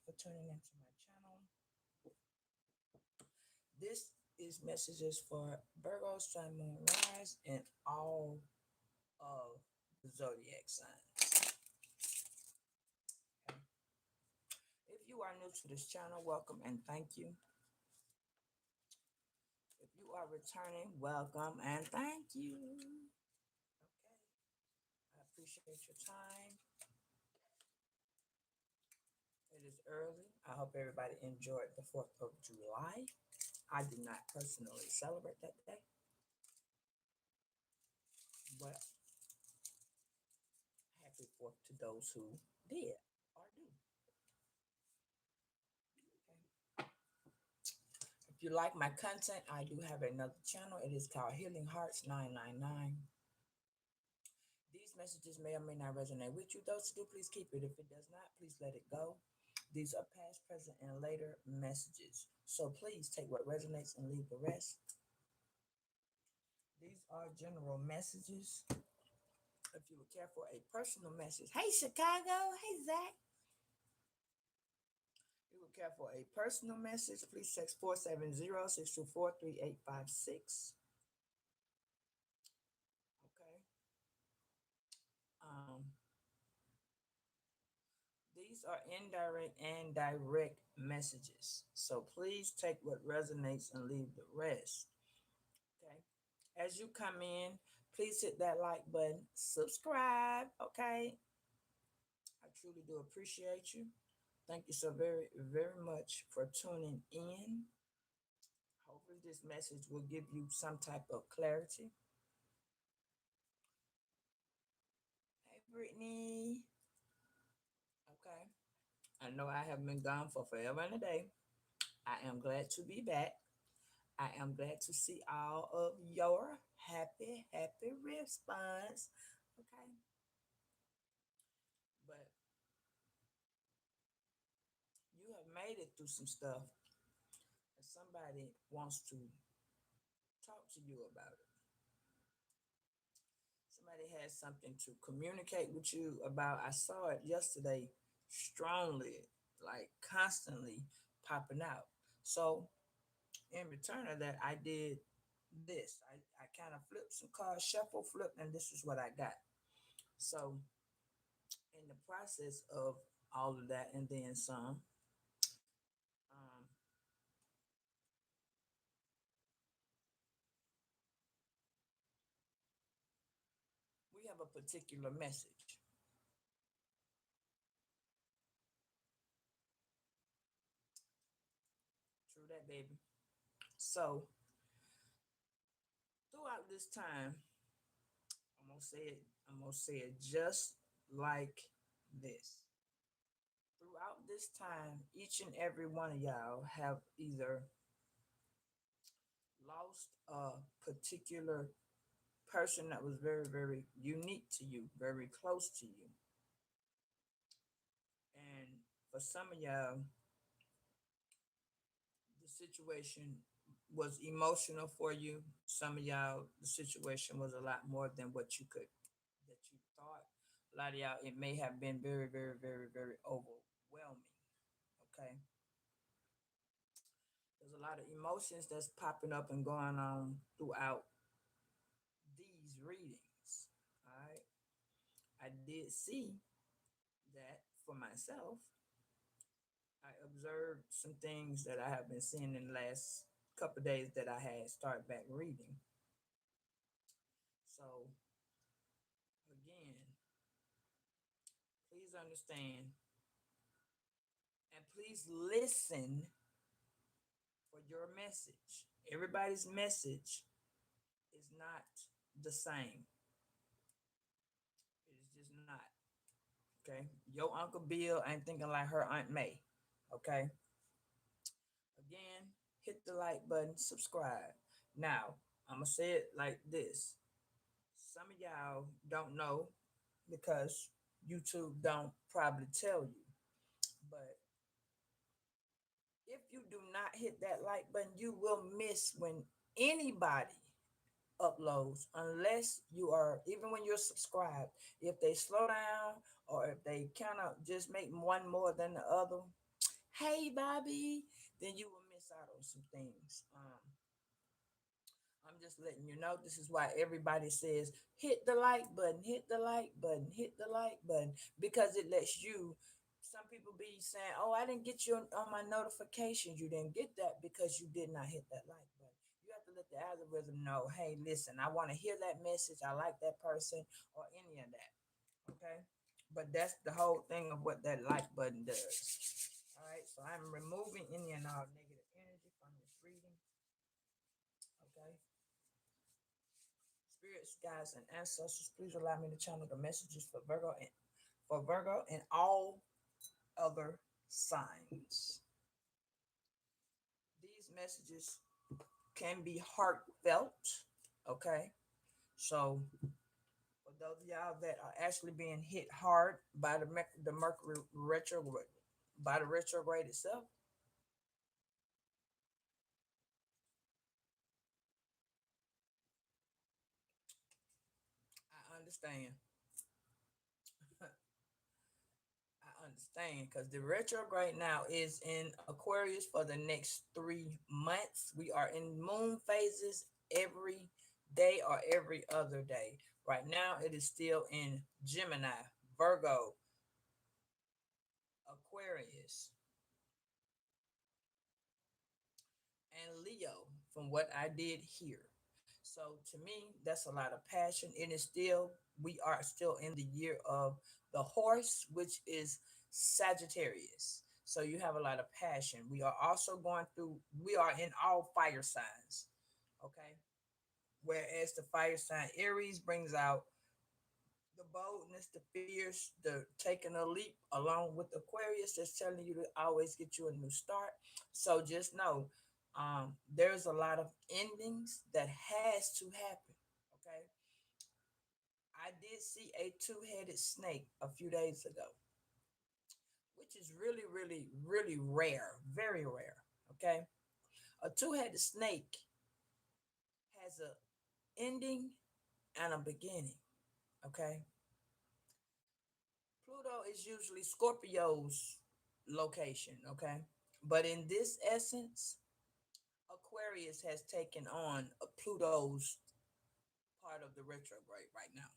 for tuning into my channel. This is messages for Virgo, Sun, Moon, Rise, and all of the zodiac signs. Okay. If you are new to this channel, welcome and thank you. If you are returning, welcome and thank you. Okay. I appreciate your time. It is early. I hope everybody enjoyed the 4th of July. I did not personally celebrate that day, but happy 4th to those who did or do. Okay. If you like my content, I do have another channel. It is called Healing Hearts 999. These messages may or may not resonate with you. Those who do, please keep it. If it does not, please let it go. These are past, present, and later messages. So please take what resonates and leave the rest. These are general messages. If you would care for a personal message, hey Chicago, hey Zach. If you would care for a personal message, please text 470-624-3856. Okay. Um, these are indirect and direct messages. So please take what resonates and leave the rest. Okay. As you come in, please hit that like button, subscribe. Okay. I truly do appreciate you. Thank you so very, very much for tuning in. Hopefully, this message will give you some type of clarity. Hey, Brittany. Okay. I know I have been gone for forever and a day. I am glad to be back. I am glad to see all of your happy response. Okay. But you have made it through some stuff, and somebody wants to talk to you about it. Somebody has something to communicate with you about. I saw it yesterday strongly, like constantly popping out. So, in return of that, I did this. I kind of flipped some cards, shuffle, flip, and this is what I got. So, in the process of all of that and then some, um, we have a particular message. True that, baby. So, throughout this time, I'm gonna say it. I'm gonna say it just like this. Throughout this time, each and every one of y'all have either lost a particular person that was very, very unique to you, very close to you. And for some of y'all, the situation was emotional for you. Some of y'all, the situation was a lot more than what you could, that you thought. A lot of y'all, it may have been very, very, very, very overwhelming. Okay. There's a lot of emotions that's popping up and going on throughout these readings. All right. I did see that for myself. I observed some things that I have been seeing in the last couple of days that I had started back reading. So again, please understand and please listen for your message. Everybody's message is not the same. It is just not. Okay. Your Uncle Bill ain't thinking like her Aunt May. Okay. Again, hit the like button, subscribe. Now, I'm going to say it like this. Some of y'all don't know because YouTube don't probably tell you. But if you do not hit that like button, you will miss when anybody uploads unless you are, even when you're subscribed, if they slow down or if they kind of just make one more than the other, hey Bobby, then you will miss out on some things. I'm just letting you know this is why everybody says hit the like button, hit the like button, hit the like button, because it lets you. Some people be saying, "Oh, I didn't get you on my notifications." You didn't get that because you did not hit that like button. You have to let the algorithm know, "Hey, listen, I want to hear that message. I like that person or any of that." Okay, but that's the whole thing of what that like button does. All right, so I'm removing any and all negative energy from this reading. Okay. Spirits, guides, and ancestors, please allow me to channel the messages for Virgo and all other signs. These messages can be heartfelt. Okay, so for those of y'all that are actually being hit hard by the Mercury retrograde, by the retrograde itself, I understand. I understand because the retrograde now is in Aquarius for the next 3 months. We are in moon phases every day or every other day. Right now, it is still in Gemini, Virgo, Aquarius, and Leo, from what I did here. So to me, that's a lot of passion. It is still, we are still in the year of the horse, which is Sagittarius. So you have a lot of passion. We are also going through, we are in all fire signs. Okay. Whereas the fire sign Aries brings out the boldness, the fierce, the taking a leap, along with Aquarius that's telling you to always get you a new start. So just know there's a lot of endings that has to happen. Okay. I did see a two-headed snake a few days ago, which is really, really, really rare, very rare. Okay. A two-headed snake has a ending and a beginning. Okay. Pluto is usually Scorpio's location, okay? But in this essence, Aquarius has taken on a Pluto's part of the retrograde right now.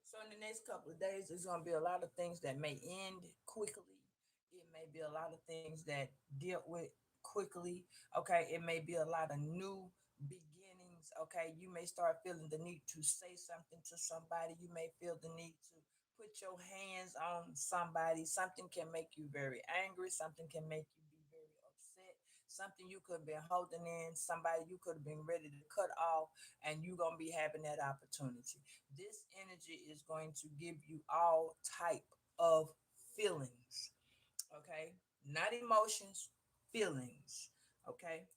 So in the next couple of days, there's going to be a lot of things that may end quickly. It may be a lot of things that dealt with quickly. Okay, it may be a lot of new beginnings. Okay, you may start feeling the need to say something to somebody. You may feel the need to put your hands on somebody. Something can make you very angry. Something can make you be very upset. Something you could have been holding in, somebody you could have been ready to cut off, and you're going to be having that opportunity. This energy is going to give you all type of feelings. Okay, not emotions, feelings. Okay,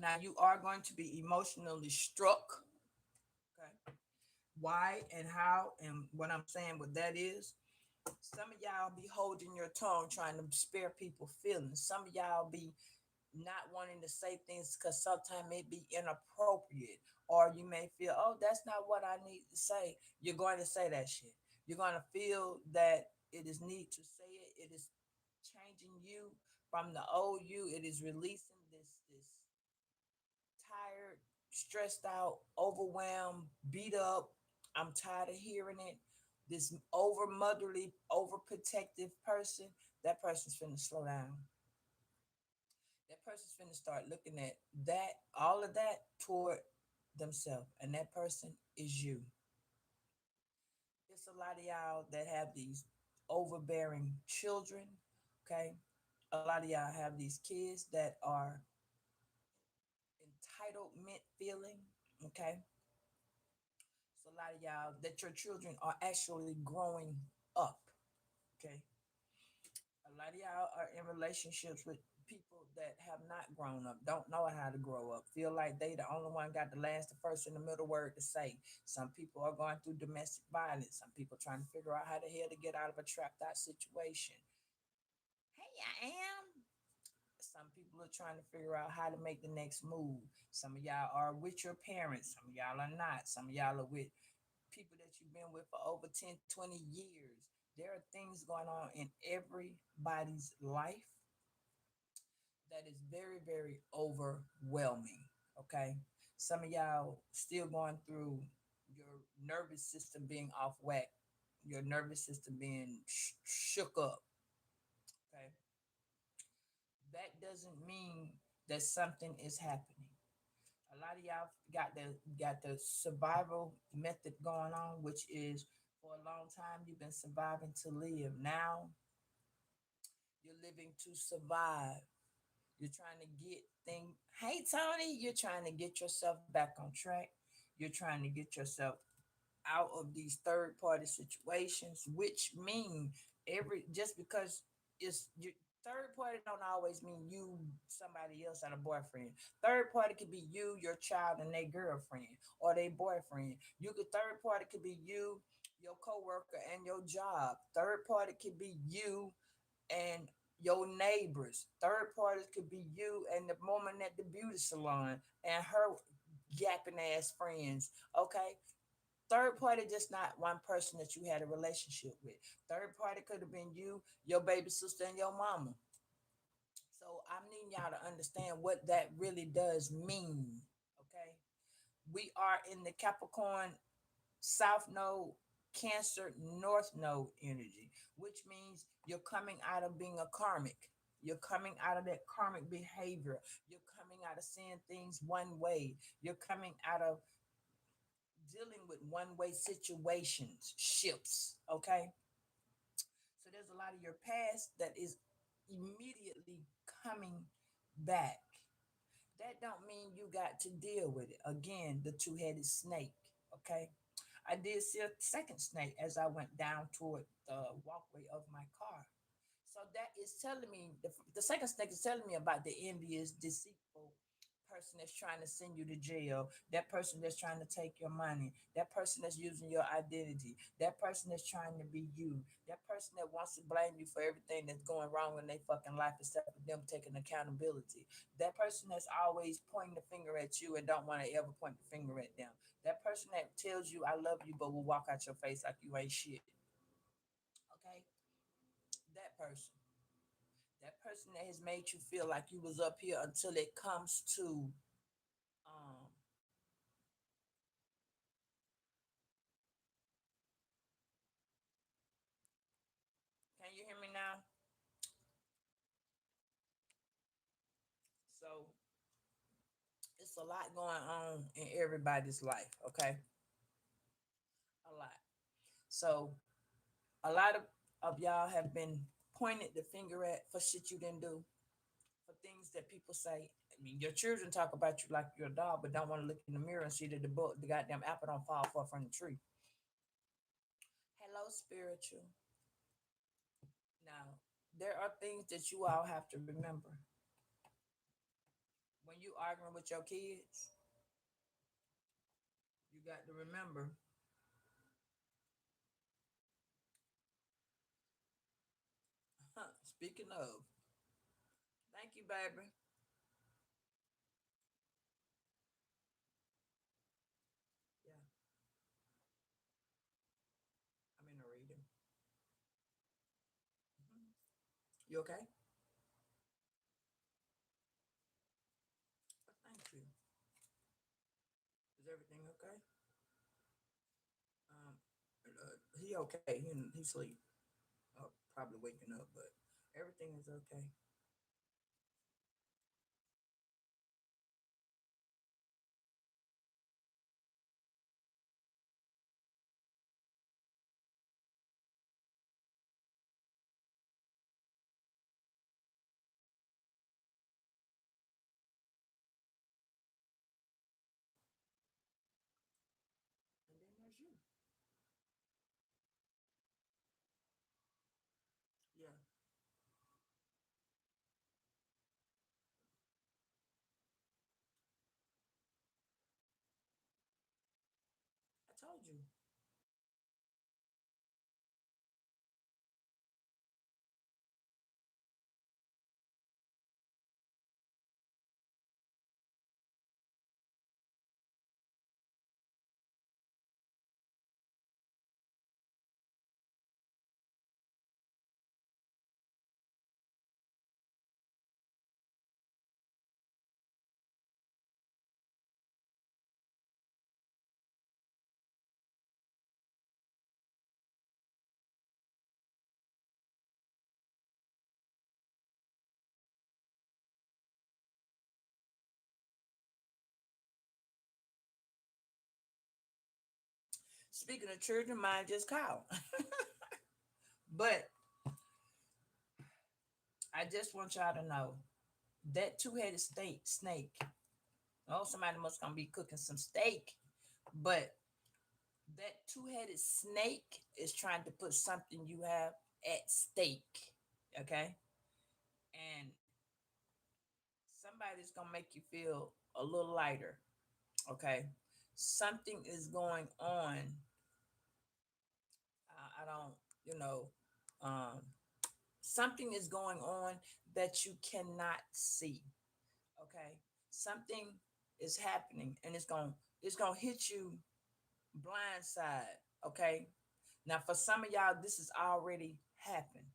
now you are going to be emotionally struck. Okay, why and how and what I'm saying what that is, some of y'all be holding your tongue trying to spare people feelings. Some of y'all be not wanting to say things because sometimes it be inappropriate, or you may feel, oh, that's not what I need to say. You're going to say that shit. You're going to feel that it is need to say it. It is changing you from the old you. It is releasing this tired, stressed out, overwhelmed, beat up. I'm tired of hearing it. This over motherly, overprotective person, that person's finna slow down. That person's finna start looking at that, all of that toward themselves. And that person is you. It's a lot of y'all that have these overbearing children. Okay. A lot of y'all have these kids that are entitlement feeling. Okay. So a lot of y'all that your children are actually growing up. Okay. A lot of y'all are in relationships with people that have not grown up, don't know how to grow up, feel like they the only one got the last, the first, and the middle word to say. Some people are going through domestic violence. Some people trying to figure out how the hell to get out of a trapped out situation. Hey, I am. Some people are trying to figure out how to make the next move. Some of y'all are with your parents. Some of y'all are not. Some of y'all are with people that you've been with for over 10, 20 years. There are things going on in everybody's life that is very, very overwhelming. Okay. Some of y'all still going through your nervous system being off whack, your nervous system being shook up. Okay. That doesn't mean that something is happening. A lot of y'all got the survival method going on, which is for a long time you've been surviving to live. Now you're living to survive. You're trying to get things. Hey Tony, you're trying to get yourself back on track. You're trying to get yourself out of these third party situations, which mean every just because it's you third party don't always mean you somebody else and a boyfriend. Third party could be you, your child, and their girlfriend or their boyfriend. You could third party could be you, your coworker, and your job. Third party could be you and your neighbors. Third parties could be you and the woman at the beauty salon and her yapping ass friends. Okay, third party just not one person that you had a relationship with. Third party could have been you, your baby sister, and your mama. So I'm needing y'all to understand what that really does mean. Okay. We are in the Capricorn South Node, Cancer North Node energy, which means you're coming out of being a karmic. You're coming out of that karmic behavior. You're coming out of seeing things one way. You're coming out of dealing with one way situations, ships. Okay. So there's a lot of your past that is immediately coming back. That don't mean you got to deal with it. Again, the two-headed snake. Okay. I did see a second snake as I went down toward the walkway of my car. So that is telling me the second snake is telling me about the envious, deceitful person that's trying to send you to jail, that person that's trying to take your money, that person that's using your identity, that person that's trying to be you, that person that wants to blame you for everything that's going wrong in their fucking life except for them taking accountability, that person that's always pointing the finger at you and don't want to ever point the finger at them, that person that tells you I love you but will walk out your face like you ain't shit. Okay, that person. That person that has made you feel like you was up here until it comes to um can you hear me now? So it's a lot going on in everybody's life, okay? A lot. So a lot of y'all have been pointed the finger at for shit you didn't do, for things that people say. I mean, your children talk about you like you're a dog, but don't want to look in the mirror and see that the goddamn apple don't fall far from the tree. Hello, spiritual. Now, there are things that you all have to remember. When you arguing with your kids, you got to remember, speaking of, thank you, baby. Yeah, I'm in a reading. Mhm. You okay? Thank you. Is everything okay? Um, he okay. He sleep. Probably waking up, but everything is okay. And then there's you. Yeah. Speaking of children, mine just called. But I just want y'all to know that two-headed snake. Oh, somebody must gonna be cooking some steak. But that two-headed snake is trying to put something you have at stake. Okay? And somebody's gonna make you feel a little lighter. Okay? Something is going on. I don't, you know, um, something is going on that you cannot see. Okay? Something is happening and it's gonna hit you blindside. Okay? Now for some of y'all, this has already happened.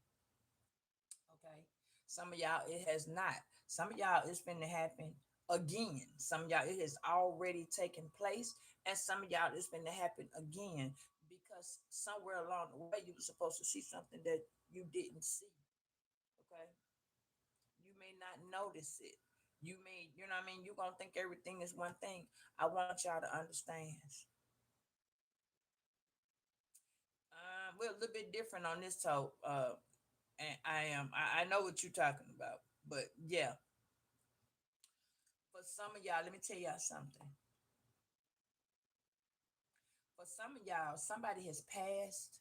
Okay. Some of y'all, it has not. Some of y'all, it's been to happen again. Some of y'all, it has already taken place. And some of y'all, it's been to happen again because somewhere along the way, you were supposed to see something that you didn't see. Okay. You may not notice it. You may, you know what I mean? You're going to think everything is one thing. I want y'all to understand. We're a little bit different on this talk. And I know what you're talking about. But yeah, for some of y'all, let me tell y'all something. For some of y'all, somebody has passed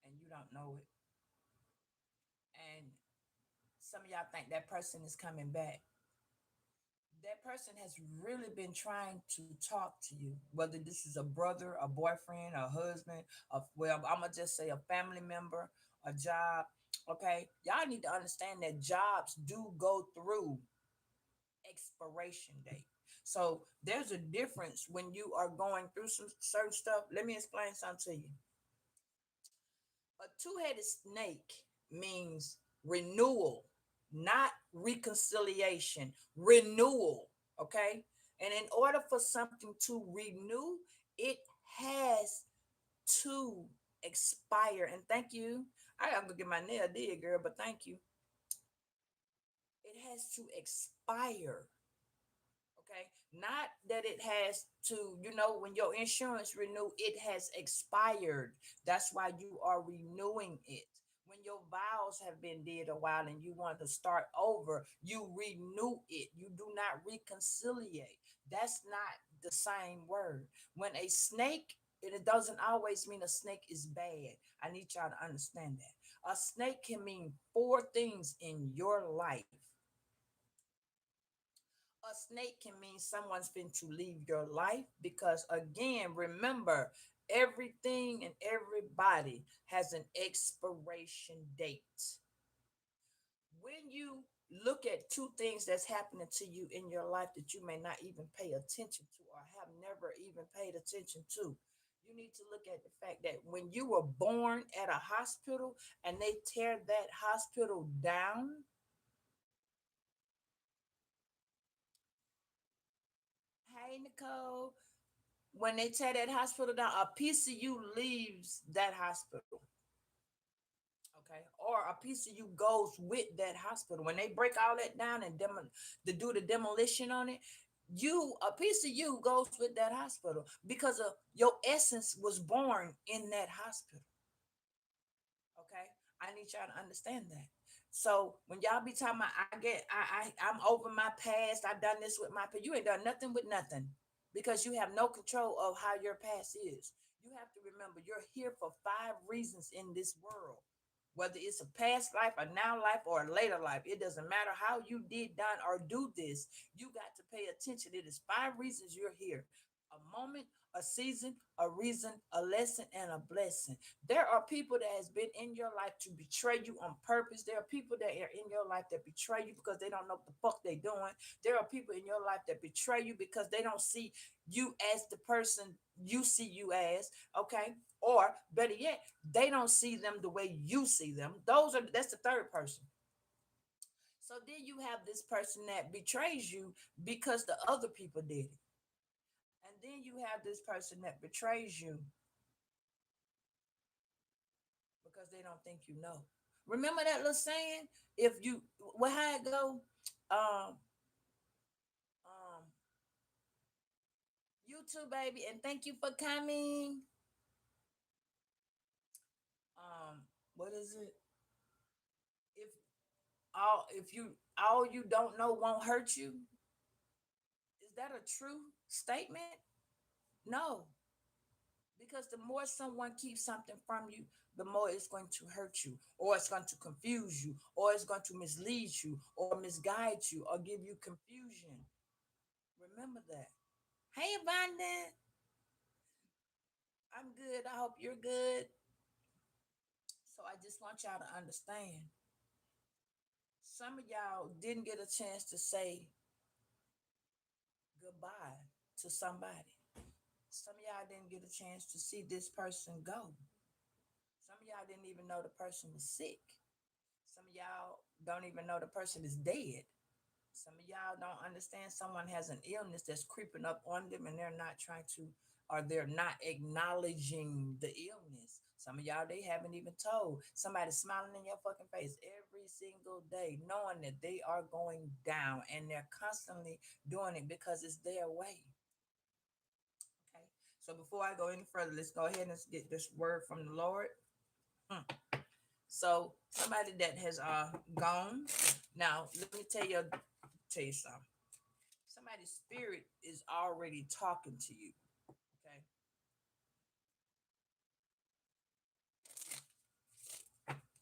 and you don't know it. And some of y'all think that person is coming back. That person has really been trying to talk to you, whether this is a brother, a boyfriend, a husband, well, I'm gonna just say a family member, a job. Okay, y'all need to understand that jobs do go through expiration date. So there's a difference when you are going through some certain stuff. Let me explain something to you. A two-headed snake means renewal, not reconciliation. Renewal, okay? And in order for something to renew, it has to expire. And thank you. I gotta go get my nail did, girl, but thank you. It has to expire. Okay, not that it has to, when your insurance renew, it has expired. That's why you are renewing it. When your vows have been did a while and you want to start over, you renew it. You do not reconciliate. That's not the same word. When a snake, and it doesn't always mean a snake is bad. I need y'all to understand that. A snake can mean four things in your life. A snake can mean someone's been to leave your life because, again, remember, everything and everybody has an expiration date. When you look at two things that's happening to you in your life that you may not even pay attention to or have never even paid attention to, you need to look at the fact that when you were born at a hospital and they tear that hospital down, hey, Nicole, when they tear that hospital down, a piece of you leaves that hospital. Okay. Or a piece of you goes with that hospital. When they break all that down and to do the demolition on it, a piece of you goes with that hospital because of your essence was born in that hospital. Okay. I need y'all to understand that. So when y'all be talking about I'm over my past, I've done this with my past, you ain't done nothing with nothing because you have no control of how your past is. You have to remember you're here for five reasons in this world. Whether it's a past life, a now life, or a later life, it doesn't matter how you did, done, or do this. You got to pay attention. It is five reasons you're here: a moment, a season, a reason, a lesson, and a blessing. There are people that has been in your life to betray you on purpose. There are people that are in your life that betray you because they don't know what the fuck they doing. There are people in your life that betray you because they don't see you as the person you see you as, okay? Or better yet, they don't see them the way you see them. That's the third person. So then you have this person that betrays you because the other people did it. And then you have this person that betrays you because they don't think you know. Remember that little saying? If you, well, how it go? Um, um, you too, baby, and thank you for coming. what is it? If if all you don't know won't hurt you, is that a true statement? No, because the more someone keeps something from you, the more it's going to hurt you, or it's going to confuse you, or it's going to mislead you, or misguide you, or give you confusion. Remember that. Hey, Abundant, I'm good. I hope you're good. So I just want y'all to understand. Some of y'all didn't get a chance to say goodbye to somebody. Some of y'all didn't get a chance to see this person go. Some of y'all didn't even know the person was sick. Some of y'all don't even know the person is dead. Some of y'all don't understand someone has an illness that's creeping up on them and they're not trying to, or they're not acknowledging the illness. Some of y'all, they haven't even told. Somebody smiling in your fucking face every single day, knowing that they are going down and they're constantly doing it because it's their way. Okay. So before I go any further, let's go ahead and get this word from the Lord. Hmm. So somebody that has gone. Now, let me tell you something. Somebody's spirit is already talking to you. Okay.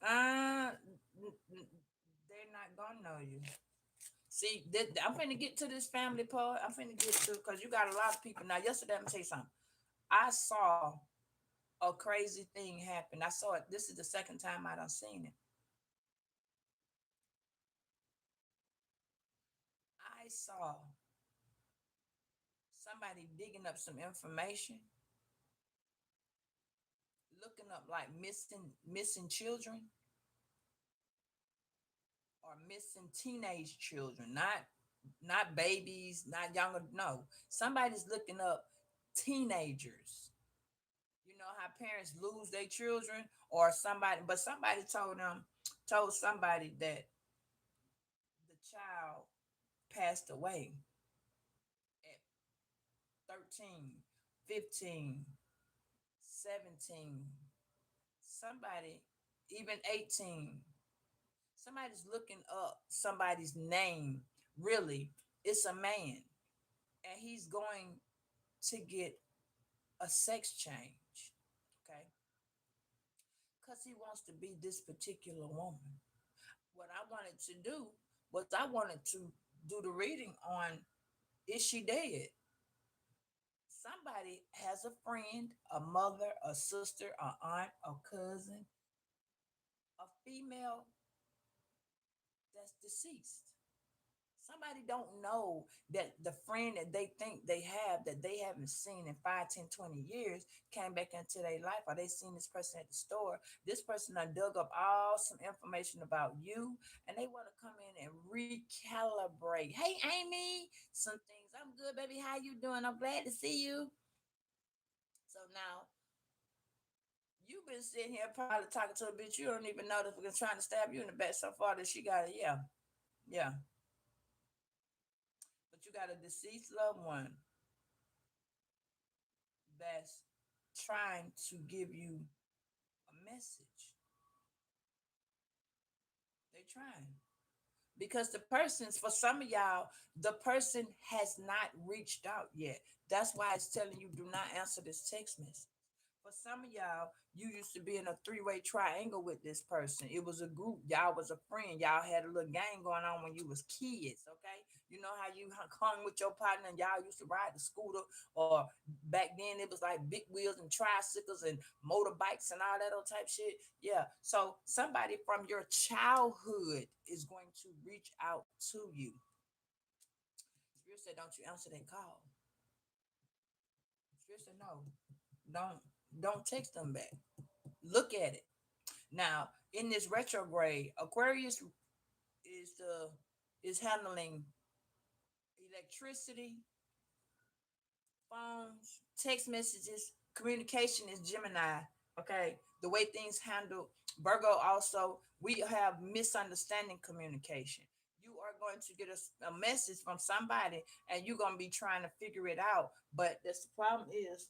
Uh they're not gonna know you. See, I'm finna get to this family part. I'm finna get to because you got a lot of people. Now, yesterday, I'm gonna tell you something. I saw a crazy thing happen. I saw it. This is the second time I done seen it. I saw somebody digging up some information, looking up like missing children or missing teenage children, not babies, not younger. No, somebody's looking up teenagers. You know how parents lose their children, or somebody, but somebody told somebody that the child passed away at 13, 15, 17, somebody even 18. Somebody's looking up somebody's name. Really, it's a man, and he's going to get a sex change. Okay, because he wants to be this particular woman. What I wanted to do was I wanted to do the reading on, is she dead? Somebody has a friend, a mother, a sister, a aunt, a cousin, a female that's deceased. Somebody don't know that the friend that they think they have that they haven't seen in 5, 10, 20 years came back into their life, or they seen this person at the store. This person done dug up all some information about you, and they want to come in and recalibrate. Hey, Amy, some things. I'm good, baby. How you doing? I'm glad to see you. So now you've been sitting here probably talking to a bitch you don't even know that's been trying to stab you in the back so far that she got it. Yeah, yeah. But you got a deceased loved one that's trying to give you a message. They're trying. Because the person's, for some of y'all, the person has not reached out yet. That's why it's telling you do not answer this text message. For some of y'all, you used to be in a three-way triangle with this person. It was a group. Y'all was a friend. Y'all had a little game going on when you was kids, okay? You know how you hung with your partner and y'all used to ride the scooter, or back then it was like big wheels and tricycles and motorbikes and all that old type shit. Yeah. So somebody from your childhood is going to reach out to you. Spirit said, don't you answer that call. Spirit said, no, don't don't text them back. Look at it. Now, in this retrograde, Aquarius is handling electricity, phones, text messages, communication is Gemini. Okay, the way things handle Virgo also, we have misunderstanding communication. You are going to get a message from somebody and you're going to be trying to figure it out. But that's the problem is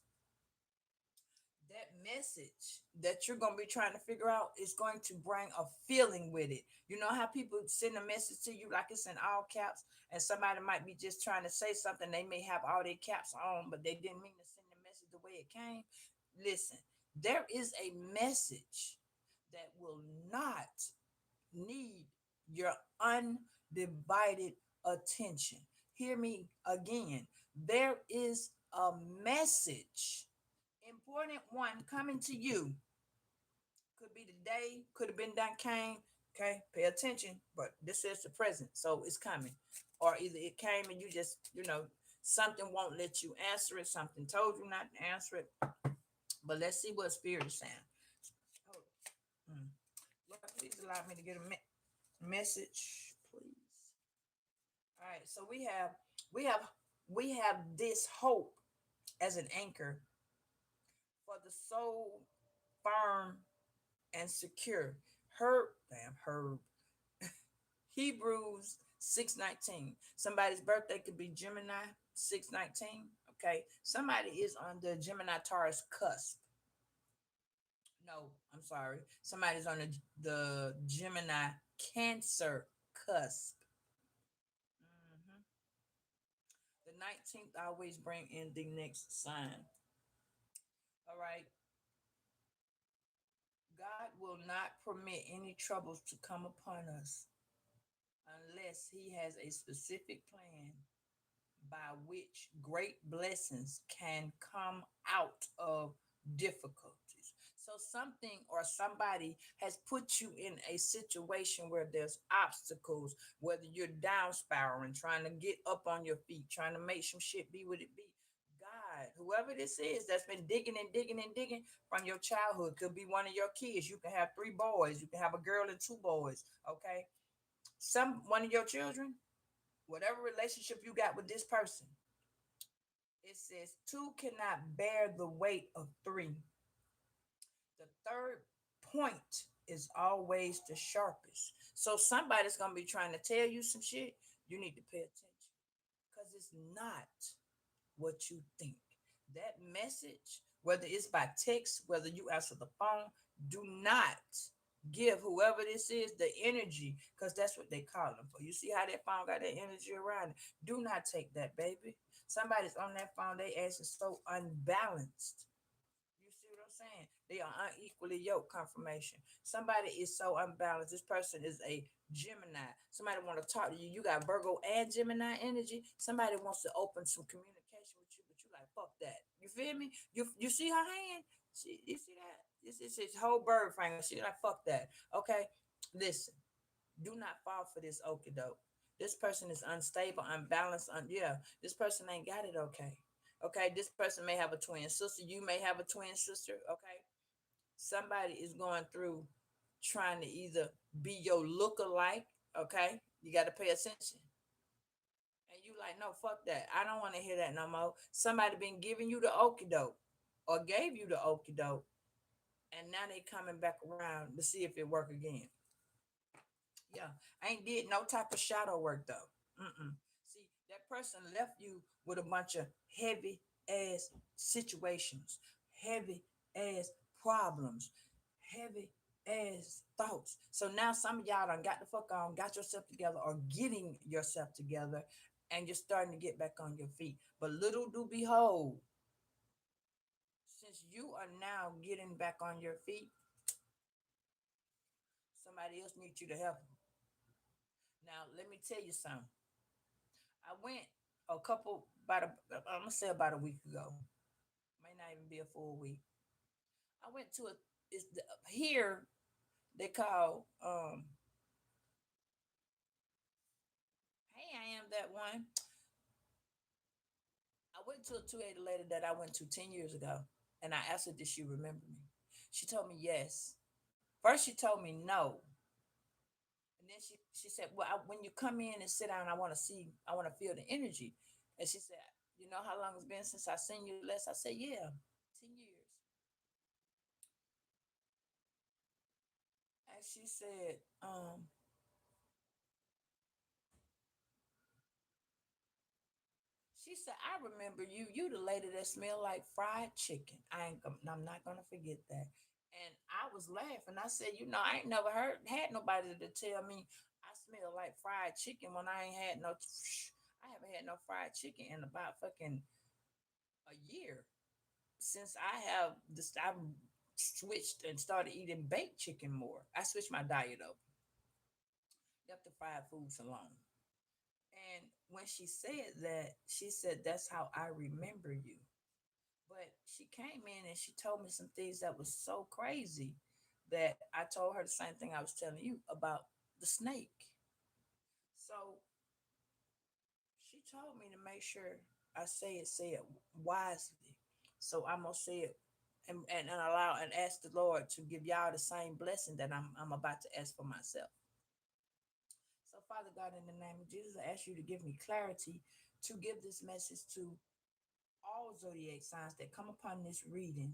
that message that you're going to be trying to figure out is going to bring a feeling with it. You know how people send a message to you like it's in all caps, and somebody might be just trying to say something. They may have all their caps on, but they didn't mean to send the message the way it came. Listen, there is a message that will not need your undivided attention. Hear me again. There is a message, important one, coming to you. Could be today, could have been done, came. Okay, pay attention. But this is the present, so it's coming. Or either it came and you just, something won't let you answer it. Something told you not to answer it. But let's see what spirit is saying. Oh, Lord, please allow me to get a message, please. All right, so we have we have this hope as an anchor for the soul, firm and secure. Herb. Hebrews 6:19. Somebody's birthday could be Gemini 6:19. Okay. Somebody is on the Gemini Taurus cusp. No, I'm sorry. Somebody's on the Gemini Cancer cusp. Mhm. The 19th always bring in the next sign. All right. God will not permit any troubles to come upon us unless he has a specific plan by which great blessings can come out of difficulties. So, something or somebody has put you in a situation where there's obstacles, whether you're down spiraling, trying to get up on your feet, trying to make some shit be what it be. God, whoever this is that's been digging and digging and digging from your childhood, could be one of your kids. You can have three boys, you can have a girl and two boys, okay? Some one of your children, whatever relationship you got with this person, it says two cannot bear the weight of three. The third point is always the sharpest. So somebody's gonna be trying to tell you some shit. You need to pay attention because it's not what you think. That message, whether it's by text, whether you answer the phone, do not give whoever this is the energy because that's what they call them for. You see how that phone got that energy around it? Do not take that, baby. Somebody's on that phone, they ass is so unbalanced. You see what I'm saying? They are unequally yoked confirmation. Somebody is so unbalanced. This person is a Gemini. Somebody want to talk to you. You got Virgo and Gemini energy. Somebody wants to open some communication with you, but you like fuck that. You feel me? You see her hand? You see that? This whole bird frame. She like fuck that. Okay, listen. Do not fall for this okie doke. This person is unstable, unbalanced. Yeah, this person ain't got it okay. Okay, this person may have a twin sister. You may have a twin sister. Okay, somebody is going through trying to either be your look-alike. Okay, you got to pay attention. And you like, no, fuck that. I don't want to hear that no more. Somebody been giving you the okie doke or gave you the okie doke, and now they coming back around to see if it work again. Yeah, I ain't did no type of shadow work though. Mm-mm. See, that person left you with a bunch of heavy ass situations, heavy ass problems, heavy ass thoughts. So now some of y'all done got the fuck on, got yourself together, or getting yourself together, and you're starting to get back on your feet. But little do behold, since you are now getting back on your feet, somebody else needs you to help them. Now, let me tell you something. I went a couple about I'm gonna say about a week ago. May not even be a full week. I went to a is here they call hey I am that one. I went to a 280 lady that I went to 10 years ago and I asked her did she remember me. She told me yes. First she told me no. And then she said, well, when you come in and sit down, I want to feel the energy. And she said, you know how long it's been since I seen you last? I said, yeah, 10 years. And she said, She said, I remember you. You the lady that smelled like fried chicken. I'm not gonna forget that. And I was laughing. I said, I ain't never had nobody to tell me I smell like fried chicken when I ain't had no. I haven't had no fried chicken in about fucking a year since I've switched and started eating baked chicken more. I switched my diet up, left the fried foods alone. And when she said that, she said, "That's how I remember you." But she came in and she told me some things that was so crazy that I told her the same thing I was telling you about the snake. So she told me to make sure I say it wisely. So I'm gonna say it and allow and ask the Lord to give y'all the same blessing that I'm about to ask for myself. So, Father God, in the name of Jesus, I ask you to give me clarity to give this message to all zodiac signs that come upon this reading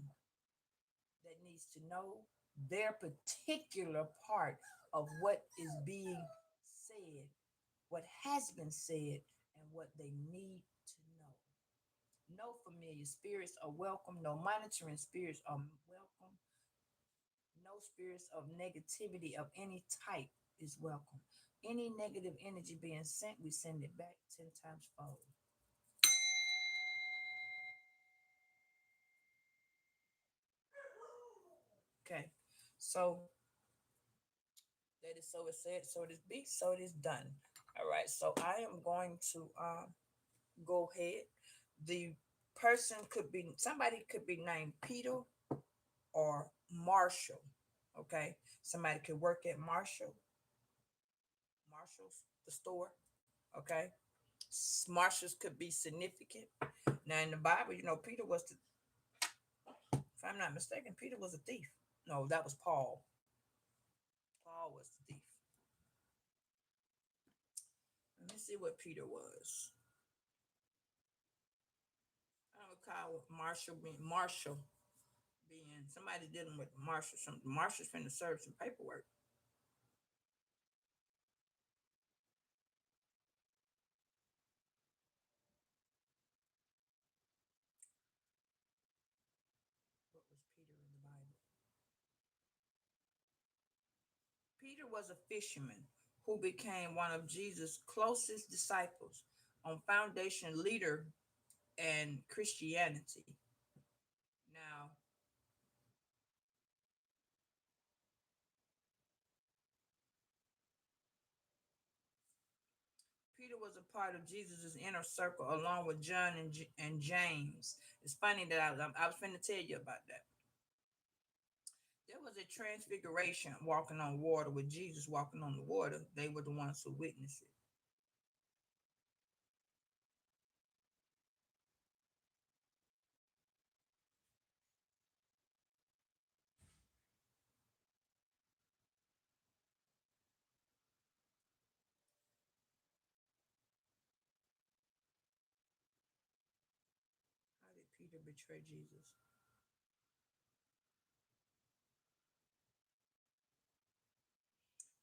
that needs to know their particular part of what is being said, what has been said, and what they need to know. No familiar spirits are welcome, no monitoring spirits are welcome, no spirits of negativity of any type is welcome. Any negative energy being sent, we send it back 10 times fold. Okay. So that is so it said, so it is be, so it is done. All right. So I am going to go ahead. The person could be somebody could be named Peter or Marshall. Okay. Somebody could work at Marshall's, the store. Okay. Marshalls could be significant. Now in the Bible, Peter was the, if I'm not mistaken, Peter was a thief. No, that was Paul. Paul was the thief. Let me see what Peter was. I don't recall what Marshall being somebody dealing with Marshall. Some Marshall's finna serve some paperwork. What was Peter in the Bible? Peter was a fisherman who became one of Jesus' closest disciples on foundation leader and Christianity. Now, Peter was a part of Jesus' inner circle along with John and James. It's funny that I was finna tell you about that. There was a transfiguration walking on water with Jesus walking on the water. They were the ones who witnessed it. How did Peter betray Jesus?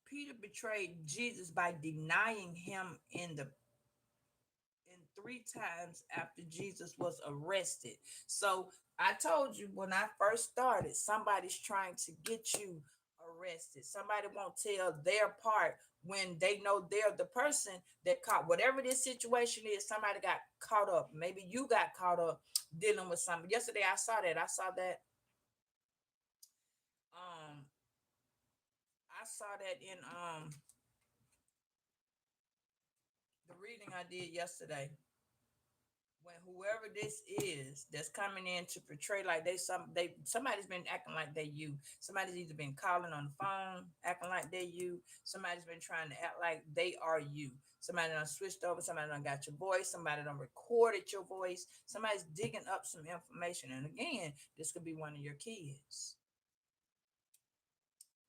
Peter betrayed Jesus by denying him in three times after Jesus was arrested. So I told you when I first started, somebody's trying to get you arrested. Somebody won't tell their part when they know they're the person that caught whatever this situation is. Somebody got caught up. Maybe you got caught up dealing with something. Yesterday I saw that. Um I saw that in the reading I did yesterday when whoever this is that's coming in to portray like somebody's been acting like they you. Somebody's either been calling on the phone, acting like they you. Somebody's been trying to act like they are you. Somebody done switched over, somebody done got your voice, somebody done recorded your voice, somebody's digging up some information. And again, this could be one of your kids.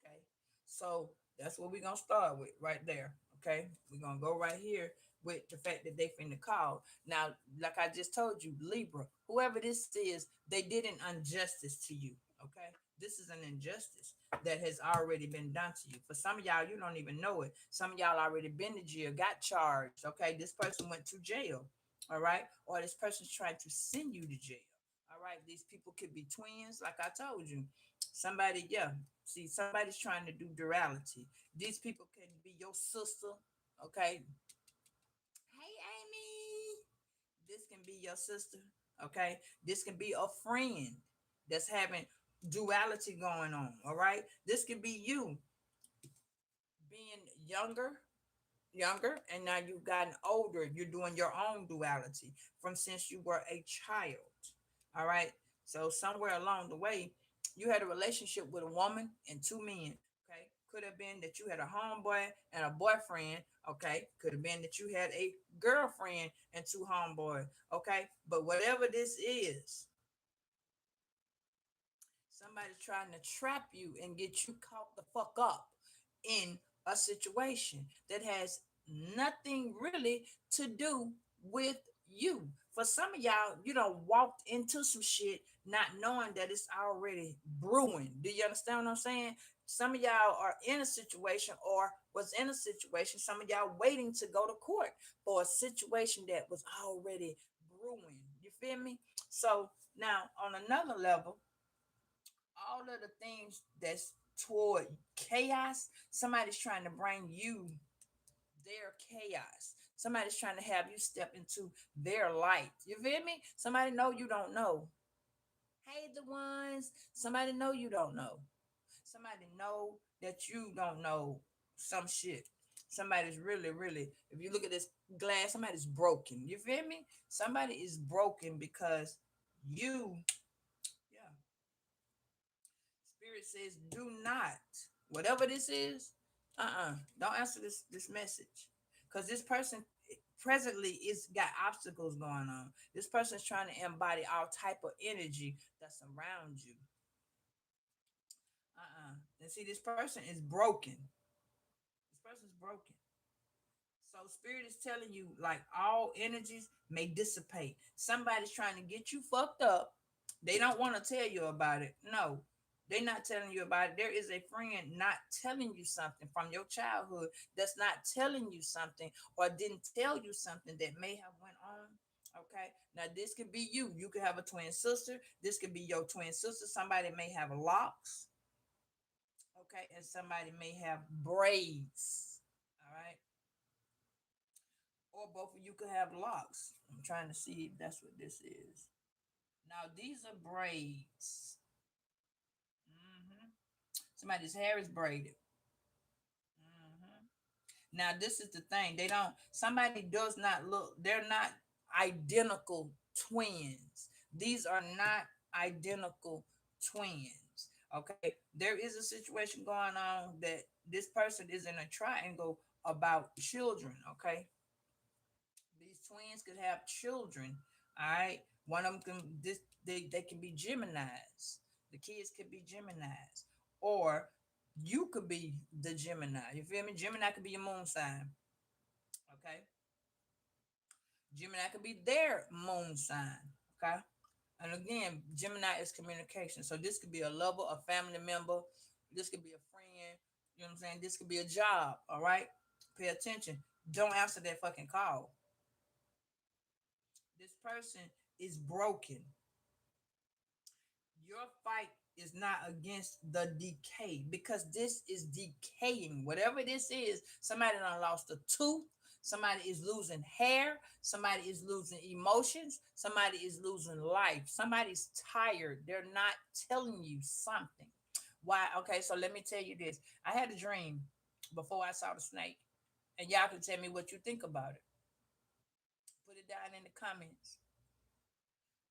Okay. So that's what we're gonna start with right there. Okay. We're gonna go right here with the fact that they finna call. Now, like I just told you, Libra, whoever this is, they did an injustice to you. Okay. This is an injustice that has already been done to you. For some of y'all, you don't even know it. Some of y'all already been to jail, got charged. Okay. This person went to jail. All right, or this person's trying to send you to jail. All right, these people could be twins, like I told you. Somebody, yeah. See, somebody's trying to do duality. These people can be your sister. Okay. Hey, Amy. This can be your sister. Okay. This can be a friend that's having duality going on. All right. This could be you being younger, and now you've gotten older. You're doing your own duality from since you were a child. All right. So somewhere along the way, you had a relationship with a woman and two men. Okay. Could have been that you had a homeboy and a boyfriend. Okay. Could have been that you had a girlfriend and two homeboys. Okay. But whatever this is, somebody's trying to trap you and get you caught the fuck up in a situation that has nothing really to do with you. For some of y'all, you don't walked into some shit not knowing that it's already brewing. Do you understand what I'm saying? Some of y'all are in a situation or was in a situation. Some of y'all waiting to go to court for a situation that was already brewing. You feel me? So now on another level, all of the things that's toward chaos, somebody's trying to bring you their chaos. Somebody's trying to have you step into their light. You feel me? Somebody know you don't know. Hey, the ones. Somebody know you don't know. Somebody know that you don't know some shit. Somebody's really, really, if you look at this glass, somebody's broken. You feel me? Somebody is broken because you, yeah, Spirit says, do not, whatever this is, don't answer this message. Because this person presently is got obstacles going on. This person's trying to embody all type of energy that's around you. And see, this person is broken. This person's broken. So spirit is telling you like all energies may dissipate. Somebody's trying to get you fucked up. They don't want to tell you about it. No, they're not telling you about it. There is a friend not telling you something from your childhood that's not telling you something or didn't tell you something that may have went on. Okay. Now this could be you. You could have a twin sister. This could be your twin sister. Somebody may have locks. Okay. And somebody may have braids. All right, or both of you could have locks. I'm trying to see if that's what this is. Now these are braids. hmm Somebody's hair is braided. hmm Now this is the thing. They don't. Somebody does not look. They're not identical twins. These are not identical twins. Okay. There is a situation going on that this person is in a triangle about children. Okay. These twins could have children. All right. One of them can they can be Geminis. The kids could be Geminis. Or you could be the Gemini. You feel me? Gemini could be your moon sign. Okay. Gemini could be their moon sign. Okay. And again, Gemini is communication. So this could be a lover, a family member. This could be a friend. You know what I'm saying? This could be a job. All right. Pay attention. Don't answer that fucking call. This person is broken. Your fight is not against the decay because this is decaying. Whatever this is, somebody done lost a tooth. Somebody is losing hair. Somebody is losing emotions. Somebody is losing life. Somebody's tired. They're not telling you something. Why? Okay, so let me tell you this. I had a dream before I saw the snake, and y'all can tell me what you think about it. Put it down in the comments.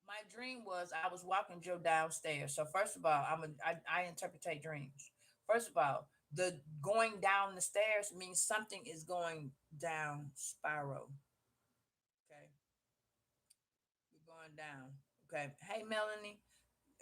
My dream was I was walking Joe downstairs. So first of all, I interpretate dreams. First of all, the going down the stairs means something is going down spiral. Okay, you're going down. Okay, hey Melanie,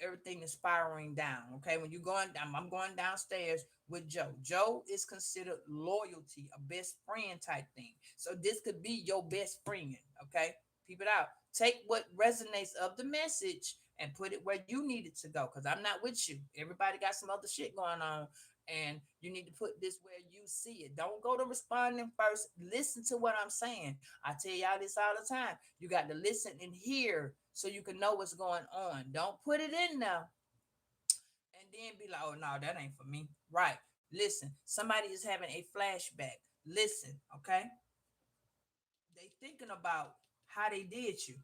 everything is spiraling down. Okay, when you're going down, I'm going downstairs with Joe. Joe is considered loyalty, a best friend type thing. So this could be your best friend. Okay, peep it out. Take what resonates of the message and put it where you need it to go. Because I'm not with you. Everybody got some other shit going on. And you need to put this where you see it. Don't go to responding first. Listen to what I'm saying. I tell y'all this all the time. You got to listen and hear so you can know what's going on. Don't put it in there and then be like, oh no, that ain't for me. Right. Listen, somebody is having a flashback. Listen, okay? They thinking about how they did you.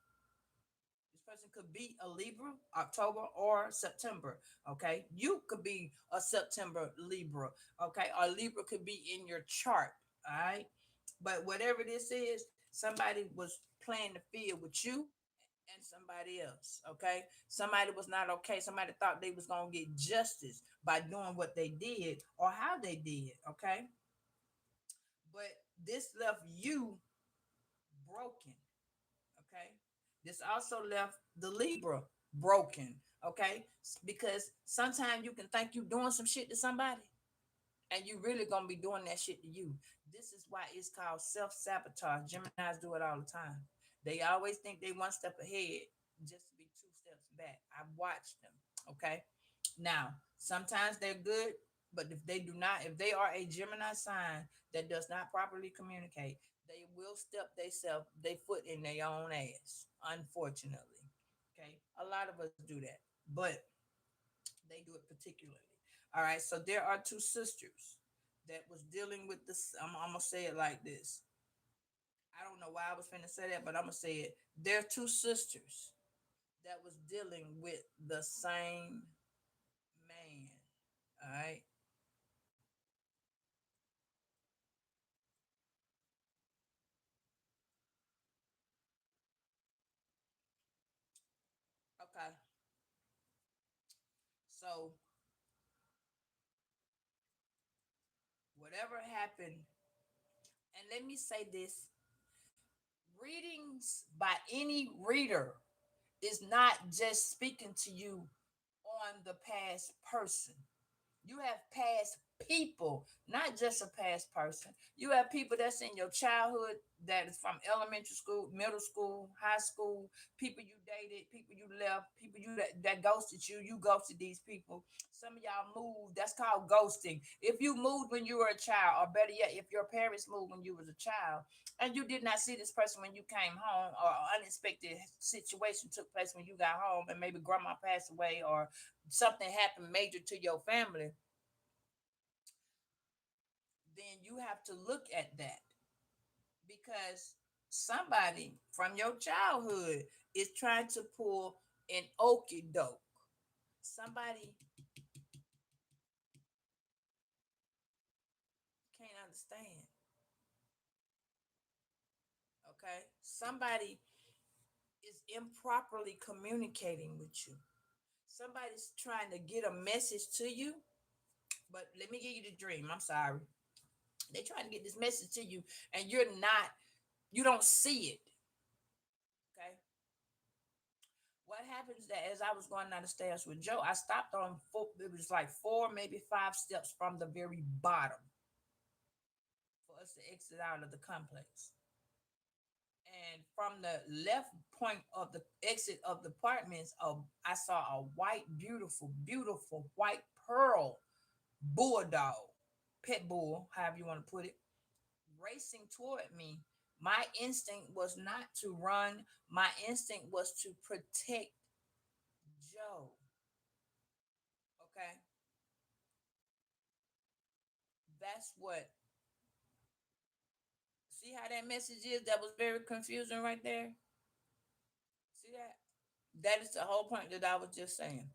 This person could be a Libra, October or September. Okay, you could be a September Libra. Okay, or Libra could be in your chart. All right, but whatever this is, somebody was playing the field with you and somebody else. Okay, somebody was not okay. Somebody thought they was gonna get justice by doing what they did or how they did. Okay, but this left you broken. Okay. This also left the Libra broken. Okay. Because sometimes you can think you doing some shit to somebody and you really gonna be doing that shit to you. This is why it's called self-sabotage. Geminis do it all the time. They always think they one step ahead just to be two steps back. I've watched them. Okay. Now, sometimes they're good, but if they do not, if they are a Gemini sign that does not properly communicate, they will step they foot in their own ass, unfortunately. Okay. A lot of us do that, but they do it particularly. All right. So there are two sisters that was dealing with this. I'm gonna say it like this. I don't know why I was finna say that, but I'm gonna say it. There are two sisters that was dealing with the same man. All right. Okay. So whatever happened, and let me say this, readings by any reader is not just speaking to you on the past person. You have past people, not just a past person. You have people that's in your childhood that is from elementary school, middle school, high school, people you dated, people you left, people that ghosted you, you ghosted these people. Some of y'all moved. That's called ghosting. If you moved when you were a child, or better yet, if your parents moved when you was a child, and you did not see this person when you came home, or an unexpected situation took place when you got home, and maybe grandma passed away, or something happened major to your family, then you have to look at that because somebody from your childhood is trying to pull an okey doke. Somebody can't understand. Okay. Somebody is improperly communicating with you. Somebody's trying to get a message to you, but let me give you the dream. I'm sorry. They're trying to get this message to you, and you don't see it. Okay. What happens that as I was going down the stairs with Joe, I stopped on four, it was like four, maybe five steps from the very bottom for us to exit out of the complex. And from the left point of the exit of the apartments, I saw a white, beautiful, beautiful white pearl bulldog, pit bull, however you want to put it, racing toward me. My instinct was not to run. My instinct was to protect Joe. Okay. That's what, see how that message is? That was very confusing right there. See that? That is the whole point that I was just saying.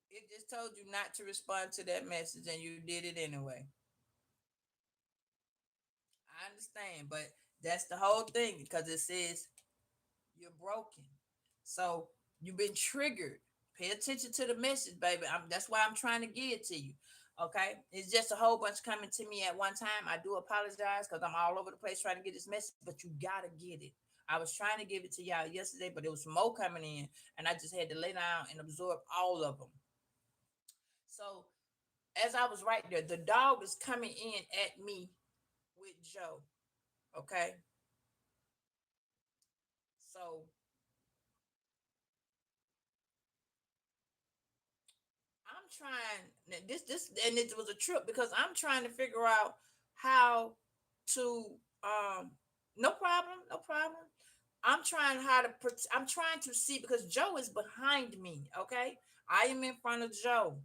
It just told you not to respond to that message and you did it anyway. I understand, but that's the whole thing because it says you're broken. So you've been triggered. Pay attention to the message, baby. That's why I'm trying to get it to you. Okay. It's just a whole bunch coming to me at one time. I do apologize because I'm all over the place trying to get this message, but you gotta get it. I was trying to give it to y'all yesterday, but there was more coming in, and I just had to lay down and absorb all of them. So as I was right there, the dog is coming in at me with Joe. Okay. So I'm trying this, and it was a trip because I'm trying to figure out how to no problem, no problem. I'm trying to see because Joe is behind me, okay? I am in front of Joe.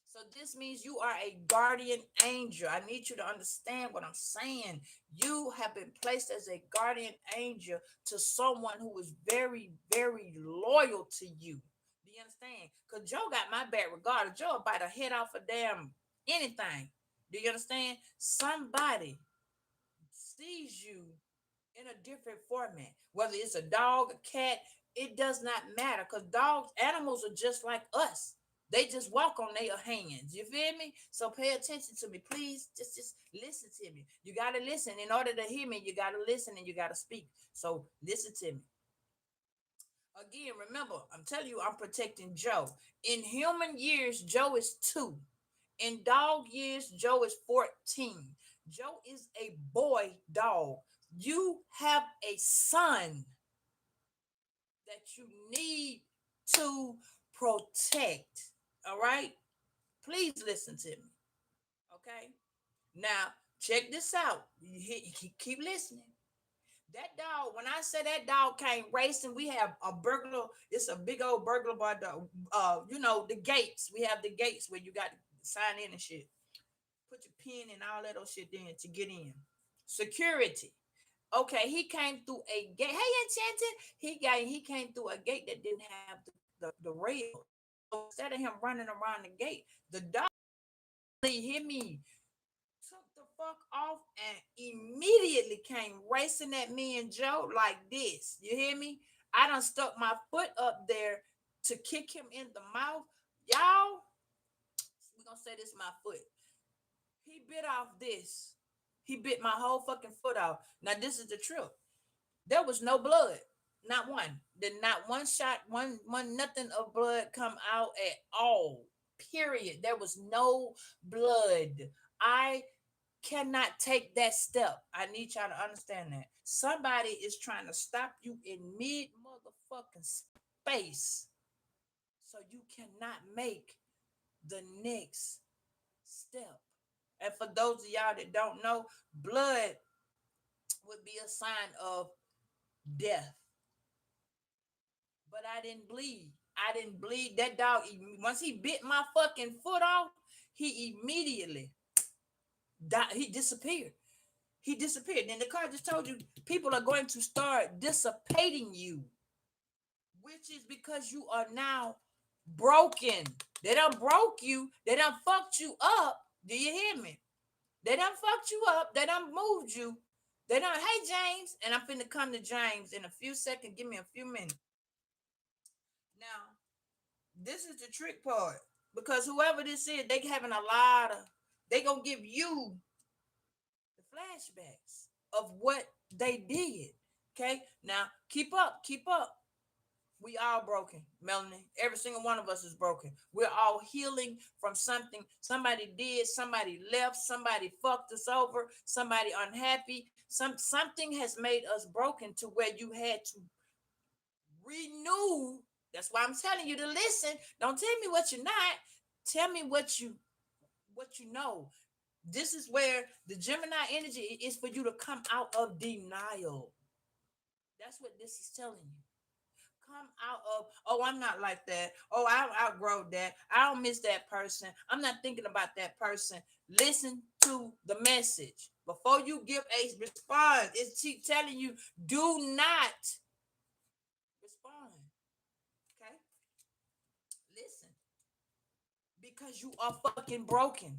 So this means you are a guardian angel. I need you to understand what I'm saying. You have been placed as a guardian angel to someone who is very, very loyal to you. Do you understand? Because Joe got my back regardless. Joe about to head off a damn anything. Do you understand? Somebody sees you in a different format. Whether it's a dog, a cat, it does not matter because dogs, animals are just like us. They just walk on their hands. You feel me? So pay attention to me, please. Just listen to me. You gotta listen. In order to hear me, you gotta listen and you gotta speak. So listen to me. Again, remember, I'm telling you, I'm protecting Joe. In human years, Joe is 2. In dog years, Joe is 14. Joe is a boy dog. You have a son that you need to protect. All right? Please listen to me. Okay? Now, check this out. Keep listening. That dog, when I say that dog came racing, we have a burglar. It's a big old burglar by the, the gates. We have the gates where you got to sign in and shit. Put your pin and all that old shit in to get in. Security. Okay, he came through a gate. Hey, Enchanted. He came through a gate that didn't have the rail. So instead of him running around the gate, the dog hear me took the fuck off and immediately came racing at me and Joe like this. You hear me? I done stuck my foot up there to kick him in the mouth. Y'all, we gonna say this my foot. He bit off this. He bit my whole fucking foot off. Now this is the truth. There was no blood. Not one. Did not one shot, one nothing of blood come out at all. Period. There was no blood. I cannot take that step. I need y'all to understand that. Somebody is trying to stop you in mid motherfucking space so you cannot make the next step. And for those of y'all that don't know, blood would be a sign of death. But I didn't bleed. I didn't bleed. That dog, once he bit my fucking foot off, he immediately died. He disappeared. He disappeared. Then the card just told you people are going to start dissipating you, which is because you are now broken. They done broke you. They done fucked you up. Do you hear me? They done fucked you up. They done moved you. They done, hey, James. And I'm finna come to James in a few seconds. Give me a few minutes. Now, this is the trick part. Because whoever this is, they having a lot of, they gonna give you the flashbacks of what they did. Okay? Now, keep up, keep up. We all broken, Melanie. Every single one of us is broken. We're all healing from something somebody did, somebody left, somebody fucked us over, somebody unhappy. Something has made us broken to where you had to renew. That's why I'm telling you to listen. Don't tell me what you're not. Tell me what you know. This is where the Gemini energy is for you to come out of denial. That's what this is telling you. Come out of, oh, I'm not like that. Oh, I outgrow that. I don't miss that person. I'm not thinking about that person. Listen to the message before you give a response. It's telling you do not respond. Okay, listen, because you are fucking broken.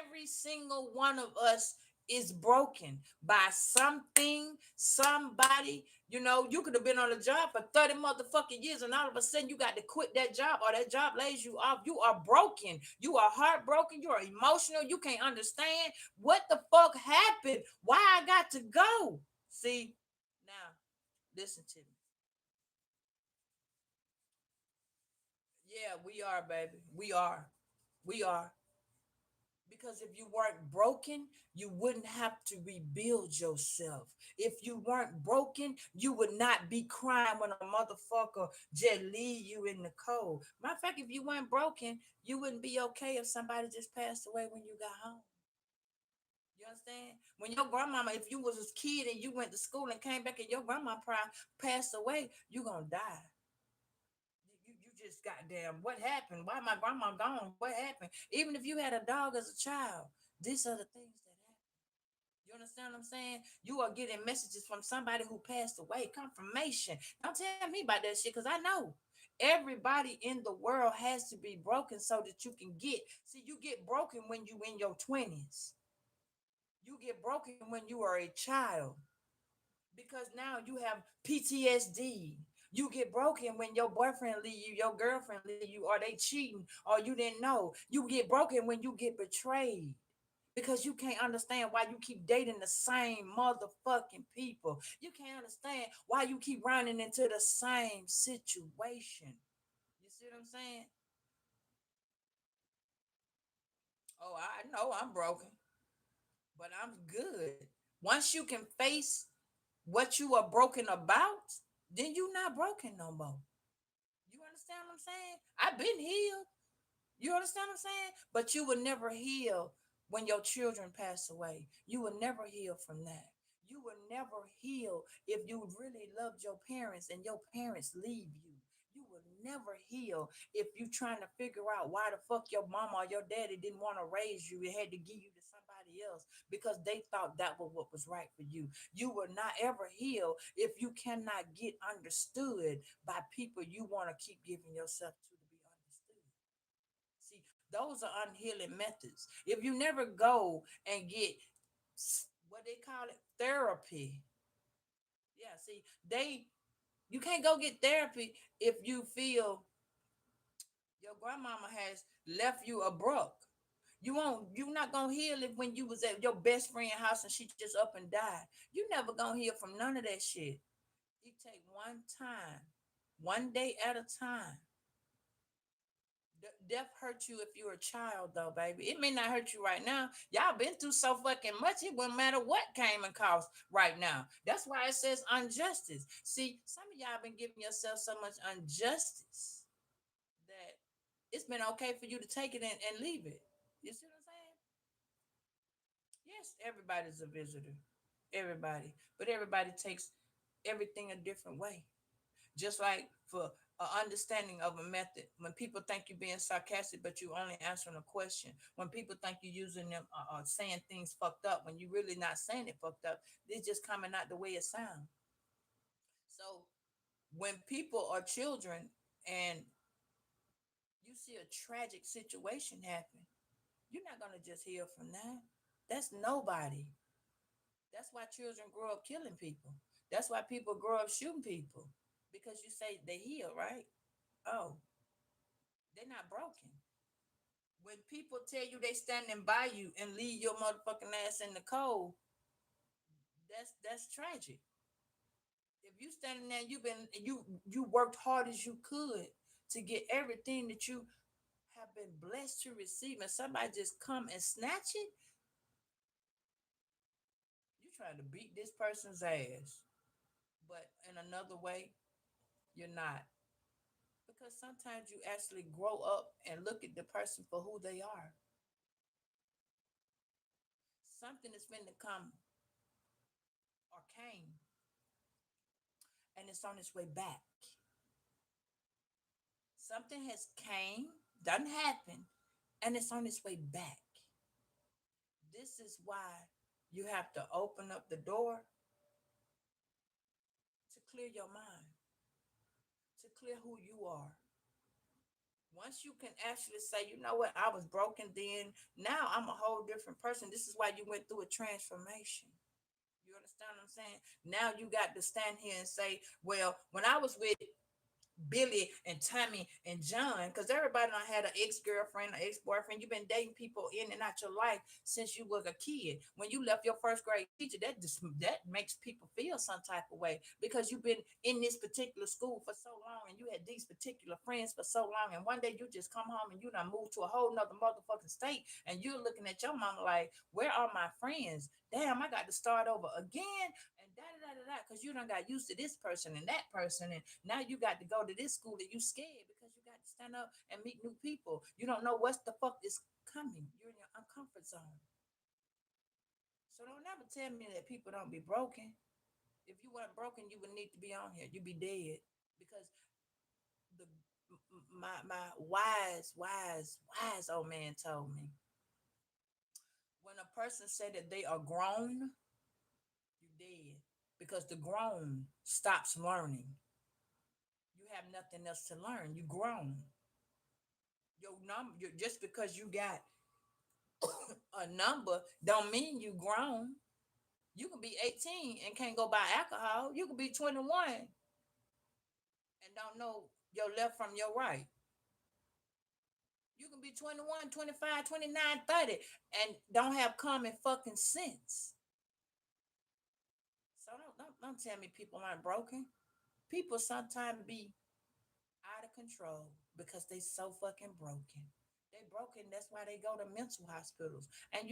Every single one of us is broken by something, somebody. You know, you could have been on a job for 30 motherfucking years and all of a sudden you got to quit that job or that job lays you off. You are broken. You are heartbroken. You are emotional. You can't understand what the fuck happened. Why I got to go. See, now, listen to me. Yeah, we are, baby. We are. We are. Because if you weren't broken, you wouldn't have to rebuild yourself. If you weren't broken, you would not be crying when a motherfucker just leave you in the cold. Matter of fact, if you weren't broken, you wouldn't be okay if somebody just passed away when you got home. You understand? When your grandmama, if you was a kid and you went to school and came back and your grandma passed away, you gonna die. You just goddamn, what happened? Why my grandma gone? What happened? Even if you had a dog as a child, these are the things that happen. You understand what I'm saying? You are getting messages from somebody who passed away, confirmation. Don't tell me about that shit, because I know everybody in the world has to be broken so that you can get. See, you get broken when you in your 20s. You get broken when you are a child because now you have PTSD. You get broken when your boyfriend leave you, your girlfriend leave you, or they cheating, or you didn't know. You get broken when you get betrayed because you can't understand why you keep dating the same motherfucking people. You can't understand why you keep running into the same situation. You see what I'm saying? Oh, I know I'm broken, but I'm good. Once you can face what you are broken about, then you not broken no more. You understand what I'm saying? I've been healed. You understand what I'm saying? But you will never heal when your children pass away. You will never heal from that. You will never heal if you really loved your parents and your parents leave you. You will never heal if you trying to figure out why the fuck your mama or your daddy didn't want to raise you and had to give you to somebody else because they thought that was what was right for you. You will not ever heal if you cannot get understood by people you want to keep giving yourself to be understood. See, those are unhealing methods. If you never go and get what they call it, therapy. Yeah, see, you can't go get therapy if you feel your grandmama has left you abrupt. You're not gonna heal it when you was at your best friend house and she just up and died. You never gonna heal from none of that shit. You take one time, one day at a time. Death hurt you if you're a child, though, baby. It may not hurt you right now. Y'all been through so fucking much, it wouldn't matter what came and cost right now. That's why it says injustice. See, some of y'all been giving yourself so much injustice that it's been okay for you to take it and leave it. You see what I'm saying? Yes, everybody's a visitor. Everybody. But everybody takes everything a different way. Just like for an understanding of a method, when people think you're being sarcastic, but you only answering a question. When people think you're using them saying things fucked up, when you really not saying it fucked up, it's just coming out the way it sounds. So when people are children and you see a tragic situation happen, you're not gonna just heal from that. That's nobody. That's why children grow up killing people. That's why people grow up shooting people because you say they heal, right? Oh, they're not broken. When people tell you they standing by you and leave your motherfucking ass in the cold, that's tragic. If you standing there, you worked hard as you could to get everything that you have been blessed to receive, and somebody just come and snatch it, you trying to beat this person's ass. But in another way, you're not. Because sometimes you actually grow up and look at the person for who they are. Something is going to come or came and it's on its way back. Something has came, done happened, and it's on its way back. This is why you have to open up the door to clear your mind, to clear who you are. Once you can actually say, you know what, I was broken then, now I'm a whole different person. This is why you went through a transformation. You understand what I'm saying? Now you got to stand here and say, well, when I was with Billy and Tommy and John, because everybody done had an ex-girlfriend or ex-boyfriend. You've been dating people in and out your life since you was a kid. When you left your first grade teacher, that makes people feel some type of way because you've been in this particular school for so long and you had these particular friends for so long. And one day you just come home and you done moved to a whole nother motherfucking state and you're looking at your mama like, where are my friends? Damn, I got to start over again and da da da da da, because you done got used to this person and that person, and now you got to go to this school and you scared because you got to stand up and meet new people. You don't know what's the fuck is coming. You're in your uncomfort zone. So don't ever tell me that people don't be broken. If you weren't broken, you would need to be on here. You'd be dead because the my wise old man told me when a person said that they are grown, you dead because the grown stops learning. You have nothing else to learn. You grown. Your number, just because you got a number, don't mean you grown. You can be 18 and can't go buy alcohol. You can be 21 and don't know your left from your right. You can be 21, 25, 29, 30 and don't have common fucking sense. So don't tell me people aren't broken. People sometimes be out of control because they so fucking broken. They broken. That's why they go to mental hospitals. And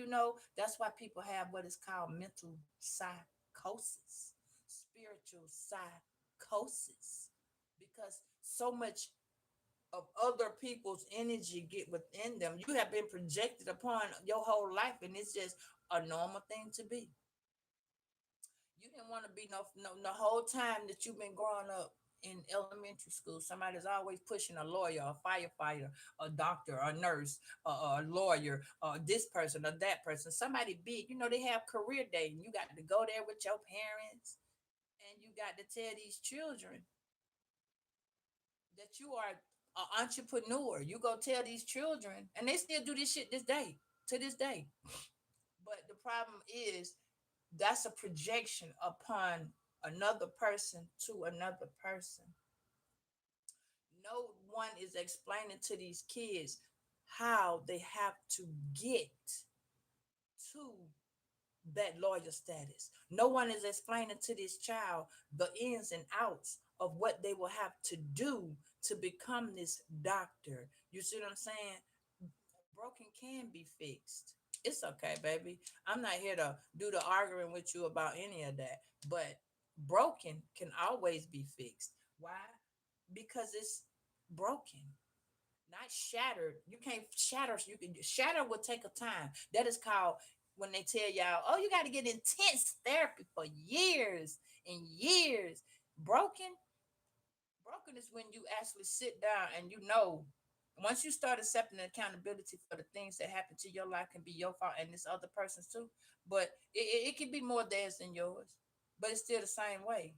that's why people have what is called mental psychosis, spiritual psychosis, because so much of other people's energy get within them. You have been projected upon your whole life, and it's just a normal thing to be. You didn't want to be no the whole time that you've been growing up in elementary school. Somebody's always pushing a lawyer, a firefighter, a doctor, a nurse, a lawyer, this person or that person. Somebody big. They have career day, and you got to go there with your parents, and you got to tell these children that you are an entrepreneur. You go tell these children, and they still do this shit this day to this day. But the problem is that's a projection upon another person to another person. No one is explaining to these kids how they have to get to that lawyer status. No one is explaining to this child the ins and outs of what they will have to do to become this doctor. You see what I'm saying? Broken can be fixed. It's okay, baby. I'm not here to do the arguing with you about any of that. But broken can always be fixed. Why? Because it's broken, not shattered. You can't shatter. You can shatter will take a time. That is called when they tell y'all, oh, you got to get intense therapy for years and years. Broken, broken is when you actually sit down and once you start accepting accountability for the things that happen to your life can be your fault and this other person's too. But it can be more theirs than yours. But it's still the same way.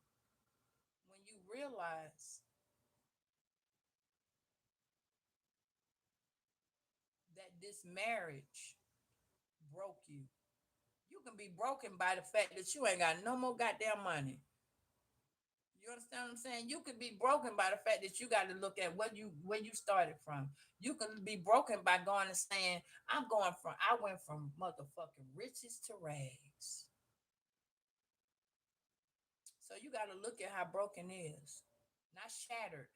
When you realize that this marriage broke you, you can be broken by the fact that you ain't got no more goddamn money. You understand what I'm saying? You could be broken by the fact that you got to look at where you started from. You can be broken by going and saying, I went from motherfucking riches to rags. So you got to look at how broken is, not shattered.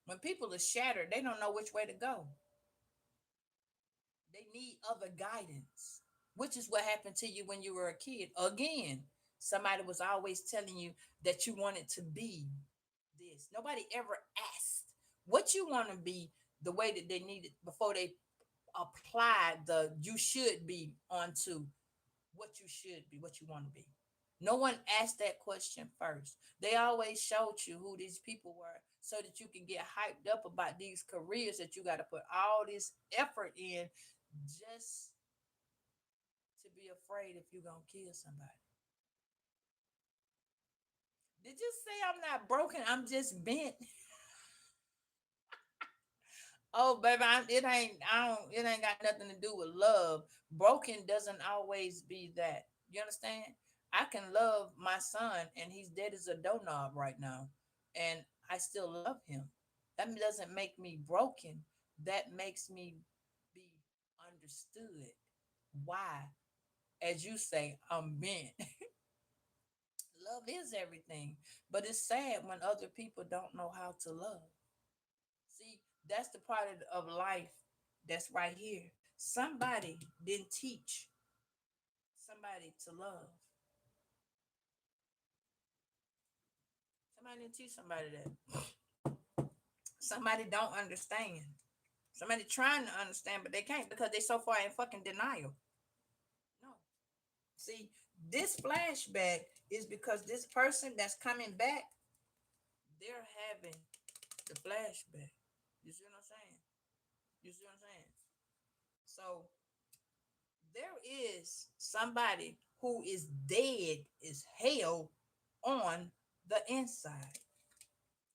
When people are shattered, they don't know which way to go. They need other guidance, which is what happened to you when you were a kid. Again, somebody was always telling you that you wanted to be this. Nobody ever asked what you want to be the way that they needed before they applied the you should be onto what you should be, what you want to be. No one asked that question first. They always showed you who these people were so that you can get hyped up about these careers that you got to put all this effort in just to be afraid if you're going to kill somebody. Did you say I'm not broken? I'm just bent. Oh, baby, it ain't got nothing to do with love. Broken doesn't always be that. You understand? I can love my son and he's dead as a doorknob right now. And I still love him. That doesn't make me broken. That makes me be understood. Why? As you say, I'm bent. Love is everything. But it's sad when other people don't know how to love. See, that's the part of life that's right here. Somebody didn't teach somebody to love. Somebody didn't teach somebody that. Somebody don't understand. Somebody trying to understand, but they can't because they so far in fucking denial. No. See, this flashback is because this person that's coming back, they're having the flashback. You see what I'm saying? You see what I'm saying? So there is somebody who is dead as hell on the inside.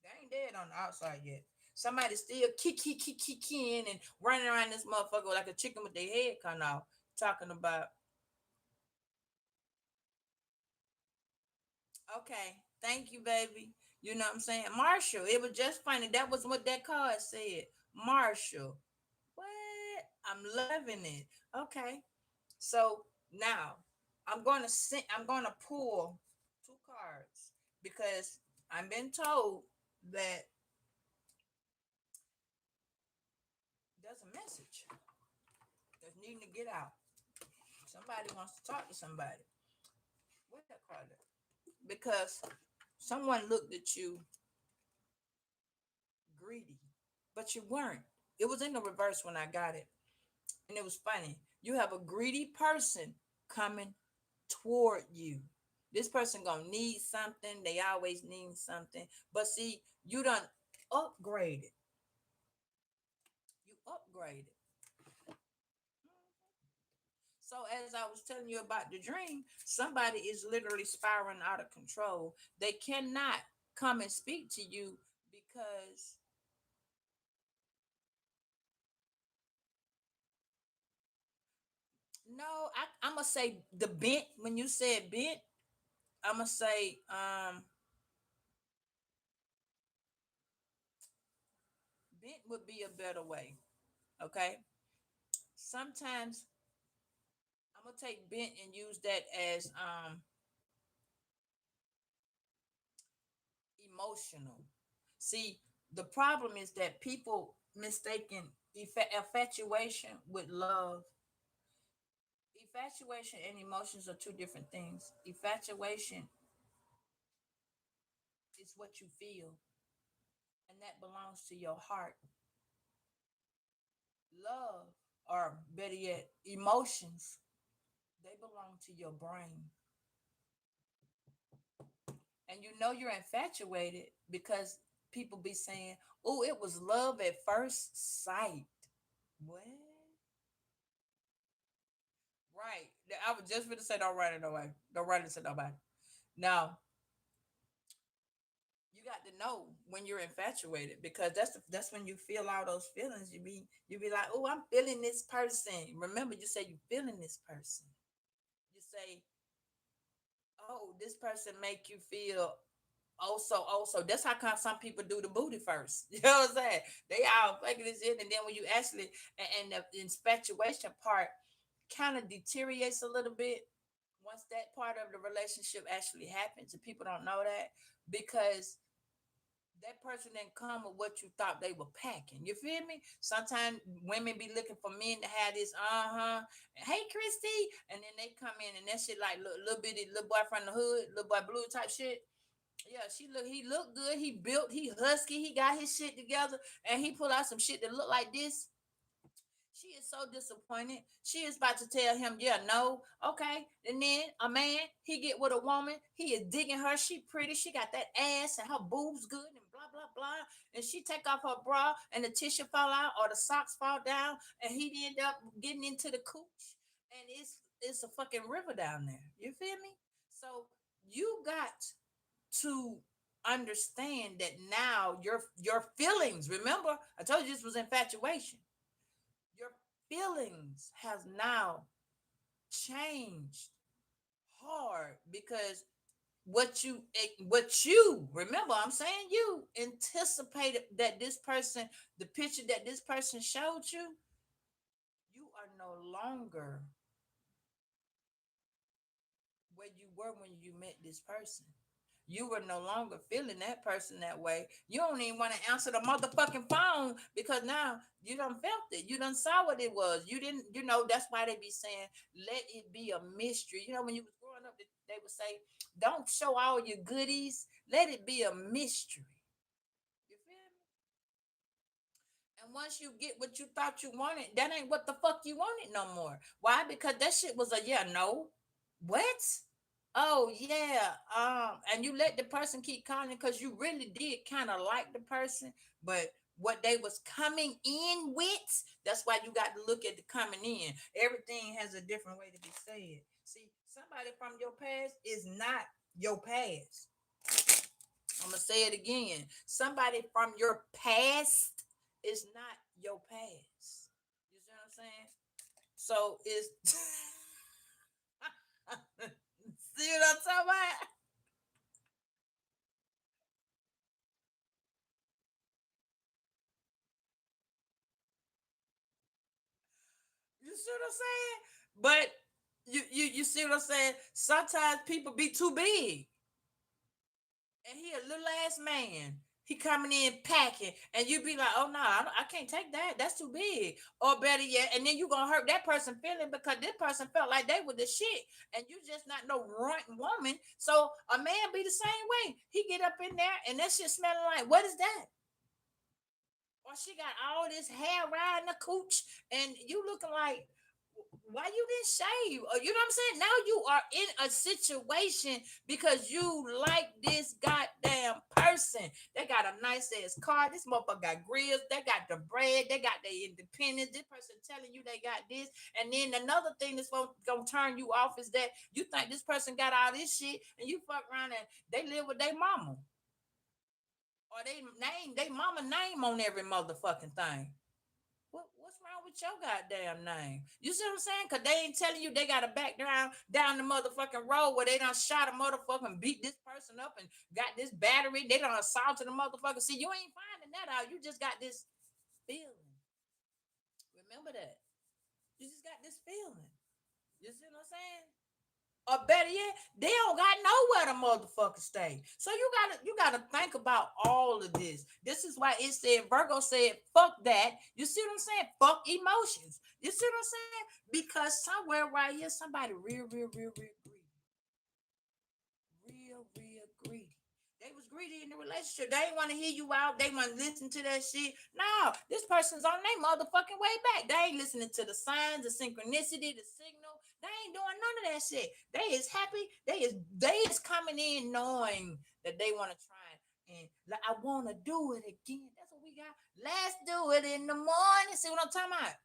They ain't dead on the outside yet. Somebody still kicking and running around this motherfucker like a chicken with their head cut off, talking about, okay, thank you, baby. You know what I'm saying? Marshall, it was just funny. That was what that card said. Marshall. What? I'm loving it. Okay. So now I'm gonna pull two cards because I've been told that there's a message that's needing to get out. Somebody wants to talk to somebody. Where's that card at? Because someone looked at you greedy, but you weren't. It was in the reverse when I got it. And it was funny. You have a greedy person coming toward you. This person gonna need something. They always need something. But see, you done upgraded. You upgraded. So as I was telling you about the dream, somebody is literally spiraling out of control. They cannot come and speak to you because no, I'm gonna say the bent. When you said bent, I'm gonna say bent would be a better way. Okay. Sometimes I'm gonna take bent and use that as emotional. See, the problem is that people mistaken infatuation with love. Infatuation and emotions are two different things. Infatuation is what you feel, and that belongs to your heart. Love, or better yet, emotions, they belong to your brain. And you know you're infatuated because people be saying, "Oh, it was love at first sight." What? Right. I was just gonna say, don't write it away. Don't write it to nobody. Now, you got to know when you're infatuated because that's when you feel all those feelings. You be like, oh, I'm feeling this person. Remember, you say you feeling this person. You say, oh, this person make you feel also. That's how come some people do the booty first. You know what I'm saying? They all faking this in, and then when you actually and the infatuation part kind of deteriorates a little bit once that part of the relationship actually happens, and people don't know that because that person didn't come with what you thought they were packing. You feel me? Sometimes women be looking for men to have this, hey Christy, and then they come in and that shit like little bitty little boy from the hood, little boy blue type shit. Yeah, he looked good, he built, he husky, he got his shit together, and he pull out some shit that look like this. She is so disappointed. She is about to tell him, yeah, no, okay. And then a man, he get with a woman, he is digging her. She pretty, she got that ass and her boobs good and blah blah blah. And she take off her bra and the tissue fall out or the socks fall down, and he end up getting into the cooch, and it's a fucking river down there. You feel me? So you got to understand that now your feelings. Remember, I told you this was infatuation. Your feelings has now changed hard because what you remember, I'm saying you anticipated that this person, the picture that this person showed you, you are no longer where you were when you met this person. You were no longer feeling that person that way. You don't even want to answer the motherfucking phone because now you done felt it. You done saw what it was. You didn't, that's why they be saying, let it be a mystery. When you was growing up, they would say, don't show all your goodies. Let it be a mystery. You feel me? And once you get what you thought you wanted, that ain't what the fuck you wanted no more. Why? Because that shit was a yeah, no. What? Oh yeah. And you let the person keep calling because you really did kind of like the person, but what they was coming in with, that's why you got to look at the coming in. Everything has a different way to be said. See, somebody from your past is not your past. I'm gonna say it again. Somebody from your past is not your past. You see what I'm saying? So it's see what I'm talking about? You see what I'm saying? But you see what I'm saying? Sometimes people be too big, and he a little ass man. He coming in packing, and you be like, "Oh no, I can't take that. That's too big." Or better yet, and then you gonna hurt that person feeling because this person felt like they were the shit, and you just not no runt woman. So a man be the same way. He get up in there, and that shit smelling like what is that? Or she got all this hair riding the cooch, and you looking like, why you didn't shave? Or, you know what I'm saying? Now you are in a situation because you like this goddamn person. They got a nice ass car. This motherfucker got grills. They got the bread. They got the independence. This person telling you they got this. And then another thing that's gonna turn you off is that you think this person got all this shit, and you fuck around and they live with their mama. Or they mama name on every motherfucking thing. What's wrong with your goddamn name? You see what I'm saying? Cause they ain't telling you they got a background down the motherfucking road where they done shot a motherfucking beat this person up and got this battery. They done assaulted the motherfucker. See, you ain't finding that out. You just got this feeling. Remember that. You just got this feeling. You see what I'm saying? Or better yet, they don't got nowhere to motherfucker stay. So you gotta think about all of this. This is why it said Virgo said, fuck that. You see what I'm saying? Fuck emotions. You see what I'm saying? Because somewhere right here, somebody real greedy real greedy. They was greedy in the relationship. They didn't want to hear you out. They want to listen to that shit. No, this person's on their motherfucking way back. They ain't listening to the signs, the synchronicity, the signal. They ain't doing none of that shit. They is happy. They is coming in knowing that they want to try and like I want to do it again. That's what we got. Let's do it in the morning. See what I'm talking about?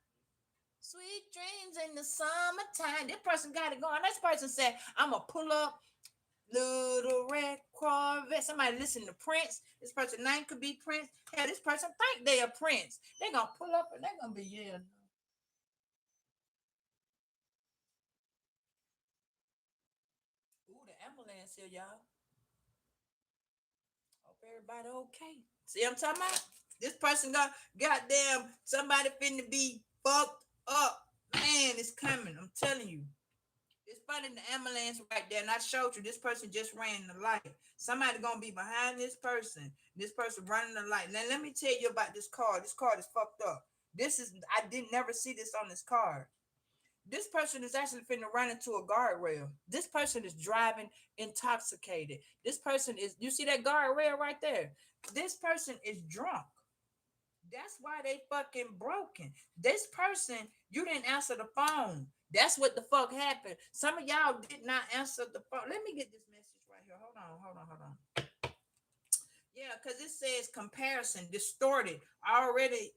Sweet dreams in the summertime. This person got it going. This person said, I'm gonna pull up Little Red Corvette. Somebody listen to Prince. This person name could be Prince. Yeah, this person think they a Prince. They gonna pull up and they gonna be yeah. Ooh, the ambulance here, y'all. Hope everybody okay. See, I'm talking about this person got goddamn somebody finna be fucked up. Man, it's coming. I'm telling you. It's funny the ambulance right there, and I showed you this person just ran the light. Somebody gonna be behind this person. This person running the light. Now let me tell you about this car. This car is fucked up. This is I didn't never see this on this car. This person is actually finna run into a guardrail. This person is driving intoxicated. This person is you see that guardrail right there? This person is drunk. That's why they fucking broken. This person, you didn't answer the phone. That's what the fuck happened. Some of y'all did not answer the phone. Let me get this message right here. Hold on. Yeah, because it says comparison distorted already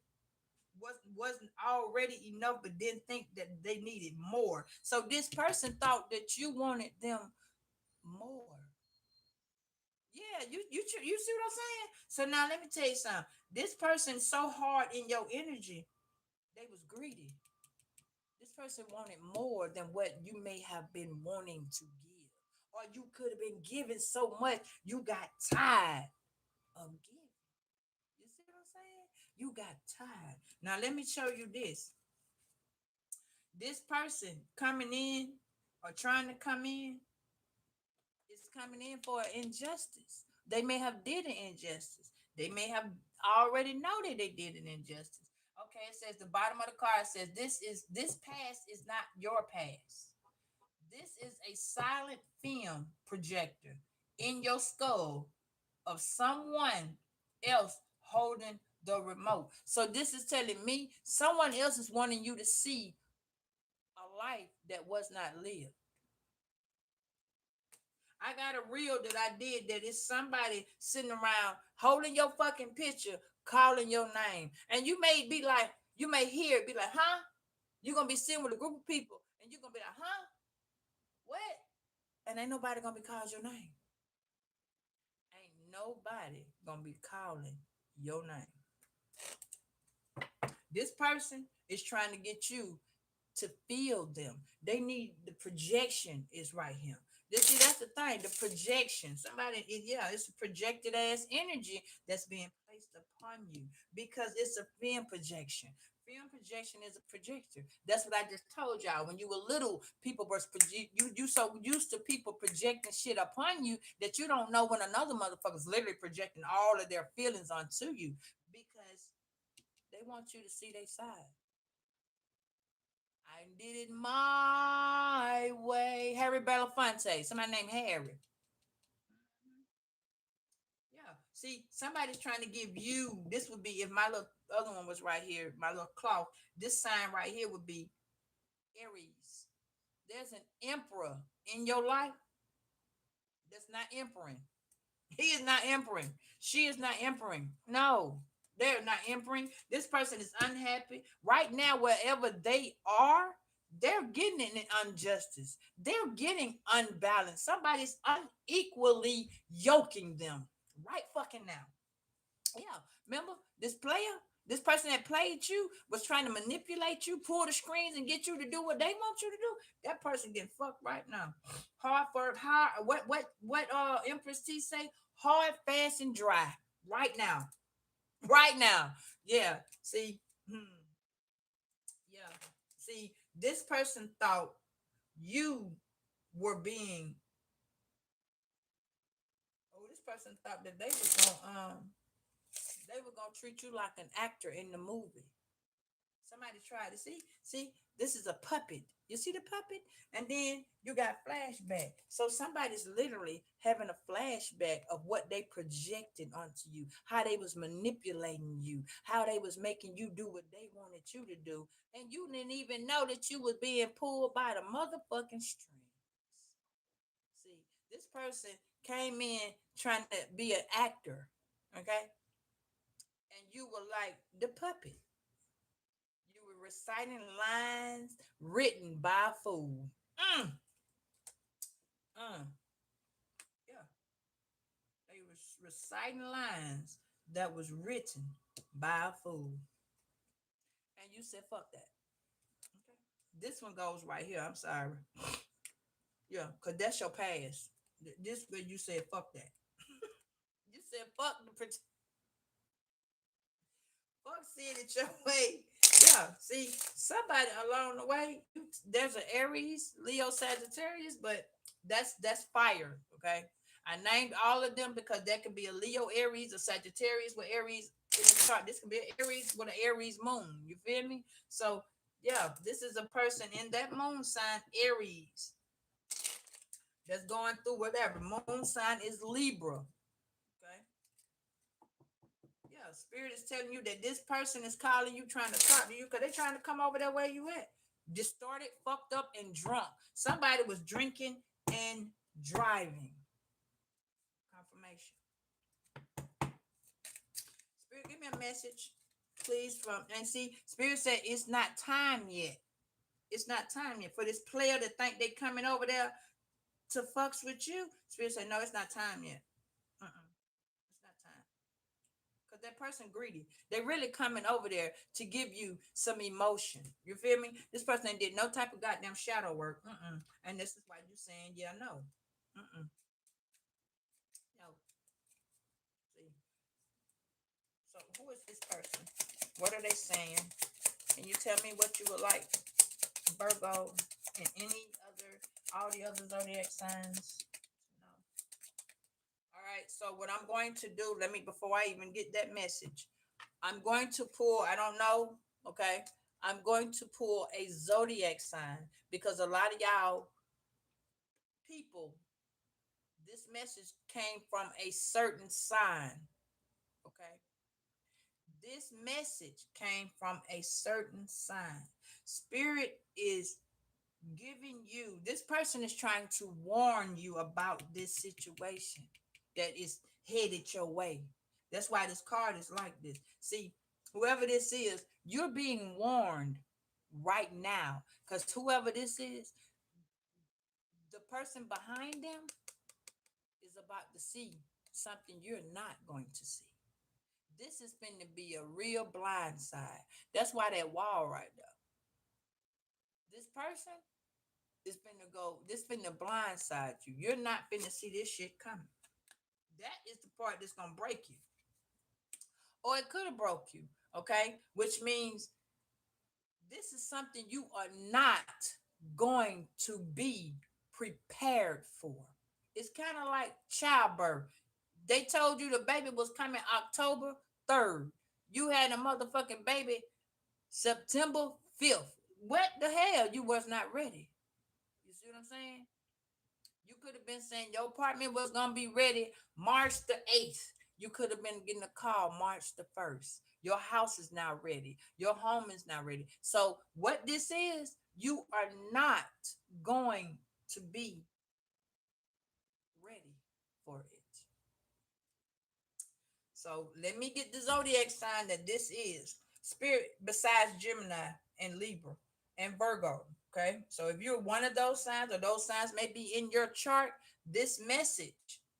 wasn't already enough, but didn't think that they needed more. So this person thought that you wanted them more. Yeah, you see what I'm saying? So now let me tell you something. This person so hard in your energy, they was greedy. This person wanted more than what you may have been wanting to give. or you could have been given so much you got tired of giving. You see what I'm saying? You got tired. Now let me show you this. This person coming in or trying to come in is coming in for an injustice. They may have did an injustice. They may have already know that they did an injustice. Okay, it says the bottom of the card says this past is not your past. This is a silent film projector in your skull of someone else holding the remote. So this is telling me someone else is wanting you to see a life that was not lived. I got a reel that I did that is somebody sitting around holding your fucking picture, calling your name. And you may be like, you may hear it, be like, huh? You're gonna be sitting with a group of people and you're gonna be like, huh? What? And ain't nobody gonna be calling your name. Ain't nobody gonna be calling your name. This person is trying to get you to feel them. They need the projection is right here. This see, that's the thing. The projection. Yeah, it's a projected ass energy that's being placed upon you because it's a film projection. Film projection is a projector. That's what I just told y'all. When you were little, people were you so used to people projecting shit upon you that you don't know when another motherfucker's literally projecting all of their feelings onto you because they want you to see their side. I did it my way. Harry Belafonte. Somebody named Harry. Yeah. See, somebody's trying to give you. This would be if my little other one was right here, my little cloth. This sign right here would be Aries. There's an emperor in your life that's not emperor. He is not emperor. She is not emperor. No, they're not emperor. This person is unhappy right now. Wherever they are, they're getting an injustice. They're getting unbalanced. Somebody's unequally yoking them right fucking now. Yeah, remember this player, this person that played you was trying to manipulate you, pull the screens, and get you to do what they want you to do. That person getting fucked right now. Hard for hard. What Empress T say? Hard, fast, and dry. Right now. Right now. Yeah. See. Yeah. See. This person thought you were being. Oh, this person thought that they were gonna treat you like an actor in the movie. Somebody tried to see, this is a puppet. You see the puppet? And then you got flashback. So somebody's literally having a flashback of what they projected onto you, how they was manipulating you, how they was making you do what they wanted you to do. And you didn't even know that you was being pulled by the motherfucking strings. See, this person came in trying to be an actor, okay? And you were like the puppet. You were reciting lines written by a fool. Mm, uh, yeah. They was reciting lines that was written by a fool. And you said, fuck that. Okay. This one goes right here. I'm sorry. Yeah, because that's your past. This where you said, fuck that. You said, fuck seeing it your way. Yeah, see, somebody along the way, there's an Aries, Leo, Sagittarius, but that's fire. Okay, I named all of them because that could be a Leo, Aries, or Sagittarius with Aries in the chart. This could be an Aries with an Aries moon. You feel me? So yeah, this is a person in that moon sign Aries that's going through whatever. Moon sign is Libra. Okay. Yeah, spirit is telling you that this person is calling you, trying to talk to you, because they're trying to come over there where you at. Distorted, fucked up, and drunk. Somebody was drinking and driving. Confirmation. Spirit, give me a message, please. From and see, Spirit said it's not time yet. It's not time yet for this player to think they coming over there to fucks with you. Spirit said no, it's not time yet. It's not time. Because that person greedy. They really coming over there to give you some emotion. You feel me? This person ain't did no type of goddamn shadow work. And this is why you saying, yeah, no. Mm-mm. No. See. So who is this person? What are they saying? Can you tell me what you would like, Virgo, and any other, all the other zodiac signs? No. All right. So what I'm going to do, let me before I even get that message, I'm going to pull. I don't know. Okay. I'm going to pull a zodiac sign because a lot of y'all people, this message came from a certain sign. Okay. This message came from a certain sign. Spirit is giving you, this person is trying to warn you about this situation that is headed your way. That's why this card is like this. See, whoever this is, you're being warned right now because whoever this is, the person behind them is about to see something you're not going to see. This is going to be a real blind side. That's why that wall right there. This person is finna go, this finna blindside you. You're not finna see this shit coming. That is the part that's gonna break you. Or it could have broke you. Okay? Which means this is something you are not going to be prepared for. It's kind of like childbirth. They told you the baby was coming October 3rd. You had a motherfucking baby September 5th. What the hell? You was not ready. You see what I'm saying? You could have been saying your apartment was gonna be ready March the 8th. You could have been getting a call March the 1st. Your house is now ready. Your home is now ready. So what this is, you are not going to be ready for it. So let me get the zodiac sign that this is. Spirit besides Gemini and Libra and Virgo. Okay. So if you're one of those signs or those signs may be in your chart, this message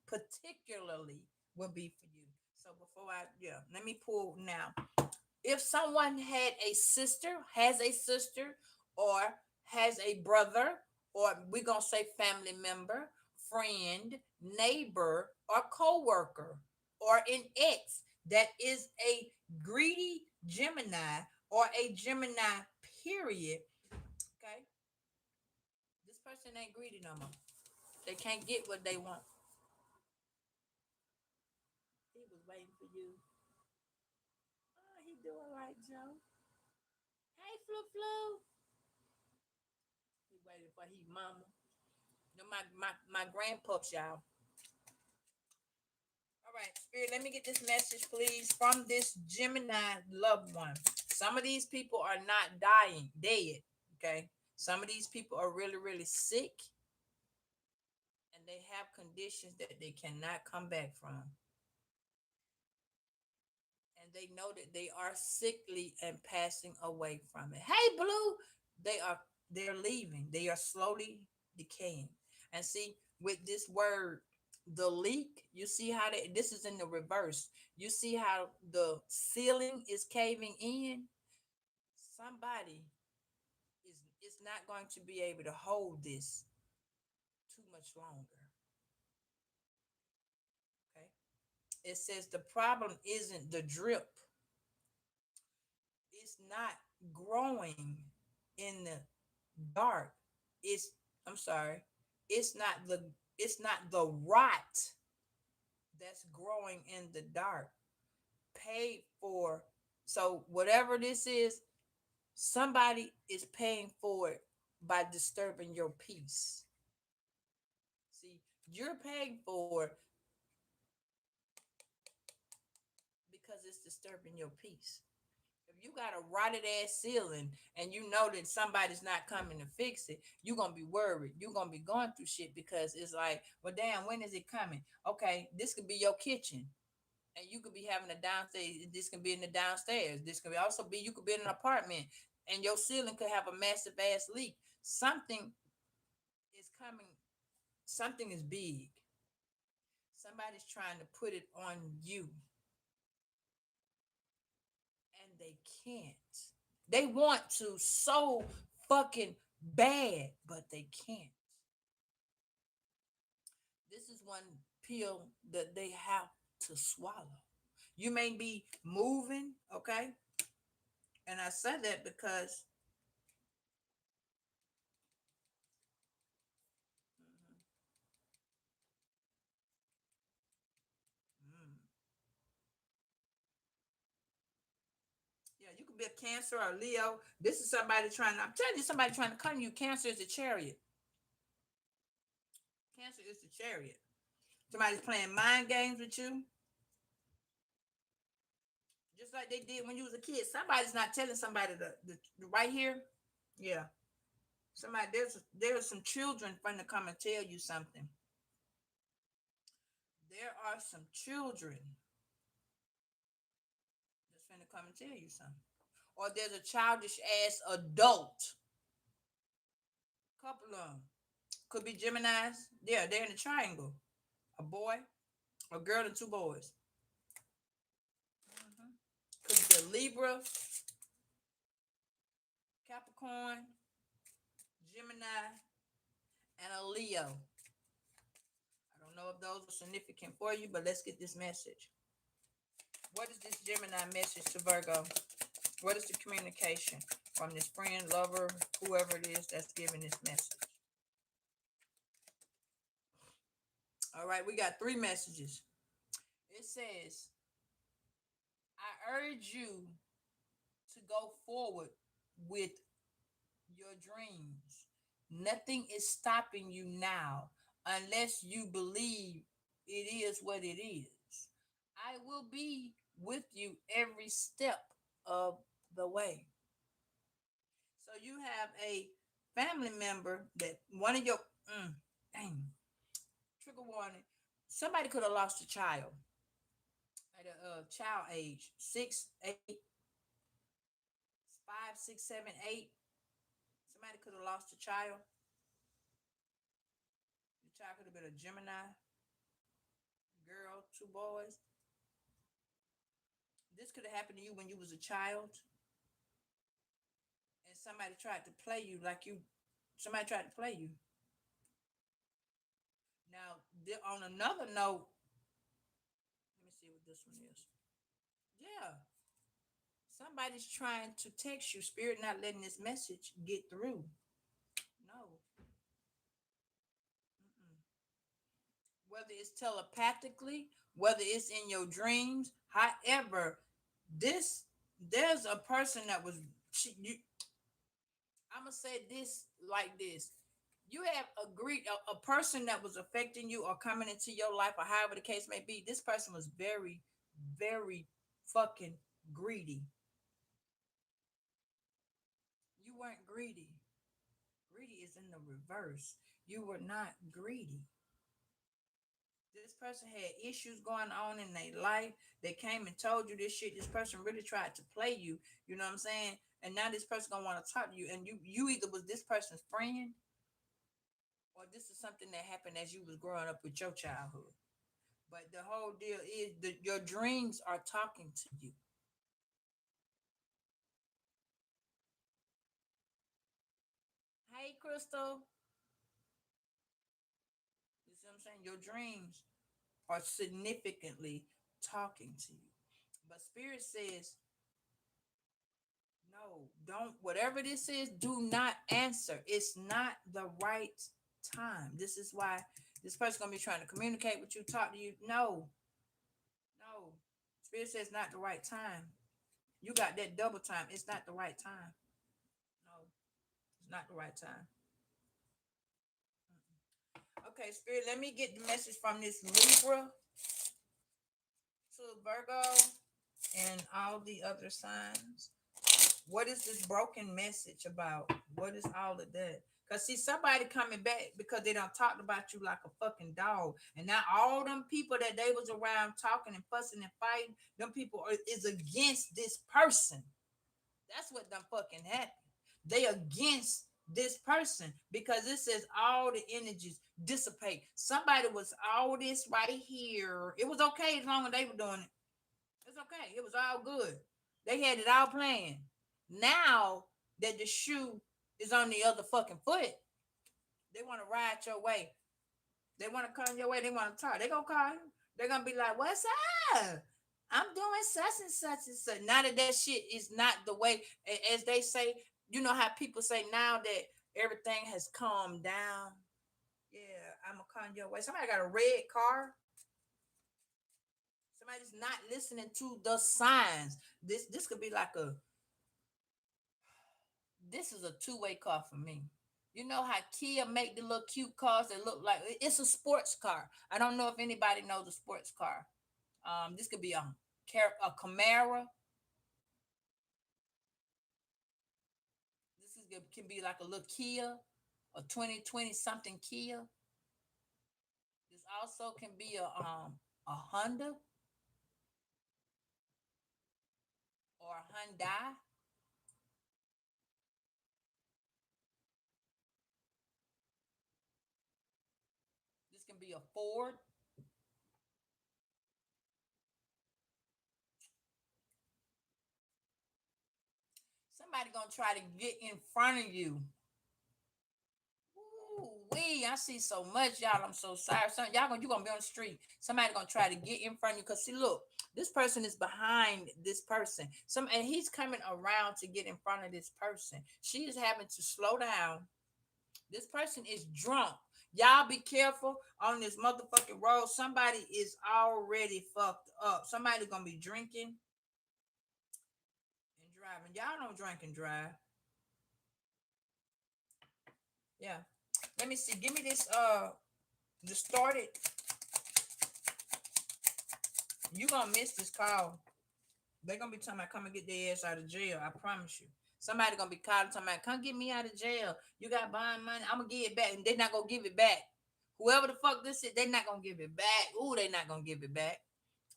particularly will be for you. So before let me pull now. If someone had a sister, has a sister, or has a brother, or we're gonna say family member, friend, neighbor, or co-worker, or an ex that is a greedy Gemini or a Gemini period, okay, this person ain't greedy no more. They can't get what they want. He was waiting for you. Oh, he doing right, Joe. Hey, Flu Flu. He waiting for his mama. You know, my grandpups, y'all. All right, Spirit, let me get this message, please, from this Gemini loved one. Some of these people are not dying, dead, okay? Some of these people are really, really sick and they have conditions that they cannot come back from. And they know that they are sickly and passing away from it. Hey, Blue, they are they're leaving. They are slowly decaying. And see, with this word, the leak, you see how this is in the reverse. You see how the ceiling is caving in. Somebody is not going to be able to hold this too much longer. Okay. It says the problem isn't the drip, it's not growing in the dark. It's I'm sorry. It's not the rot that's growing in the dark. Paid for. So whatever this is, somebody is paying for it by disturbing your peace. See, you're paying for it because it's disturbing your peace. If you got a rotted ass ceiling and you know that somebody's not coming to fix it, you're gonna be worried. You're gonna be going through shit because it's like, well, damn, when is it coming? Okay, this could be your kitchen, and you could be having a downstairs. This can be in the downstairs. This could also be you could be in an apartment, and your ceiling could have a massive ass leak. Something is coming. Something is big. Somebody's trying to put it on you, and they can't. They want to so fucking bad, but they can't. This is one pill that they have to swallow. You may be moving, okay? And I said that because mm, yeah, you could be a Cancer or a Leo. This is somebody trying. I'm telling you, somebody trying to come to you. Cancer is the chariot. Cancer is the chariot. Somebody's playing mind games with you, just like they did when you was a kid. Somebody's not telling somebody the right here. Yeah, somebody there's some children trying to come and tell you something. There are some children that's going to come and tell you something. Or there's a childish ass adult. Couple of them. Could be Geminis. Yeah, they're in a triangle. A boy, a girl, and two boys. Mhm. Could be a Libra, Capricorn, Gemini, and a Leo. I don't know if those are significant for you, but let's get this message. What is this Gemini message to Virgo? What is the communication from this friend, lover, whoever it is that's giving this message? All right, we got three messages. It says, I urge you to go forward with your dreams. Nothing is stopping you now unless you believe it is what it is. I will be with you every step of the way. So you have a family member that one of your dang, trigger warning. Somebody could have lost a child at a child age 6, 8, 5, 6, 7, 8. Somebody could have lost a child. The child could have been a Gemini girl, two boys. This could have happened to you when you was a child, and somebody tried to play you like you. Somebody tried to play you. Now, on another note, let me see what this one is. Yeah, somebody's trying to text you. Spirit not letting this message get through. No. Mm-mm. Whether it's telepathically, whether it's in your dreams, however, this there's a person that was I'm gonna say this like this. You have agreed a person that was affecting you or coming into your life or however the case may be. This person was very, very fucking greedy. You weren't greedy. Greedy is in the reverse. You were not greedy. This person had issues going on in their life. They came and told you this shit. This person really tried to play you. You know what I'm saying? And now this person gonna want to talk to you. And you either was this person's friend or this is something that happened as you was growing up with your childhood. But the whole deal is that your dreams are talking to you. Hey, Crystal. You see what I'm saying? Your dreams are significantly talking to you. But Spirit says, no, don't, whatever this is, do not answer. It's not the right time. This is why this person's going to be trying to communicate with you, talk to you. No, no. Spirit says not the right time. You got that double time. It's not the right time. No, it's not the right time. Okay, Spirit, let me get the message from this Libra to Virgo and all the other signs. What is this broken message about? What is all of that? Cause see somebody coming back because they don't talk about you like a fucking dog, and now all them people that they was around talking and fussing and fighting, them people is against this person. That's what done fucking happened. They against this person because it says all the energies dissipate. Somebody was all this right here. It was okay as long as they were doing it. It's okay. It was all good. They had it all planned. Now that the shoe is on the other fucking foot, they want to ride your way. They want to come your way. They want to talk. They gonna call you. They're gonna be like, "What's up? I'm doing such and such and such." Now that shit is not the way, as they say. You know how people say now that everything has calmed down. Yeah, I'm gonna come your way. Somebody got a red car. Somebody's not listening to the signs. This could be like a. This is a two-way car for me. You know how Kia make the little cute cars that look like it's a sports car. I don't know if anybody knows a sports car. This could be a Camaro. Can be like a little Kia, a 2020 something Kia. This also can be a Honda or a Hyundai. This can be a Ford. Somebody gonna try to get in front of you. Ooh, wee, I see so much, y'all. I'm so sorry. You gonna be on the street. Somebody gonna try to get in front of you. Cause see, look, this person is behind this person. And he's coming around to get in front of this person. She is having to slow down. This person is drunk. Y'all be careful on this motherfucking road. Somebody is already fucked up. Somebody gonna be drinking and driving. Y'all don't drink and drive. Yeah. Let me see. Give me this distorted. You gonna miss this call. They're gonna be talking about come and get their ass out of jail. I promise you. Somebody gonna be calling talking about come get me out of jail. You got bond money. I'm gonna give it back. And they're not gonna give it back. Whoever the fuck this is, they're not gonna give it back. Ooh, they not gonna give it back.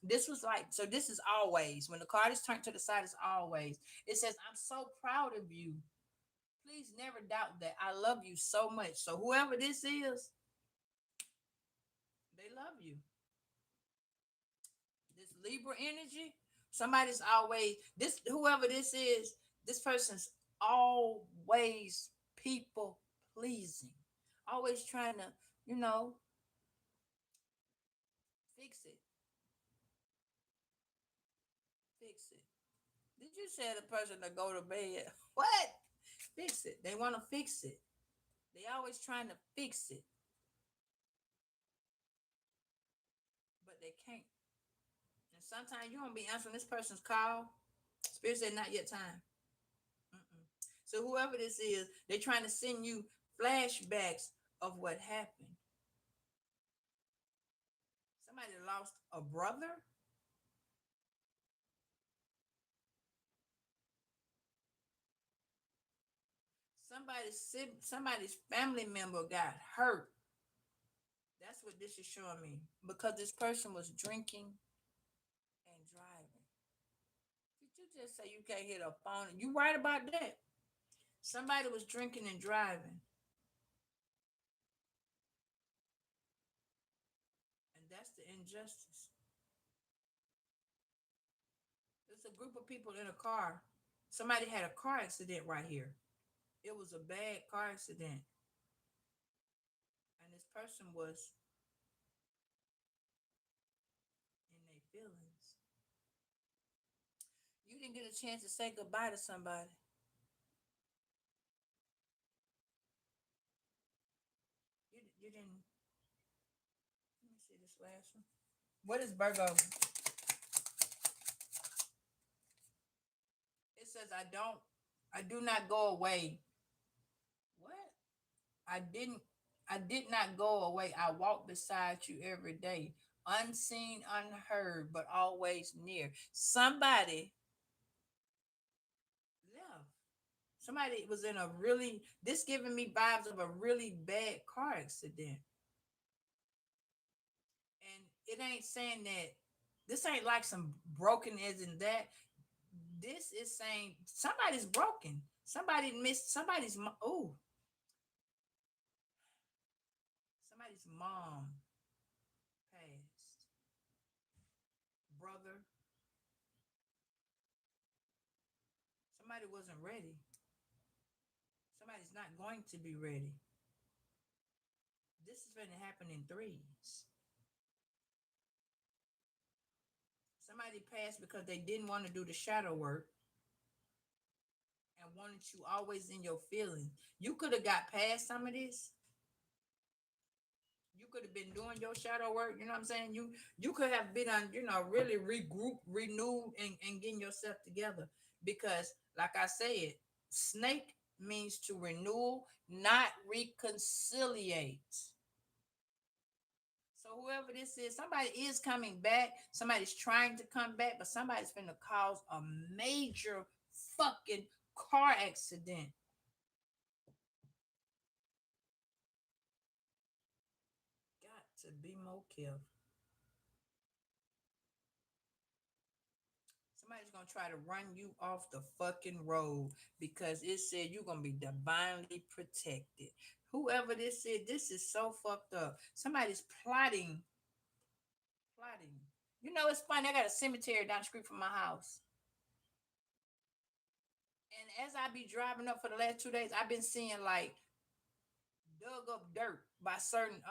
This was like, so this is always when the card is turned to the side, it's always. It says, I'm so proud of you. Please never doubt that. I love you so much. So whoever this is, they love you. This Libra energy, somebody's always this whoever this person's always people pleasing. Always trying to, you know, fix it. Fix it. Did you say the person to go to bed? What? Fix it. They want to fix it. They always trying to fix it, but they can't. And sometimes you don't be answering this person's call. Spirit said not yet time. Mm-mm. So whoever this is, they're trying to send you flashbacks of what happened. Somebody lost a brother. Somebody's family member got hurt. That's what this is showing me because this person was drinking and driving. Did you just say you can't hit a phone? You right about that? Somebody was drinking and driving, and that's the injustice. There's a group of people in a car. Somebody had a car accident right here. It was a bad car accident, and this person was in their feelings. You didn't get a chance to say goodbye to somebody. You didn't. Let me see this last one. What is Virgo? It says I do not go away. What? I didn't, I did not go away. I walk beside you every day, unseen, unheard, but always near. Somebody left. Somebody was in a really, this giving me vibes of a really bad car accident. And it ain't saying that, this ain't like some broken is and that. This is saying somebody's broken. Somebody missed, oh, somebody's mom passed. Brother, somebody wasn't ready. Somebody's not going to be ready. This is going to happen in threes. Somebody passed because they didn't want to do the shadow work and wanted you always in your feelings. You could have got past some of this. You could have been doing your shadow work. You know what I'm saying? You could have been on, really regroup, renewed, and getting yourself together. Because, like I said, snake means to renew, not reconciliate. So whoever this is, somebody is coming back. Somebody's trying to come back, but somebody's going to cause a major fucking car accident. Got to be more careful. Somebody's gonna try to run you off the fucking road because it said you're gonna be divinely protected. Whoever this is, this is so fucked up. Somebody's plotting. You know, it's funny. I got a cemetery down the street from my house. And as I be driving up for the last 2 days, I've been seeing like dug up dirt by certain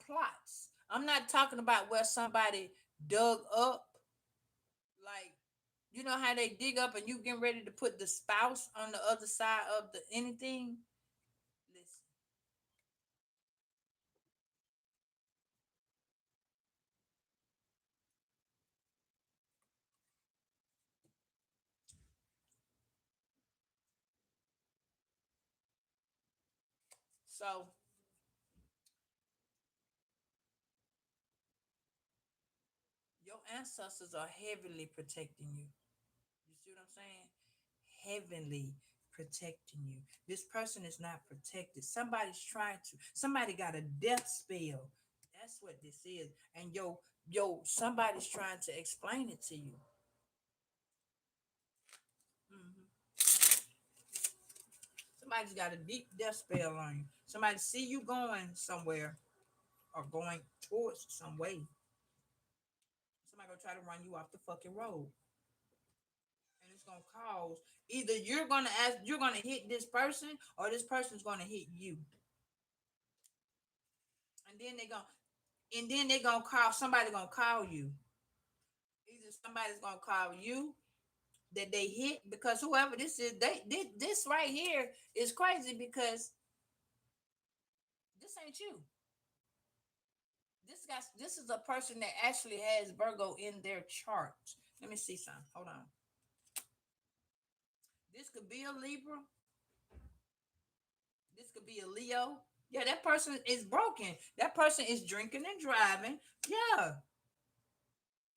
plots. I'm not talking about where somebody dug up, like, you know how they dig up and you getting ready to put the spouse on the other side of the anything. Listen, so your ancestors are heavily protecting you. You see what I'm saying? Heavenly protecting you. This person is not protected. Somebody got a death spell. That's what this is. And somebody's trying to explain it to you. Mhm. Somebody's got a deep death spell on you. Somebody see you going somewhere or going towards some way. Somebody gonna try to run you off the fucking road. And it's gonna cause either you're gonna hit this person or this person's gonna hit you. And then they gonna call somebody gonna call you. Either somebody's gonna call you that they hit because whoever this is, this right here is crazy because this ain't you. This is a person that actually has Virgo in their chart. Let me see something. Hold on. This could be a Libra. This could be a Leo. Yeah, that person is broken. That person is drinking and driving. Yeah,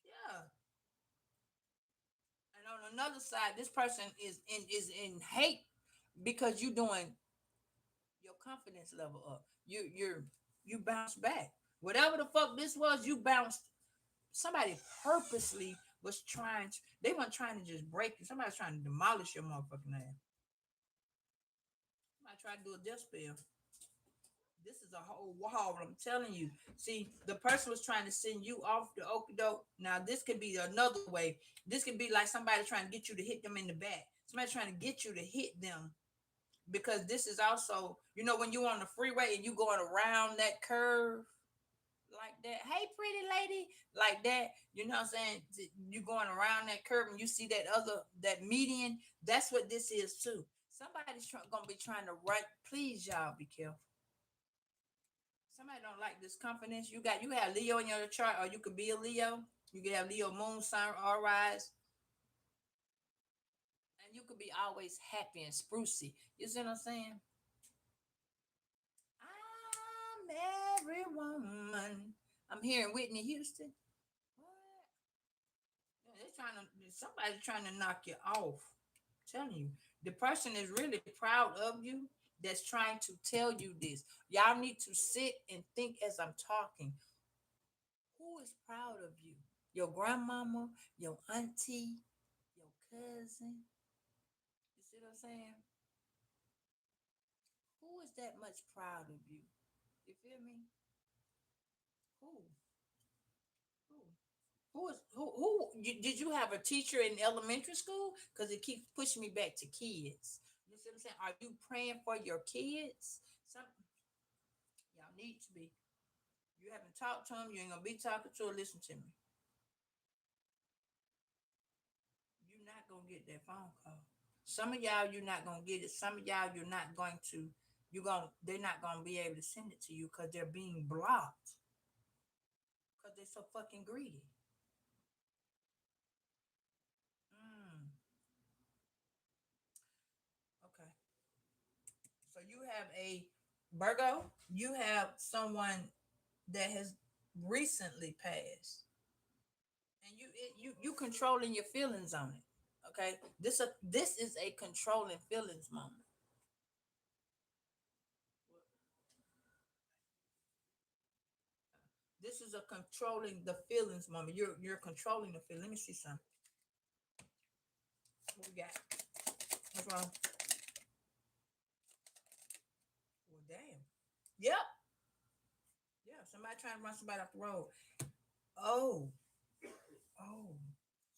yeah. And on another side, this person is in hate because you doing your confidence level up. You bounce back. Whatever the fuck this was, you bounced. Somebody purposely was trying to. They weren't trying to just break you. Somebody's trying to demolish your motherfucking ass. Somebody tried to do a death spell. This is a whole wall. I'm telling you. See, the person was trying to send you off the okie doke. Now, this could be another way. This could be like somebody trying to get you to hit them in the back. Somebody trying to get you to hit them because this is also, when you're on the freeway and you going around that curve like that. Hey, pretty lady, like that. You know what I'm saying? You going around that curve and you see that median. That's what this is too. Somebody's gonna be trying to run. Please, y'all, be careful. Somebody don't like this confidence. You have Leo in your chart, or you could be a Leo. You could have Leo moon, sun, or rise, and you could be always happy and sprucey. You see what I'm saying? I'm every woman. I'm hearing Whitney Houston. What? Yeah, somebody's trying to knock you off. I'm telling you, the person is really proud of you. That's trying to tell you this. Y'all need to sit and think as I'm talking. Who is proud of you? Your grandmama, your auntie, your cousin. You see what I'm saying? Who is that much proud of you? You feel me? Who? Who? Did you have a teacher in elementary school? Because it keeps pushing me back to kids. You see what I'm saying? Are you praying for your kids? Some y'all need to be. You haven't talked to them. You ain't gonna be talking to her. Listen to me. You're not gonna get that phone call. Some of y'all, you're not gonna get it. Some of y'all, you're not going to. You're gonna. They're not gonna be able to send it to you because they're being blocked. Because they're so fucking greedy. Mm, okay. So you have a Virgo. You have someone that has recently passed, and you controlling your feelings on it. Okay. This is a controlling feelings moment. This is a controlling the feelings moment. You're controlling the feel. Let me see some. What we got? What's wrong? Well, damn. Yep. Yeah. Somebody trying to run somebody off the road. Oh. Oh.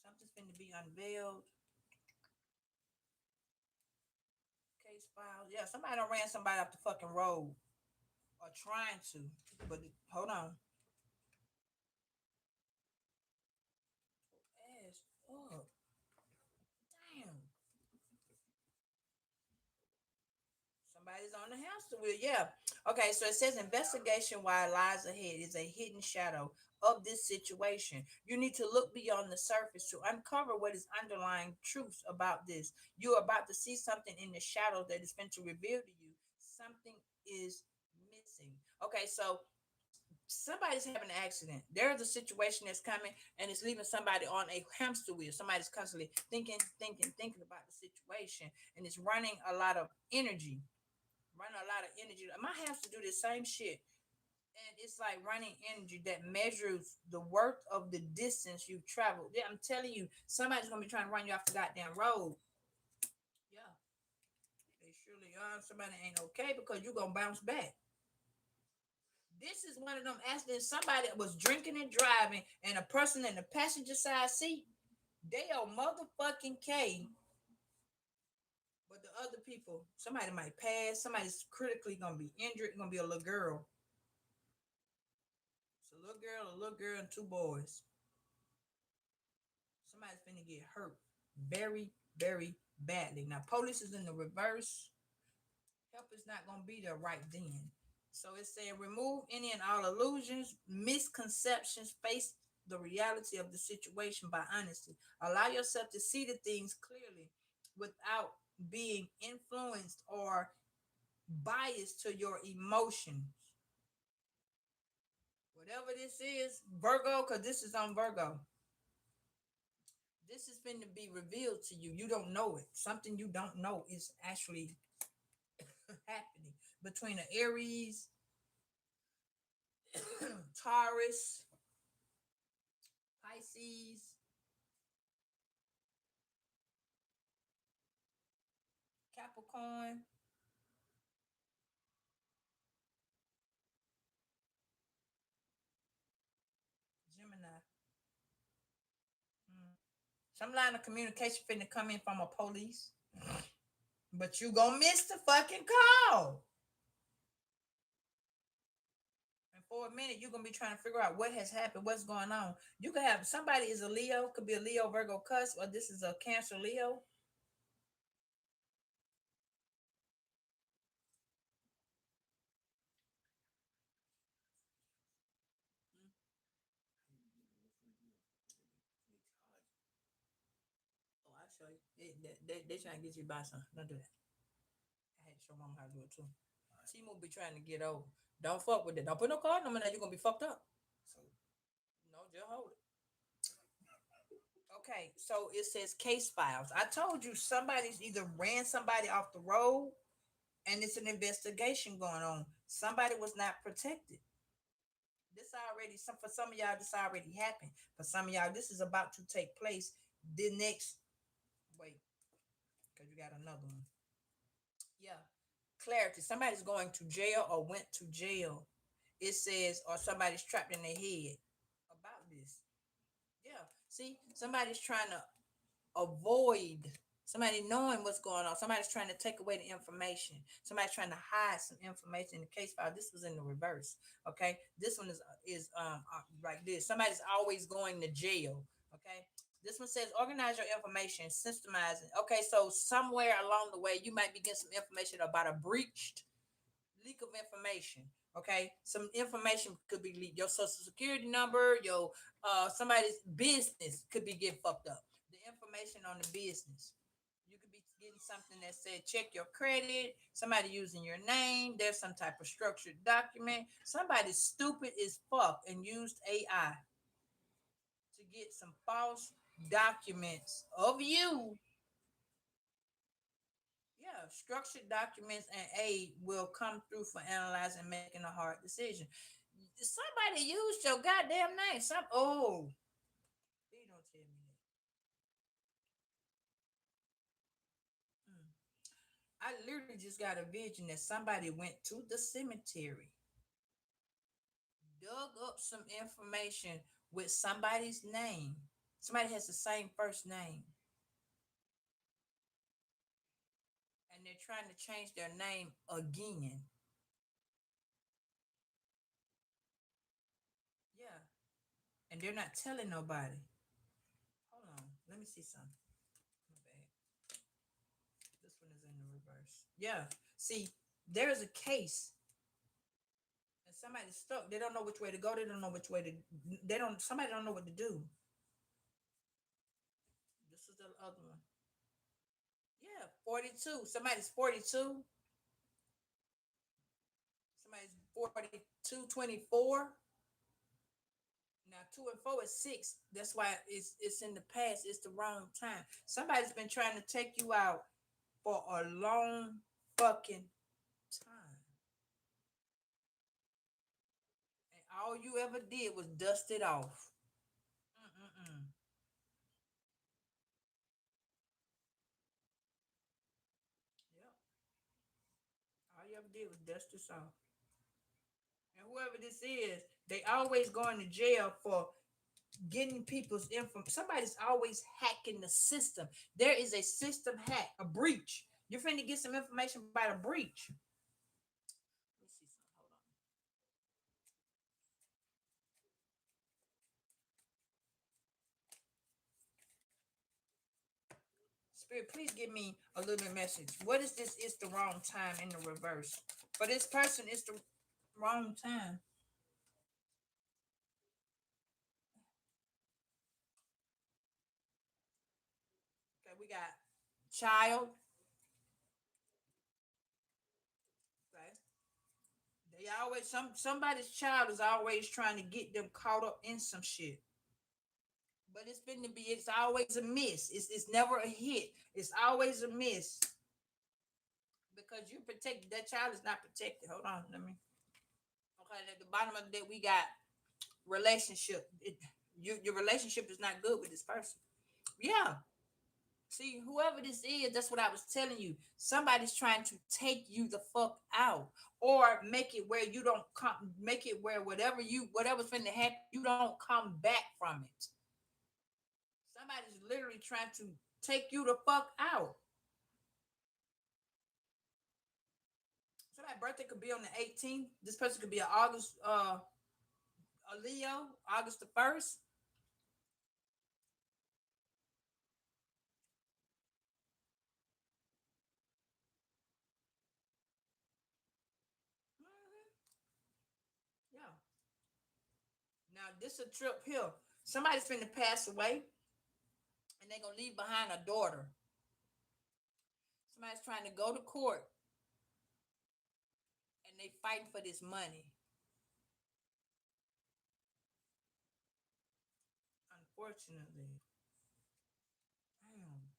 Something's going to be unveiled. Case file. Yeah. Somebody done ran somebody off the fucking road or trying to. But hold on. Ass up. Damn. Somebody's on the hamster wheel. Yeah. Okay. So it says investigation while lies ahead is a hidden shadow of this situation. You need to look beyond the surface to uncover what is underlying truths about this. You're about to see something in the shadow that is meant to reveal to you something is missing. Okay. So somebody's having an accident. There's a situation that's coming and it's leaving somebody on a hamster wheel. Somebody's constantly thinking about the situation and it's running a lot of energy running a lot of energy. My hamster do the same shit. And it's like running energy that measures the worth of the distance you've traveled. Yeah, I'm telling you, somebody's gonna be trying to run you off the goddamn road. Yeah, they surely are. Somebody ain't okay because you're gonna bounce back. This is one of them accidents. Somebody was drinking and driving, and a person in the passenger side seat, they are motherfucking K. But the other people, somebody might pass. Somebody's critically gonna be injured. Gonna be a little girl. It's a little girl, and two boys. Somebody's finna get hurt very, very badly. Now, police is in the reverse. Help is not gonna be there right then. So it's saying remove any and all illusions, misconceptions, face the reality of the situation by honesty. Allow yourself to see the things clearly without being influenced or biased to your emotions. Whatever this is, Virgo, because this is on Virgo. This is going to be revealed to you. You don't know it. Something you don't know is actually happening between the Aries, Taurus, Pisces, Capricorn, Gemini. Mm. Some line of communication finna come in from a police, but you gonna miss the fucking call. And for a minute, you're gonna be trying to figure out what has happened, what's going on. You could have somebody is a Leo, could be a Leo Virgo cusp, or this is a Cancer Leo. Oh, I'll show you. They trying to get you to buy something. Don't do that. I had to show mama how to do it too. T-Mobile be trying to get over. Don't fuck with it. Don't put no card number there. You're gonna be fucked up. No, just hold it. Okay, so it says case files. I told you somebody's either ran somebody off the road and it's an investigation going on. Somebody was not protected. This already some for some of y'all, this already happened. For some of y'all, this is about to take place the next wait, because you got another one. Yeah. Clarity. Somebody's going to jail or went to jail. It says, or somebody's trapped in their head about this. Yeah. See, somebody's trying to avoid Somebody knowing what's going on. Somebody's trying to take away the information. Somebody's trying to hide some information. In the case file, this was in the reverse. Okay, this one is like this. Somebody's always going to jail. Okay, this one says organize your information, systemizing. Okay, so somewhere along the way, you might be getting some information about a breached leak of information. Okay, some information could be leaked. Your social security number, your somebody's business could be getting fucked up. The information on the business. You could be getting something that said check your credit. Somebody using your name. There's some type of structured document. Somebody stupid as fuck and used AI to get some false documents of you. Yeah, structured documents and aid will come through for analyzing and making a hard decision. Somebody used your goddamn name. Please don't tell me that. I literally just got a vision that somebody went to the cemetery, dug up some information with somebody's name. Somebody has the same first name, and they're trying to change their name again. Yeah, and they're not telling nobody. Hold on, let me see something. My bad. This one is in the reverse. Yeah. See, there's a case and somebody's stuck. They don't know which way to go. They don't know which way to they don't somebody don't know what to do. This is the other one. Yeah, 42. Somebody's 42. Somebody's 42, 24. Now 2 and 4 is 6. That's why it's in the past. It's the wrong time. Somebody's been trying to take you out for a long fucking time. And all you ever did was dust it off. Mm-mm-mm. Yep. All you ever did was dust this off. And whoever this is, they always going to jail for getting people's info. Somebody's always hacking the system. There is a system hack, a breach. You're finna get some information about a breach. Let me see something. Hold on. Spirit, please give me a little message. What is this? It's the wrong time in the reverse. For this person, it's the wrong time. Okay, we got child. Okay. They always somebody's child is always trying to get them caught up in some shit. But it's been to be. It's always a miss. It's never a hit. It's always a miss because you protect that child is not protected. Hold on, let me. Okay, at the bottom of the day we got relationship. Your relationship is not good with this person. Yeah. See, whoever this is, that's what I was telling you. Somebody's trying to take you the fuck out, or make it where you don't come. Make it where whatever's finna happen, you don't come back from it. Somebody's literally trying to take you the fuck out. Somebody's birthday could be on the 18th. This person could be a Leo, August the 1st. Mhm. Yeah. Now this a trip here. Somebody's finna pass away, and they're gonna leave behind a daughter. Somebody's trying to go to court, and they fighting for this money. Unfortunately, damn.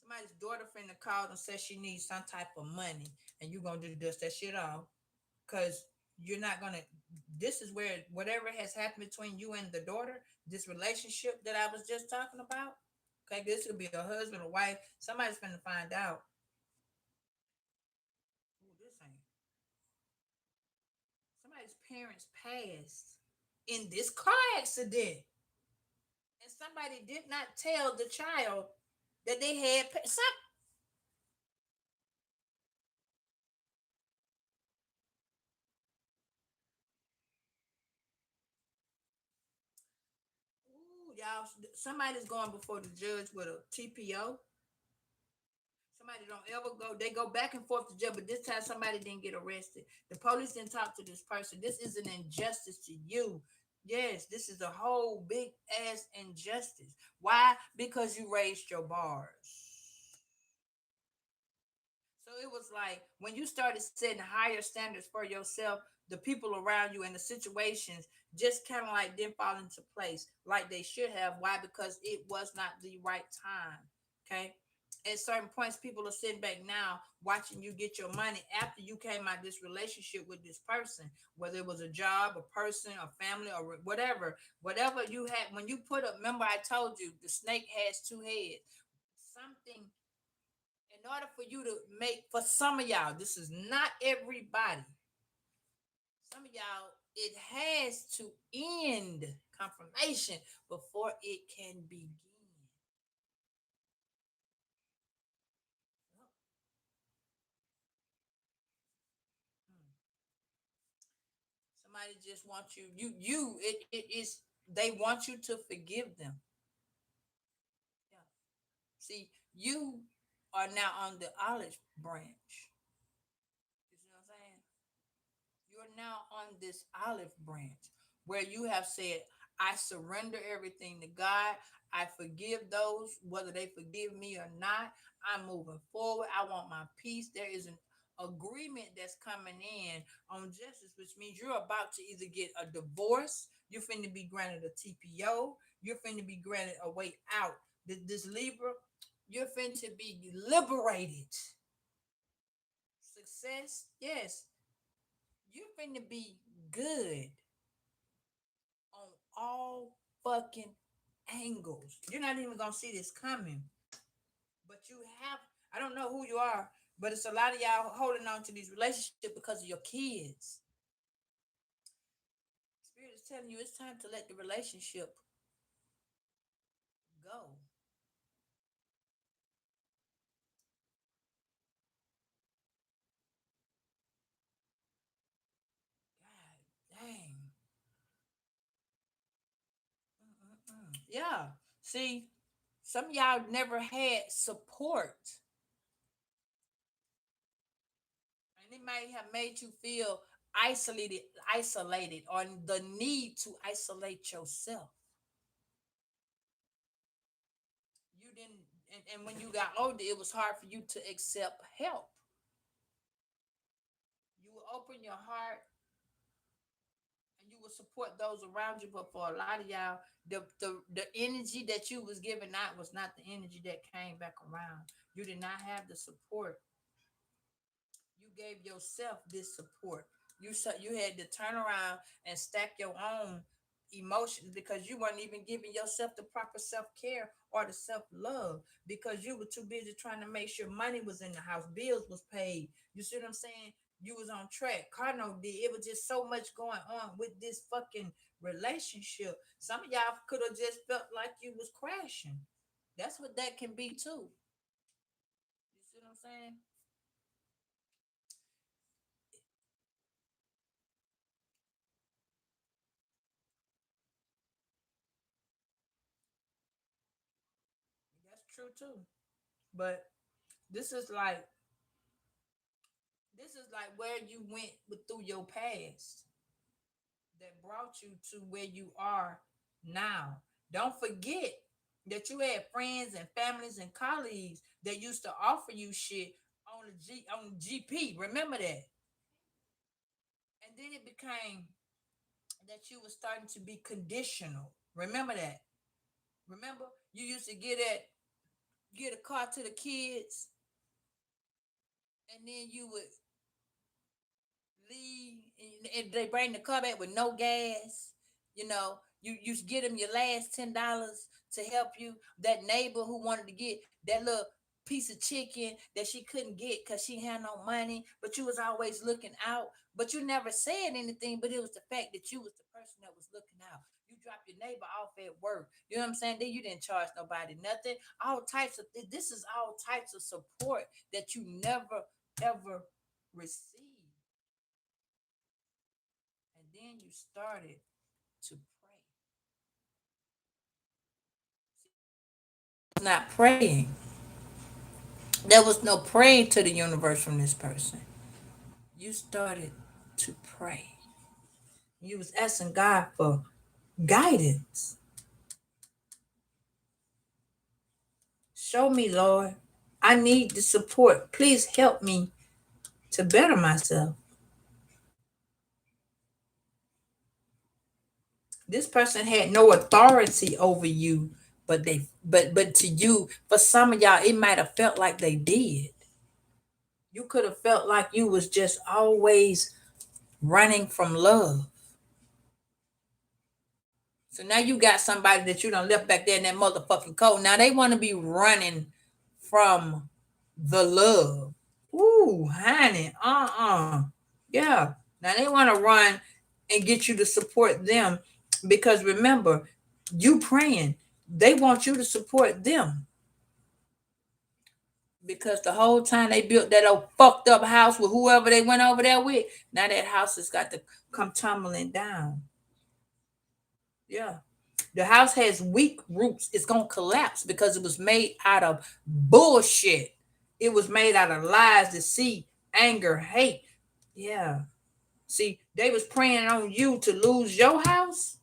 Somebody's daughter finna call and says she needs some type of money, and you gonna do dust that shit off, cause you're not gonna. This is where whatever has happened between you and the daughter, this relationship that I was just talking about. Okay, this could be a husband, a wife. Somebody's finna find out. Ooh, this ain't. parents passed in this car accident, and somebody did not tell the child that they had some. Ooh, y'all, somebody's going before the judge with a TPO. Somebody don't ever go. They go back and forth to jail, but this time somebody didn't get arrested. The police didn't talk to this person. This is an injustice to you. Yes, this is a whole big ass injustice. Why? Because you raised your bars. So it was like when you started setting higher standards for yourself, the people around you and the situations just kind of like didn't fall into place like they should have. Why? Because it was not the right time. Okay. At certain points, people are sitting back now watching you get your money after you came out this relationship with this person, whether it was a job, a person, a family, or whatever. Whatever you had, when you put up, remember I told you the snake has two heads. Something in order for you to make, for some of y'all, this is not everybody. Some of y'all, it has to end confirmation before it can begin. Somebody just wants you, it is, they want you to forgive them. Yeah. See, you are now on the olive branch. You see what I'm saying? You're now on this olive branch where you have said, I surrender everything to God. I forgive those, whether they forgive me or not. I'm moving forward. I want my peace. There is an agreement that's coming in on justice, which means you're about to either get a divorce, you're finna be granted a TPO, you're finna be granted a way out. This Libra, you're finna to be liberated. Success, yes, you're finna be good on all fucking angles. You're not even gonna see this coming. But you have, I don't know who you are, but it's a lot of y'all holding on to these relationships because of your kids. Spirit is telling you it's time to let the relationship go. God dang. Mm-mm-mm. Yeah. See, some of y'all never had support. And it might have made you feel isolated, or the need to isolate yourself. You didn't, and when you got older, it was hard for you to accept help. You will open your heart and you will support those around you, but for a lot of y'all, the energy that you was giving out was not the energy that came back around. You did not have the support. You gave yourself this support. You had to turn around and stack your own emotions because you weren't even giving yourself the proper self-care or the self-love because you were too busy trying to make sure money was in the house, bills was paid. You see what I'm saying? You was on track. Cardinal did. It was just so much going on with this fucking relationship. Some of y'all could have just felt like you was crashing. That's what that can be too. You see what I'm saying? That's true too. But this is like this is like where you went through your past that brought you to where you are now. Don't forget that you had friends and families and colleagues that used to offer you shit on GP. Remember that? And then it became that you were starting to be conditional. Remember that? Remember you used to get a car to the kids, and then you would leave, and they bring the car back with no gas. You get them your last $10 to help you. That neighbor who wanted to get that little piece of chicken that she couldn't get because she had no money, but you was always looking out. But you never said anything, but it was the fact that you was the person that was looking out. You dropped your neighbor off at work. You know what I'm saying? Then you didn't charge nobody nothing. All types of this is all types of support that you never ever received. And then you started to pray. Not praying. There was no praying to the universe from this person. You started to pray. You was asking God for guidance. Show me, Lord. I need the support. Please help me to better myself. This person had no authority over you, but to you, for some of y'all, it might have felt like they did. You could have felt like you was just always running from love. So now you got somebody that you done left back there in that motherfucking cold. Now they want to be running from the love. Ooh, honey. Yeah. Now they want to run and get you to support them because remember, you praying. They want you to support them because the whole time they built that old fucked up house with whoever they went over there with, now that house has got to come tumbling down. Yeah. The house has weak roots. It's going to collapse because it was made out of bullshit. It was made out of lies, deceit, anger, hate. Yeah. See, they was praying on you to lose your house.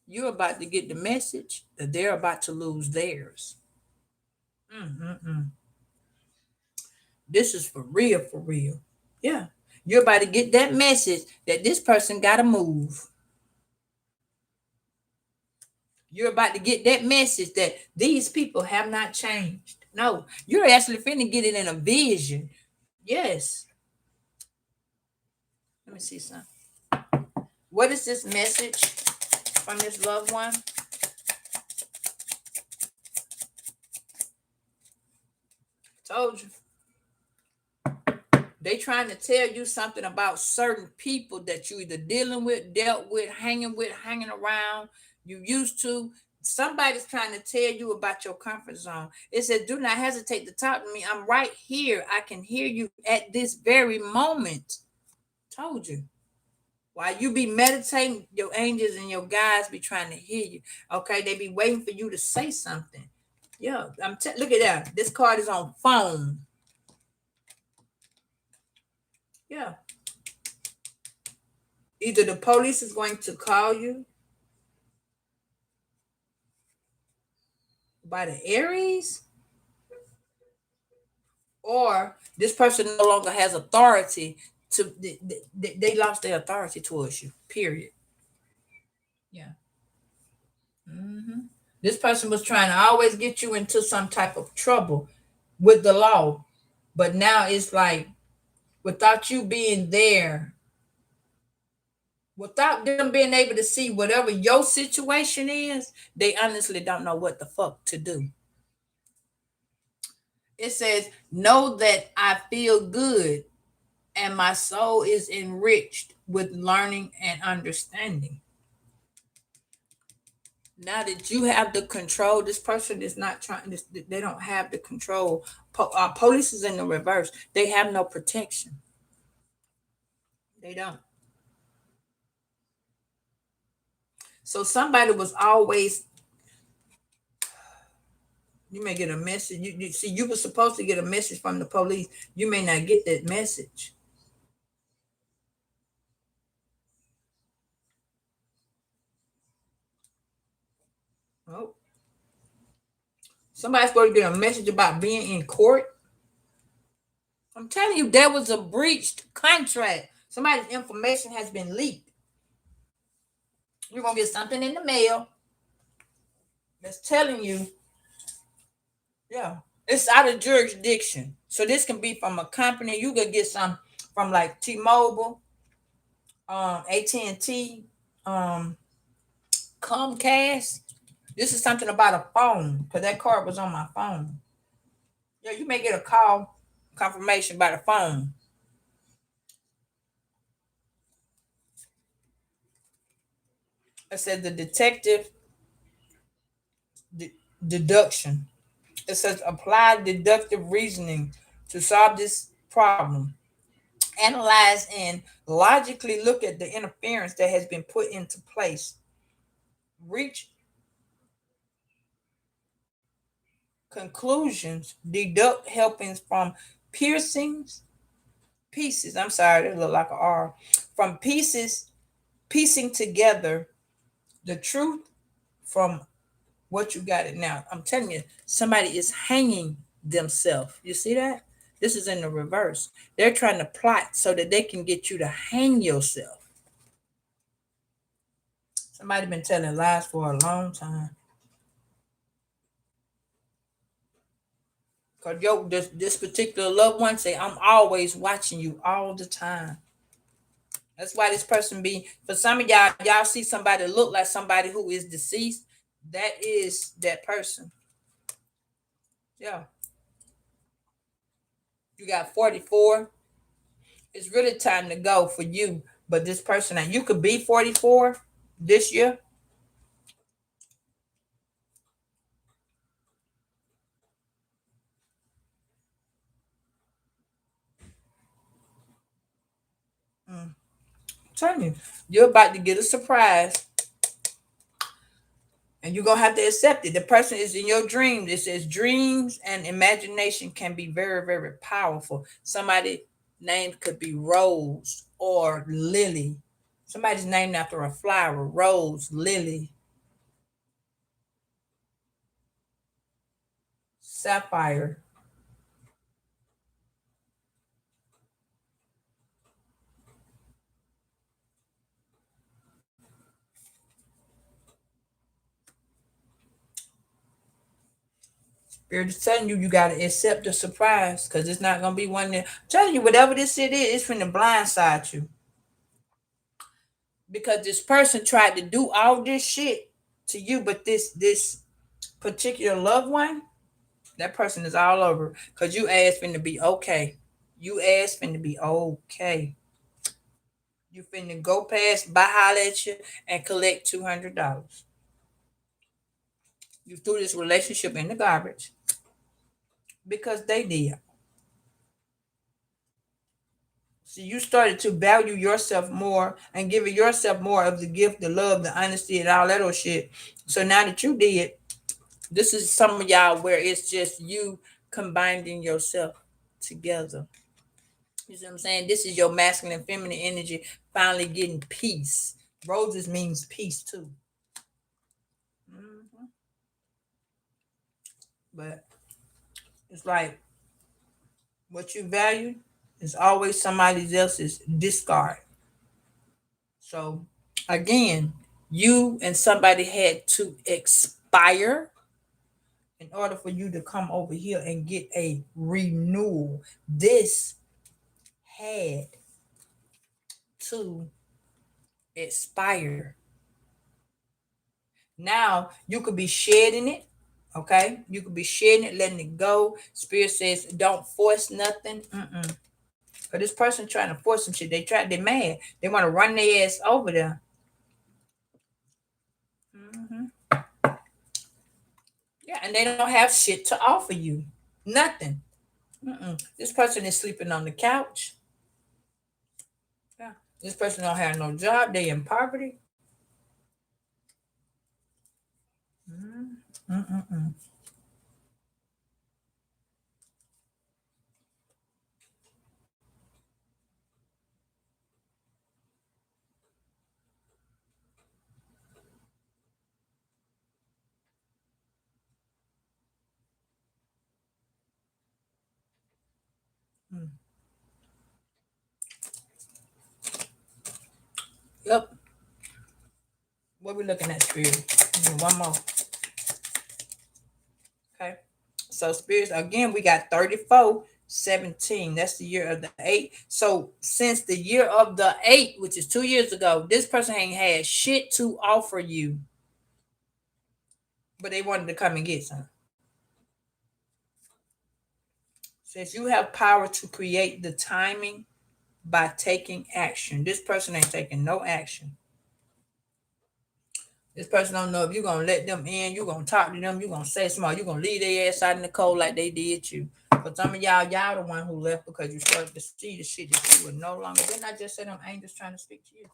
You're about to get the message that they're about to lose theirs. Mm-mm-mm. This is for real, for real. Yeah. You're about to get that message that this person got to move. You're about to get that message that these people have not changed. No, you're actually finna get it in a vision. Yes. Let me see something. What is this message from this loved one? Told you. They trying to tell you something about certain people that you either dealing with, dealt with, hanging around, you used to. Somebody's trying to tell you about your comfort zone. It says, do not hesitate to talk to me. I'm right here. I can hear you at this very moment. Told you. While you be meditating, your angels and your guides be trying to hear you. Okay, they be waiting for you to say something. Yeah, look at that. This card is on phone. Yeah. Either the police is going to call you by the Aries, or this person no longer has authority to. They lost their authority towards you. Period. Yeah. Mm-hmm. This person was trying to always get you into some type of trouble with the law, but now it's like without you being there, without them being able to see whatever your situation is, they honestly don't know what the fuck to do. It says, know that I feel good and my soul is enriched with learning and understanding. Now that you have the control, this person is not trying, they don't have the control. Police is in the reverse. They have no protection. They don't. So somebody was always, you may get a message. You see, you were supposed to get a message from the police. You may not get that message. Oh, somebody's supposed to get a message about being in court. I'm telling you, there was a breached contract. Somebody's information has been leaked. You're gonna get something in the mail that's telling you, yeah, it's out of jurisdiction. So this can be from a company. You could get some from like T-Mobile, AT&T, Comcast. This is something about a phone because that card was on my phone. Yeah, you may get a call confirmation by the phone. It says the detective deduction. It says apply deductive reasoning to solve this problem. Analyze and logically look at the interference that has been put into place. Reach conclusions, deduct helpings from piercings, pieces. I'm sorry, it look like an R. From pieces, piecing together the truth from what you got it now. I'm telling you, somebody is hanging themselves. You see that? This is in the reverse. They're trying to plot so that they can get you to hang yourself. Somebody been telling lies for a long time. Cause yo, this particular loved one say, I'm always watching you all the time. That's why this person be, for some of y'all see somebody look like somebody who is deceased. That is that person. Yeah. You got 44. It's really time to go for you. But this person, now you could be 44 this year. I'm telling you, you're about to get a surprise. And you're gonna have to accept it. The person is in your dreams. It says dreams and imagination can be very, very powerful. Somebody name could be Rose or Lily. Somebody's named after a flower. Rose, Lily, Sapphire. Spirit is telling you you gotta accept the surprise because it's not gonna be one that, I'm telling you, whatever this shit is, it's from the blind side you. Because this person tried to do all this shit to you, but this particular loved one, that person is all over because you asked him to be okay. You asked him to be okay. You finna go past, buy holler at you, and collect $200. You threw this relationship in the garbage because they did. So you started to value yourself more and giving yourself more of the gift, the love, the honesty, and all that old shit. So now that you did, this is some of y'all where it's just you combining yourself together. You see what I'm saying? This is your masculine and feminine energy finally getting peace. Roses means peace too. Mhm. But it's like what you value is always somebody else's discard. So again, you and somebody had to expire in order for you to come over here and get a renewal. This had to expire. Now you could be shedding it. Okay, you could be shedding it, letting it go. Spirit says, "Don't force nothing." But this person trying to force some shit. They're mad. They want to run their ass over there. hmm Yeah, and they don't have shit to offer you. Nothing. This person is sleeping on the couch. Yeah. This person don't have no job. They in poverty. Mm, mm, mm, mm, mm. Yep. What we looking at, spirit? One more. Okay. So spirits again, we got 34, 17. That's the year of the eight. So since the year of the eight, which is 2 years ago, this person ain't had shit to offer you. but they wanted to come and get some. Says you have power to create the timing by taking action. This person ain't taking no action. This person don't know if you're gonna let them in, you're gonna talk to them, you're gonna say small, you're gonna leave their ass out in the cold like they did you. But some of y'all the one who left because you started to see the shit that you were no longer. Didn't I just say them angels trying to speak to you?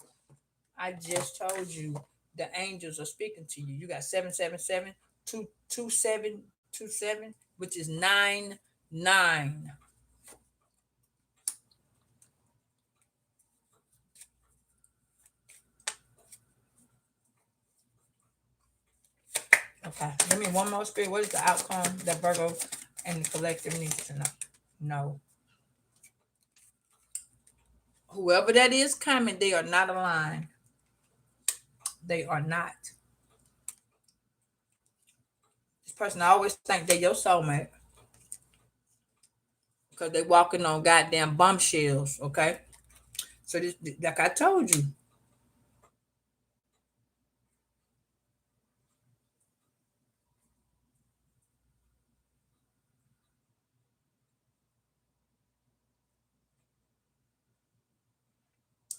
I just told you the angels are speaking to you. You got 777 2727, which is 99. Okay, give me one more spirit. What is the outcome that Virgo and the collective needs to know? No. Whoever that is coming, they are not aligned. They are not. This person I always think they your soulmate because they walking on goddamn bombshells. Okay, so this, like I told you,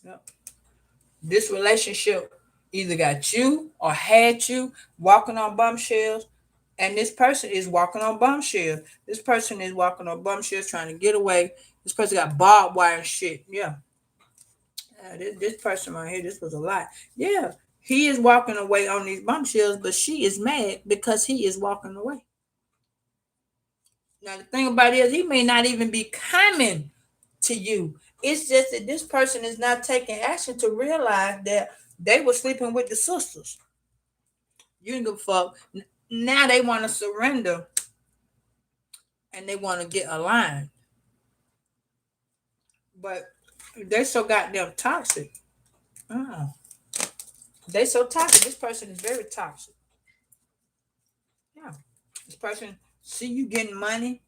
yep. This relationship either got you or had you walking on bombshells, and this person is walking on bombshells. This person is walking on bombshells trying to get away. This person got barbed wire and shit. Yeah. This person right here, this was a lot. Yeah, he is walking away on these bombshells, but she is mad because he is walking away. Now the thing about it is, he may not even be coming to you. It's just that this person is not taking action to realize that they were sleeping with the sisters. You didn't give a fuck. Now they want to surrender and they want to get aligned, but they so goddamn toxic. Oh, they so toxic. This person is very toxic. Yeah. This person see you getting money.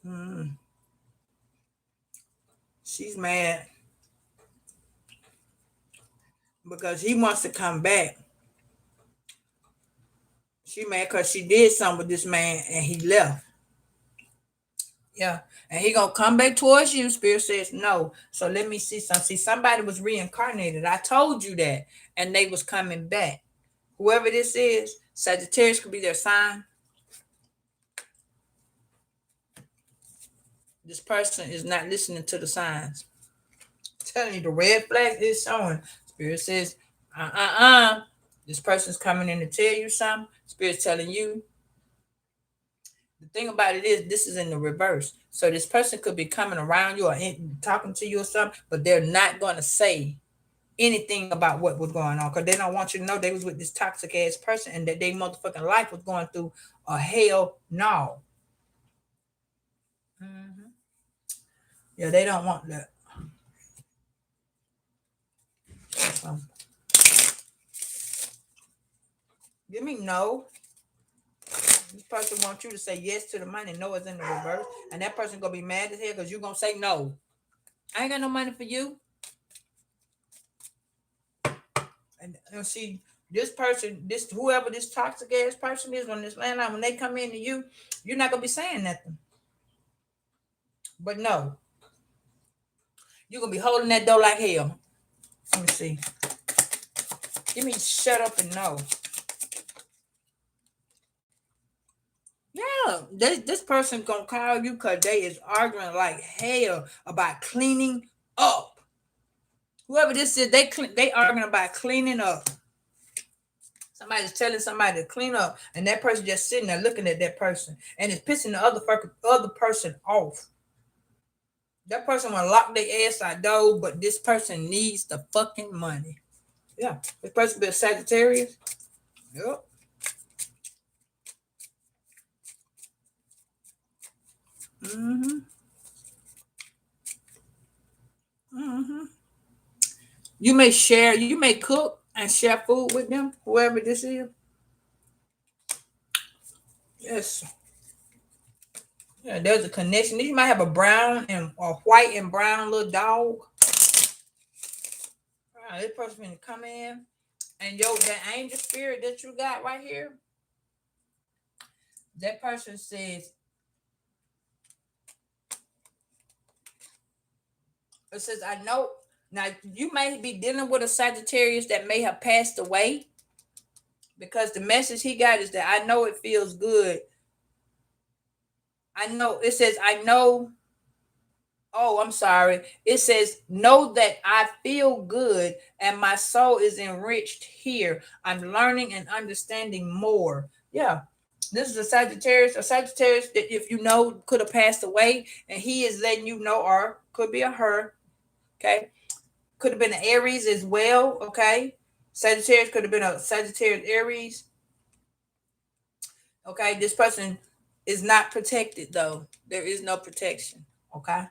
Mm, she's mad because he wants to come back. She mad because she did something with this man and he left. Yeah. And he gonna come back towards you. Spirit says no. So let me see some. See, somebody was reincarnated. I told you that. And they was coming back. Whoever this is, Sagittarius could be their sign. This person is not listening to the signs. I'm telling you, the red flag is showing. Spirit says, this person's coming in to tell you something. Spirit's telling you. The thing about it is, this is in the reverse. So this person could be coming around you or talking to you or something, but they're not going to say anything about what was going on because they don't want you to know they was with this toxic ass person and that they motherfucking life was going through a hell no. Mm-hmm. Yeah, they don't want that. So, give me no. This person wants you to say yes to the money. No is in the reverse. And that person gonna be mad as hell because you're gonna say no. I ain't got no money for you. And see, this person, this whoever this toxic ass person is on this landline, when they come into you, you're not gonna be saying nothing. But no, you're gonna be holding that door like hell. Let me see. Give me shut up and no. Yeah, this person gonna call you because they is arguing like hell about cleaning up. Whoever this is, they arguing about cleaning up. Somebody's telling somebody to clean up, and that person just sitting there looking at that person, and it's pissing the other person off. That person want to lock their ass out though, but this person needs the fucking money. Yeah, this person be a Sagittarius. Yep. Mm-hmm. Mm-hmm. You may share, you may cook and share food with them, whoever this is. Yes. Yeah, there's a connection. You might have a brown and a white and brown little dog. This person gonna come in, and that angel spirit that you got right here, that person says, it says, I know. Now you may be dealing with a Sagittarius that may have passed away, because the message he got is that I know it feels good. I know it says, I know. Oh, I'm sorry. It says, know that I feel good and my soul is enriched here. I'm learning and understanding more. Yeah. This is a Sagittarius. A Sagittarius that, if you know, could have passed away, and he is letting you know, or could be a her. Okay. Could have been an Aries as well. Okay. Sagittarius could have been a Sagittarius Aries. Okay. This person is not protected though. There is no protection. Okay.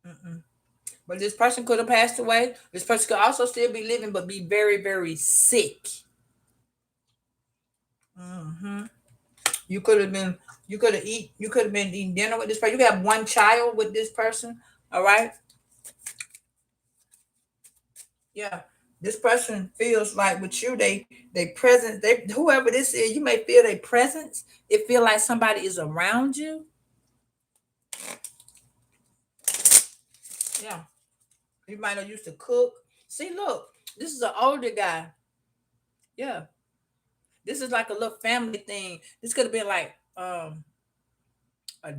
Mm-mm. But this person could have passed away. This person could also still be living, but be very, very sick. Hmm. You could have been, you could have been eating dinner with this person. You have one child with this person. All right. Yeah. This person feels like with you, they presence, they whoever this is, you may feel their presence. It feel like somebody is around you. Yeah. You might have used to cook. See, look, this is an older guy. Yeah. This is like a little family thing. This could have been like a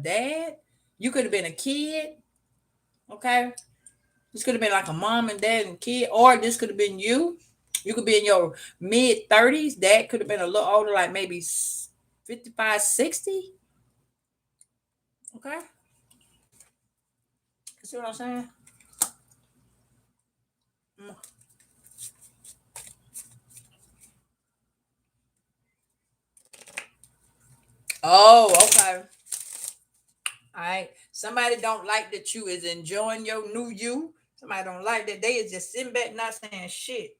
dad. You could have been a kid. Okay. This could have been like a mom and dad and kid, or this could have been you. You could be in your mid 30s. Dad could have been a little older, like maybe 55, 60. Okay. You see what I'm saying? Mm. Oh, okay. All right. Somebody don't like that you is enjoying your new you. Somebody don't like that they is just sitting back not saying shit.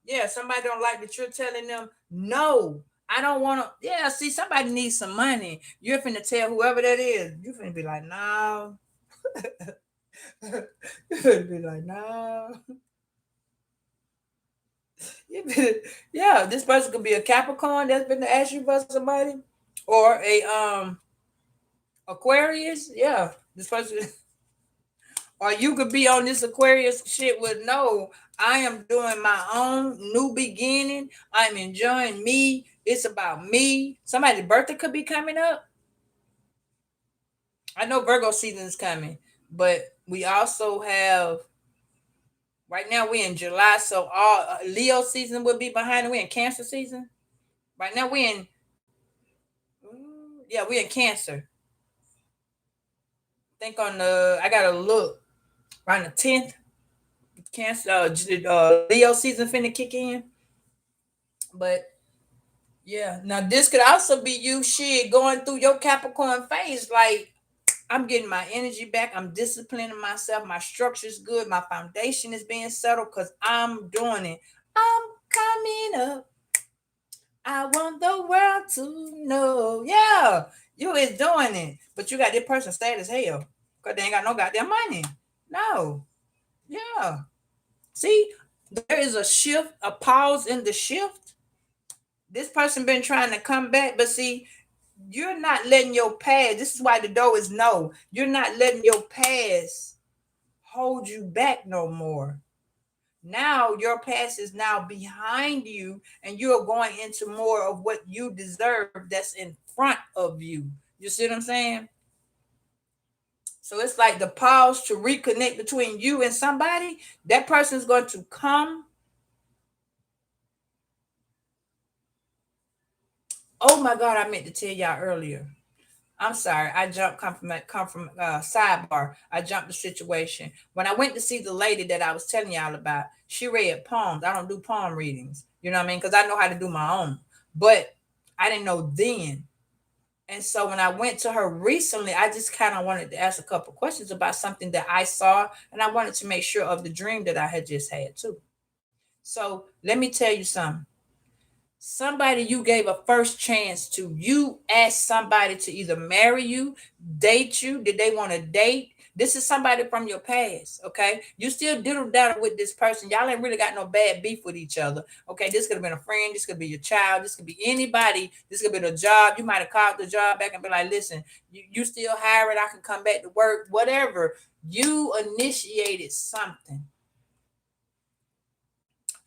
Yeah, somebody don't like that you're telling them no. I don't want to. Yeah, see, somebody needs some money. You're finna tell whoever that is. You finna be like, no. You finna be like, no. You finna, yeah, this person could be a Capricorn that's been to ask you for somebody, or a Aquarius. Yeah, this person. Or you could be on this Aquarius shit with no, I am doing my own new beginning. I'm enjoying me. It's about me. Somebody's birthday could be coming up. I know Virgo season is coming, but we also have right now we're in July, so all Leo season will be behind it. We're in Cancer season. Right now we're in yeah, we're in Cancer. Think on the I gotta look around the 10th. Cancer Leo season finna kick in. But yeah. Now this could also be you shit going through your Capricorn phase. Like, I'm getting my energy back. I'm disciplining myself. My structure's good. My foundation is being settled because I'm doing it. I'm coming up. I want the world to know. Yeah. You is doing it. But you got this person sad as hell. Because they ain't got no goddamn money. No. Yeah. See, there is a shift, a pause in the shift. This person been trying to come back, but see, you're not letting your past. This is why the door is no. You're not letting your past hold you back no more. Now your past is now behind you, and you're going into more of what you deserve. That's in front of you. You see what I'm saying? So it's like the pause to reconnect between you and somebody. That person is going to come. Oh my God, I meant to tell y'all earlier. I'm sorry. I jumped come from sidebar. I jumped the situation. When I went to see the lady that I was telling y'all about, she read poems. I don't do poem readings. You know what I mean? Because I know how to do my own. But I didn't know then. And so when I went to her recently, I just kind of wanted to ask a couple questions about something that I saw, and I wanted to make sure of the dream that I had just had too. So let me tell you something. Somebody you gave a first chance to, you asked somebody to either marry you, date you. Did they want to date? This is somebody from your past, okay? You still diddle daddle with this person. Y'all ain't really got no bad beef with each other, okay? This could have been a friend. This could be your child. This could be anybody. This could be the job. You might have called the job back and be like, listen, you still hiring. I can come back to work, whatever. You initiated something,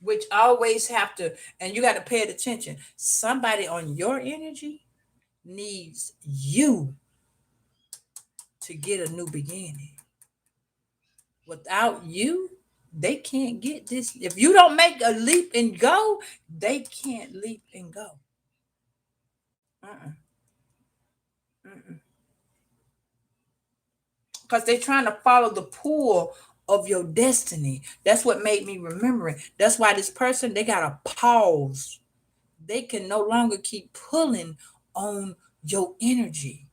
which always have to, and you got to pay attention. Somebody on your energy needs you to get a new beginning. Without you, they can't get this. If you don't make a leap and go, they can't leap and go. Uh-uh. Mm-mm. Because they're trying to follow the pull of your destiny. That's what made me remember it. That's why this person, they got to pause. They can no longer keep pulling on your energy.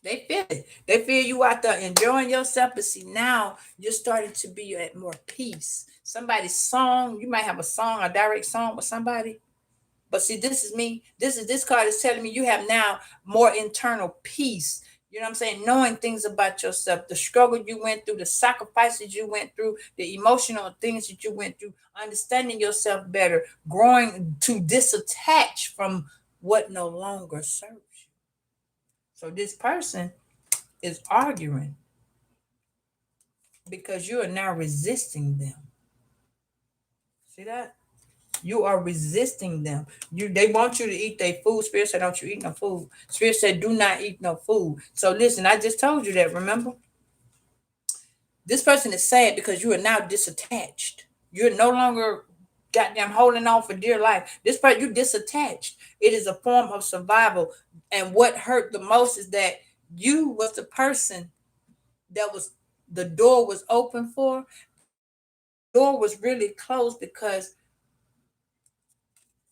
They feel it. They feel you out there enjoying yourself, but see now you're starting to be at more peace. Somebody's song, you might have a song, a direct song with somebody, but see, this is me. This card is telling me you have now more internal peace. You know what I'm saying? Knowing things about yourself, the struggle you went through, the sacrifices you went through, the emotional things that you went through, understanding yourself better, growing to disattach from what no longer serves you. So this person is arguing because you are now resisting them. See that? You are resisting them. They want you to eat their food. Spirit said, don't you eat no food. Spirit said, do not eat no food. So listen, I just told you that, remember? This person is sad because you are now disattached. You're no longer goddamn holding on for dear life. This part, you disattached. It is a form of survival. And what hurt the most is that you was the person that was, the door was open for. Door was really closed because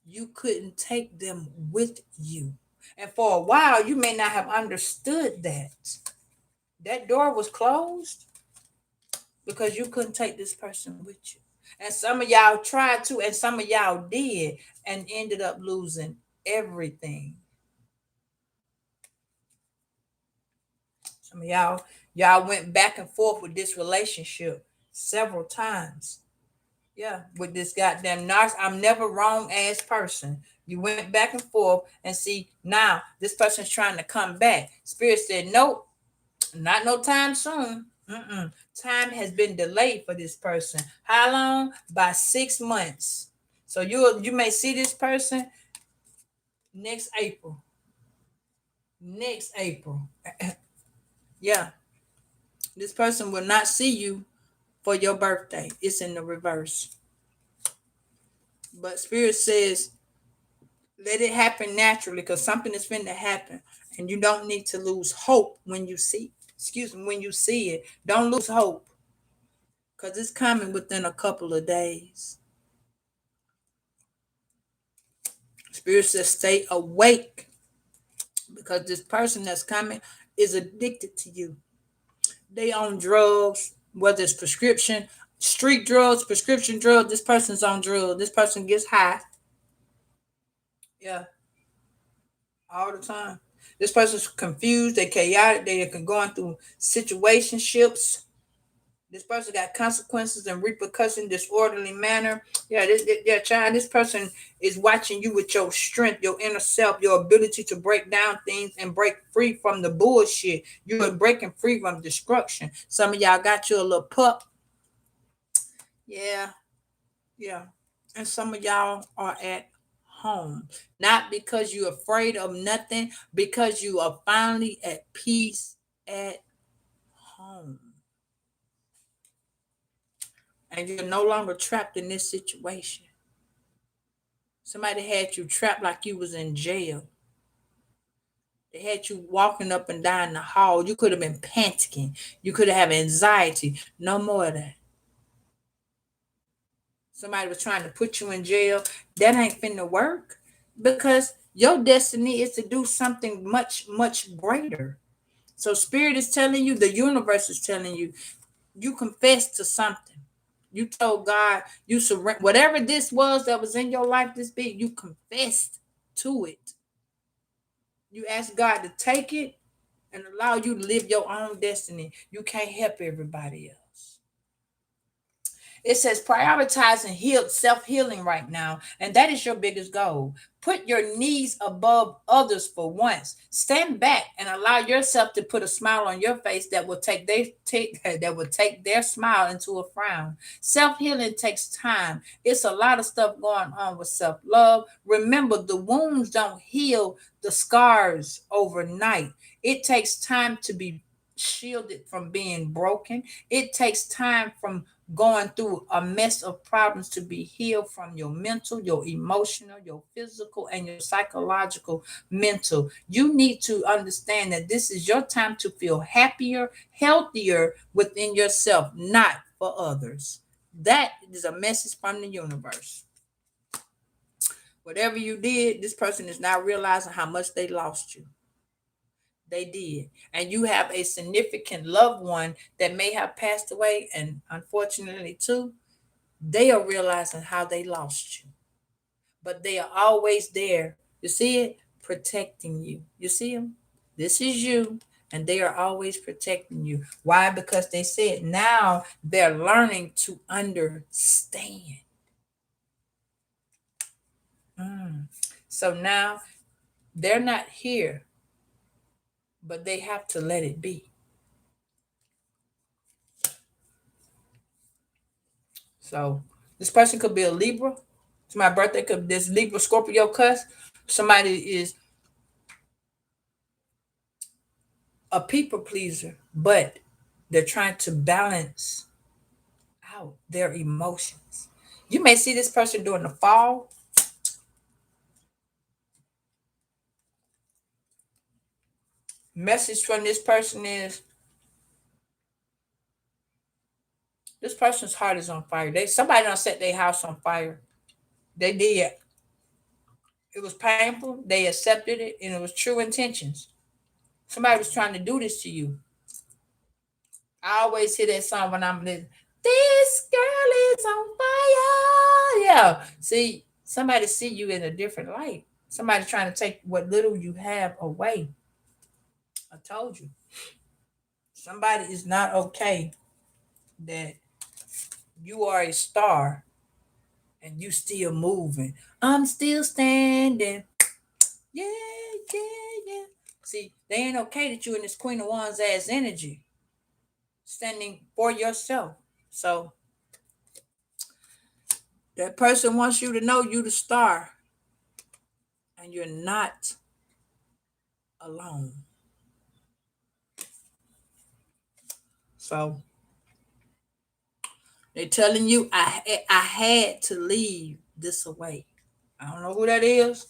you couldn't take them with you. And for a while, you may not have understood that. That door was closed because you couldn't take this person with you. And some of y'all tried to, and some of y'all did, and ended up losing everything. Some of y'all went back and forth with this relationship several times. Yeah, with this goddamn narc, I'm never wrong ass person. You went back and forth, and see now this person's trying to come back. Spirit said, nope, not no time soon. Mm-mm. Time has been delayed for this person. How long? By 6 months. So you may see this person next April. Next April. Yeah. This person will not see you for your birthday. It's in the reverse. But Spirit says, let it happen naturally because something is going to happen. And you don't need to lose hope when you see, when you see it. Don't lose hope because it's coming within a couple of days. Spirit says, stay awake because this person that's coming is addicted to you. They on drugs, whether it's prescription, street drugs, prescription drugs. This person's on drugs. This person gets high. Yeah. All the time. This person's confused. They chaotic. They can going through situationships. This person got consequences and repercussion, disorderly manner. Yeah, child. This person is watching you with your strength, your inner self, your ability to break down things and break free from the bullshit. You are breaking free from destruction. Some of y'all got you a little pup. Yeah, yeah. And some of y'all are at home. Not because you're afraid of nothing, because you are finally at peace at home. And you're no longer trapped in this situation. Somebody had you trapped like you was in jail. They had you walking up and down the hall. You could have been panicking. You could have anxiety. No more of that. Somebody was trying to put you in jail. That ain't finna work because Your destiny is to do something much, much greater. So spirit is telling you, the universe is telling you, you confess to something. You told God, you surrender whatever this was that was in your life this big, you confessed to it. You ask God to take it and allow you to live your own destiny. You can't help everybody else. It says prioritizing self-healing right now, and that is your biggest goal. Put your needs above others for once. Stand back and allow yourself to put a smile on your face that will take their smile into a frown. Self-healing takes time. It's a lot of stuff going on with self-love. Remember, the wounds don't heal the scars overnight. It takes time to be shielded from being broken. It takes time from going through a mess of problems to be healed from your mental, your emotional, your physical, and your psychological mental. You need to understand that this is your time to feel happier, healthier within yourself, not for others. That is a message from the universe. Whatever you did, this person is now realizing how much they lost you. They did. And you have a significant loved one that may have passed away, and unfortunately, too, they are realizing how they lost you. But they are always there. You see it? Protecting you. You see them? This is you. And they are always protecting you. Why? Because they said now they're learning to understand. Mm. So now they're not here, but they have to let it be. So this person could be a Libra. It's my birthday. Could this Libra Scorpio cuss? Somebody is a people pleaser, but they're trying to balance out their emotions. You may see this person during the fall. Message from this person is this person's heart is on fire. Somebody done set their house on fire. They did. It was painful. They accepted it, and it was true intentions. Somebody was trying to do this to you. I always hear that song when I'm listening. This girl is on fire. Yeah. See, somebody see you in a different light. Somebody trying to take what little you have away. I told you. Somebody is not okay that you are a star and you still moving. I'm still standing. Yeah, yeah, yeah. See, they ain't okay that you in this Queen of Wands ass energy, standing for yourself. So that person wants you to know you the star and you're not alone. So they're telling you I had to leave this away. I don't know who that is.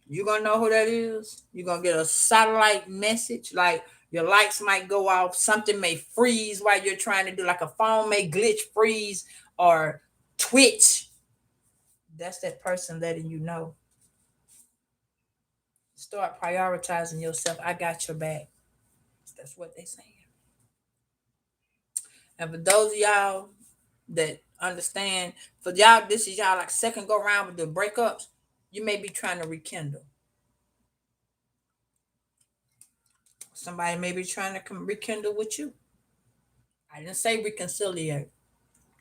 You're gonna know who that is. You're gonna get a satellite message, like your lights might go off, something may freeze while you're trying to do, like a phone may glitch, freeze, or twitch. That's that person letting you know. Start prioritizing yourself. I got your back. That's what they saying. And for those of y'all that understand, for y'all, this is y'all like second go round with the breakups. You may be trying to rekindle. Somebody may be trying to rekindle with you. I didn't say reconciliate.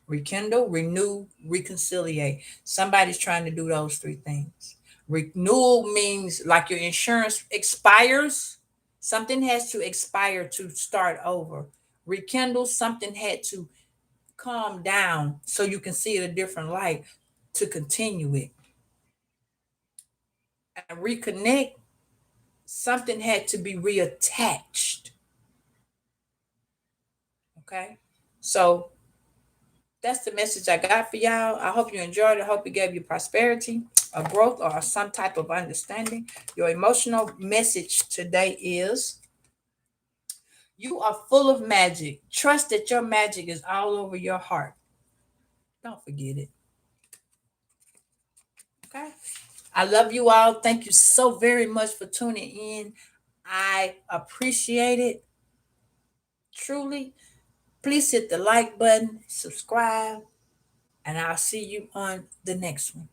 Rekindle, renew, reconciliate. Somebody's trying to do those three things. Renewal means like your insurance expires. Something has to expire to start over. Rekindle, something had to calm down so you can see it a different light to continue it. And reconnect, something had to be reattached. Okay. So that's the message I got for y'all. I hope you enjoyed it. I hope it gave you prosperity, a growth, or some type of understanding. Your emotional message today is you are full of magic. Trust that your magic is all over your heart. Don't forget it. Okay. I love you all. Thank you so very much for tuning in. I appreciate it truly. Please hit the like button, subscribe, and I'll see you on the next one.